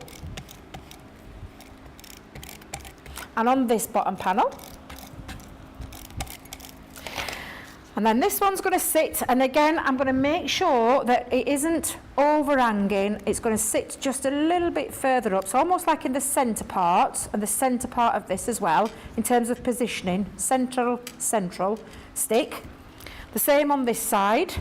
Speaker 2: And on this bottom panel. And then this one's going to sit, and again I'm going to make sure that it isn't overhanging. It's going to sit just a little bit further up, so almost like in the centre part, and the centre part of this as well, in terms of positioning, central stick. The same on this side.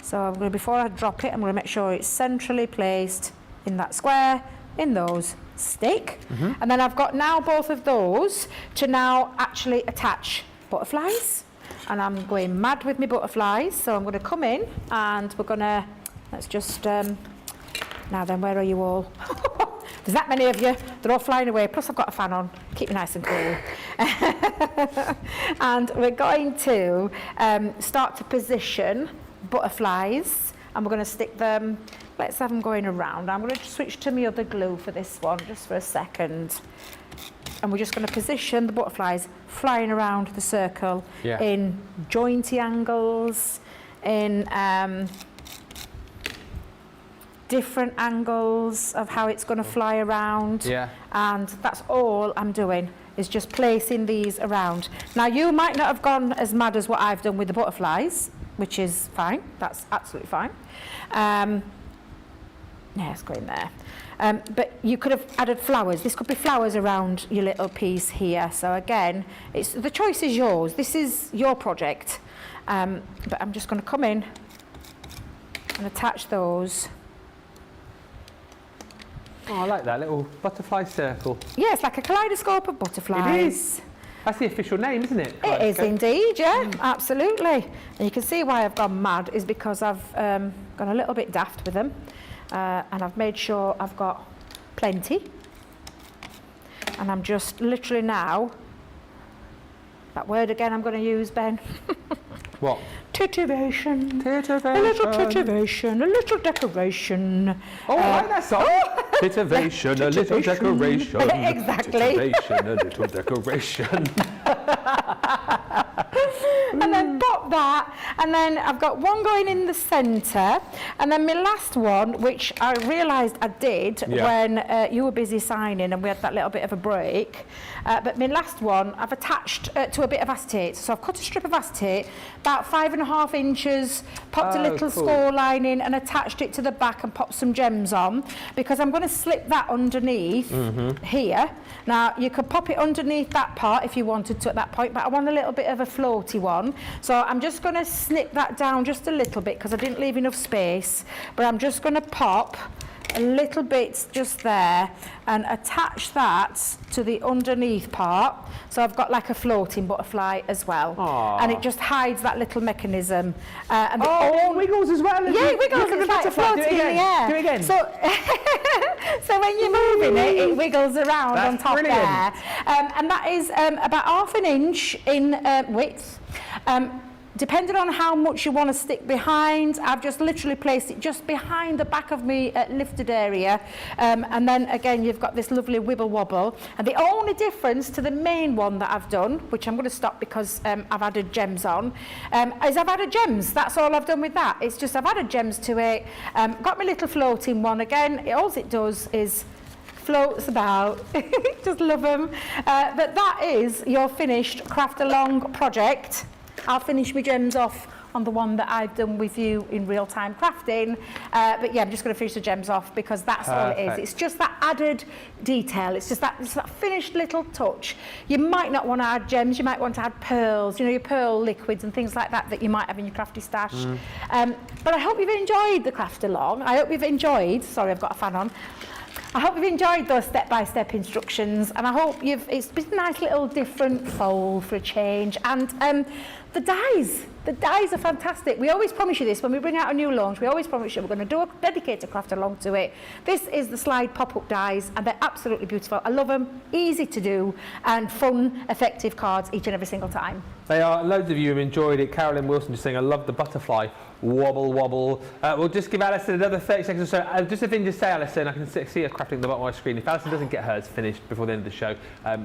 Speaker 2: So I'm going to, before I drop it, I'm going to make sure it's centrally placed in that square, in those stick. And then I've got now both of those to now actually attach butterflies. And I'm going mad with my butterflies, so I'm going to come in and we're going to, let's just, now then, where are you all? There's that many of you, they're all flying away, plus I've got a fan on, keep me nice and cool. And we're going to start to position butterflies, and we're going to stick them, let's have them going around. I'm going to switch to my other glue for this one, just for a second. And we're just going to position the butterflies flying around the circle in jointy angles, in different angles of how it's going to fly around. And that's all I'm doing, is just placing these around. Now, you might not have gone as mad as what I've done with the butterflies, which is fine. That's absolutely fine. Yeah, let's go in there. But you could have added flowers. This could be flowers around your little piece here. So again, the choice is yours. This is your project. But I'm just going to come in and attach those.
Speaker 1: Oh, I like that little butterfly circle.
Speaker 2: Yeah, it's like a kaleidoscope of butterflies.
Speaker 1: It is. That's the official name, isn't it?
Speaker 2: It is indeed, yeah, absolutely. And you can see why I've gone mad is because I've gone a little bit daft with them. And I've made sure I've got plenty. And I'm just literally now, that word again I'm going to use, Ben.
Speaker 1: What?
Speaker 2: Titivation. Titivation. A little titivation, a little decoration.
Speaker 1: Oh, I like that song. Titivation, a little decoration.
Speaker 2: Exactly.
Speaker 1: Titivation, a little decoration.
Speaker 2: And then pop that, and then I've got one going in the centre, and then my last one, which I realised I did when you were busy signing and we had that little bit of a break, but my last one I've attached to a bit of acetate. So I've cut a strip of acetate about 5.5 inches, popped a little score line in and attached it to the back and popped some gems on, because I'm going to slip that underneath here. Now you could pop it underneath that part if you wanted to at that point, but I want a little bit of a floaty one. So I'm just going to snip that down just a little bit because I didn't leave enough space, but I'm just going to pop a little bit just there and attach that to the underneath part. So I've got like a floating butterfly as well.
Speaker 1: Aww.
Speaker 2: And it just hides that little mechanism. And
Speaker 1: it wiggles as well.
Speaker 2: Yeah, it wiggles. It's like floating in the air.
Speaker 1: Do it again.
Speaker 2: So, so when you're moving it, it wiggles around on top there. And that is about 1/2 inch in width. Depending on how much you want to stick behind, I've just literally placed it just behind the back of me lifted area. And then again, you've got this lovely wibble wobble. And the only difference to the main one that I've done, which I'm going to stop because I've added gems on, is I've added gems. That's all I've done with that. It's just I've added gems to it. Got my little floating one again. All it does is floats about. Just love them. But that is your finished craft along project. I'll finish my gems off on the one that I've done with you in real-time crafting. But yeah, I'm just going to finish the gems off because that's all it is. It's just that added detail. It's just that finished little touch. You might not want to add gems. You might want to add pearls, you know, your pearl liquids and things like that that you might have in your crafty stash. But I hope you've enjoyed the craft along. I hope you've enjoyed, sorry, I've got a fan on. I hope you've enjoyed those step-by-step instructions, and I hope it's been a nice little different fold for a change. And the dies are fantastic. We always promise you this when we bring out a new launch. We always promise you we're going to dedicate a craft along to it. This is the slide pop-up dies, and they're absolutely beautiful. I love them, easy to do, and fun, effective cards each and every single time. They are. Loads of you have enjoyed it. Carolyn Wilson just saying, I love the butterfly. Wobble, wobble. We'll just give Alison another 30 seconds or so. Just a thing to say, Alison, I can see her crafting at the bottom of my screen. If Alison doesn't get hers finished before the end of the show,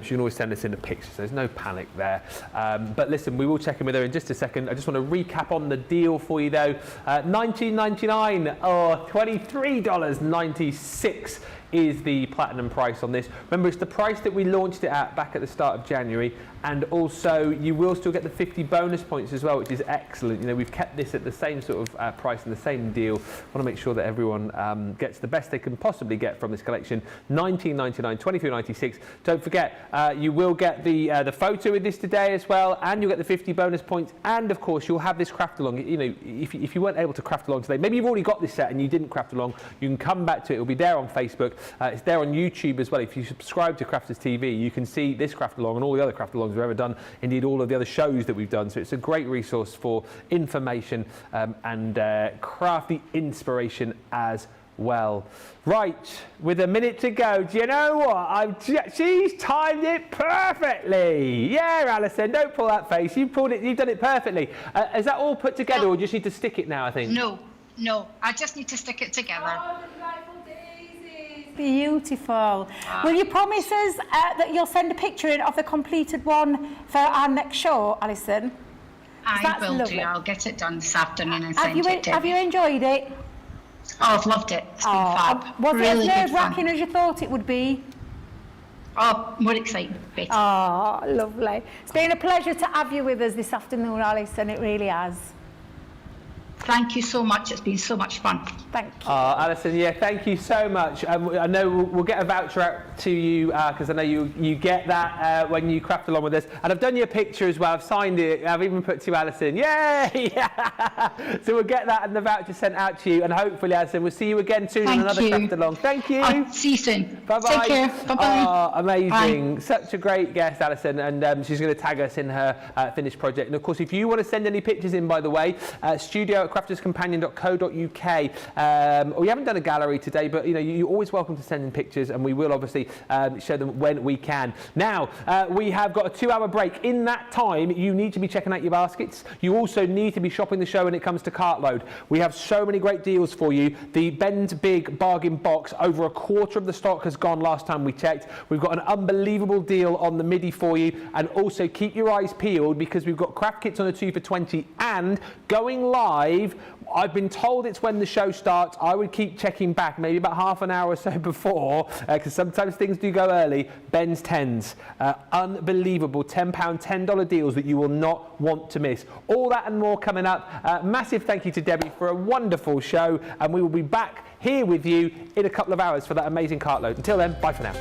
Speaker 2: she can always send us in a picture, so there's no panic there. But listen, we will check in with her in just a second. I just want to recap on the deal for you, though. $19.99 or $23.96 is the platinum price on this. Remember, it's the price that we launched it at back at the start of January, and also you will still get the 50 bonus points as well, which is excellent. You know, we've kept this at the same sort of price and the same deal. Want to make sure that everyone gets the best they can possibly get from this collection. $19.99, $23.96. Don't forget, you will get the photo with this today as well, and you'll get the 50 bonus points, and of course you'll have this craft along. You know, if you weren't able to craft along today, maybe you've already got this set and you didn't craft along, you can come back to it. It'll be there on Facebook. It's there on YouTube as well. If you subscribe to Crafters TV, you can see this craft along and all the other craft alongs we've ever done, indeed all of the other shows that we've done. So it's a great resource for information and crafty inspiration as well. Right, with a minute to go, do you know what? She's timed it perfectly. Yeah, Alison, don't pull that face. You've done it perfectly. Is that all put together, or do you just need to stick it now, I think?
Speaker 3: No, I just need to stick it together.
Speaker 2: Beautiful. Will you promise us that you'll send a picture in of the completed one for our next show, Alison?
Speaker 3: I will do. I'll get it done this afternoon and send it to you.
Speaker 2: Have you enjoyed it?
Speaker 3: Oh, I've loved it. It's been fab.
Speaker 2: Was
Speaker 3: really
Speaker 2: it as nerve-wracking as you thought it would be?
Speaker 3: Oh, more exciting. Better.
Speaker 2: Oh, lovely. It's been a pleasure to have you with us this afternoon, Alison. It really has.
Speaker 3: Thank you so much. It's been so much fun.
Speaker 2: Thank you.
Speaker 1: Alison, yeah, thank you so much. I know we'll get a voucher out to you because I know you get that when you craft along with us. And I've done your picture as well. I've signed it. I've even put to Alison. Yay! So we'll get that and the voucher sent out to you. And hopefully, Alison, we'll see you again soon on another craft along. Thank you.
Speaker 3: I'll see you soon.
Speaker 1: Bye-bye.
Speaker 3: Take care. Bye-bye.
Speaker 1: Amazing.
Speaker 3: Bye.
Speaker 1: Such a great guest, Alison. And she's going to tag us in her finished project. And of course, if you want to send any pictures in, by the way, studio@crafterscompanion.co.uk. We haven't done a gallery today, but you're always welcome to send in pictures, and we will obviously show them when we can. Now, we have got a 2-hour break. In that time, you need to be checking out your baskets. You also need to be shopping the show when it comes to Cartload. We have so many great deals for you. The Ben's Big Bargain Box, over a quarter of the stock has gone last time we checked. We've got an unbelievable deal on the MIDI for you, and also keep your eyes peeled because we've got craft kits on a 2 for $20 and going live. I've been told it's when the show starts. I would keep checking back, maybe about half an hour or so before, because sometimes things do go early. Ben's 10s. Unbelievable £10, $10 deals that you will not want to miss. All that and more coming up. Massive thank you to Debbie for a wonderful show, and we will be back here with you in a couple of hours for that amazing Cartload. Until then, bye for now.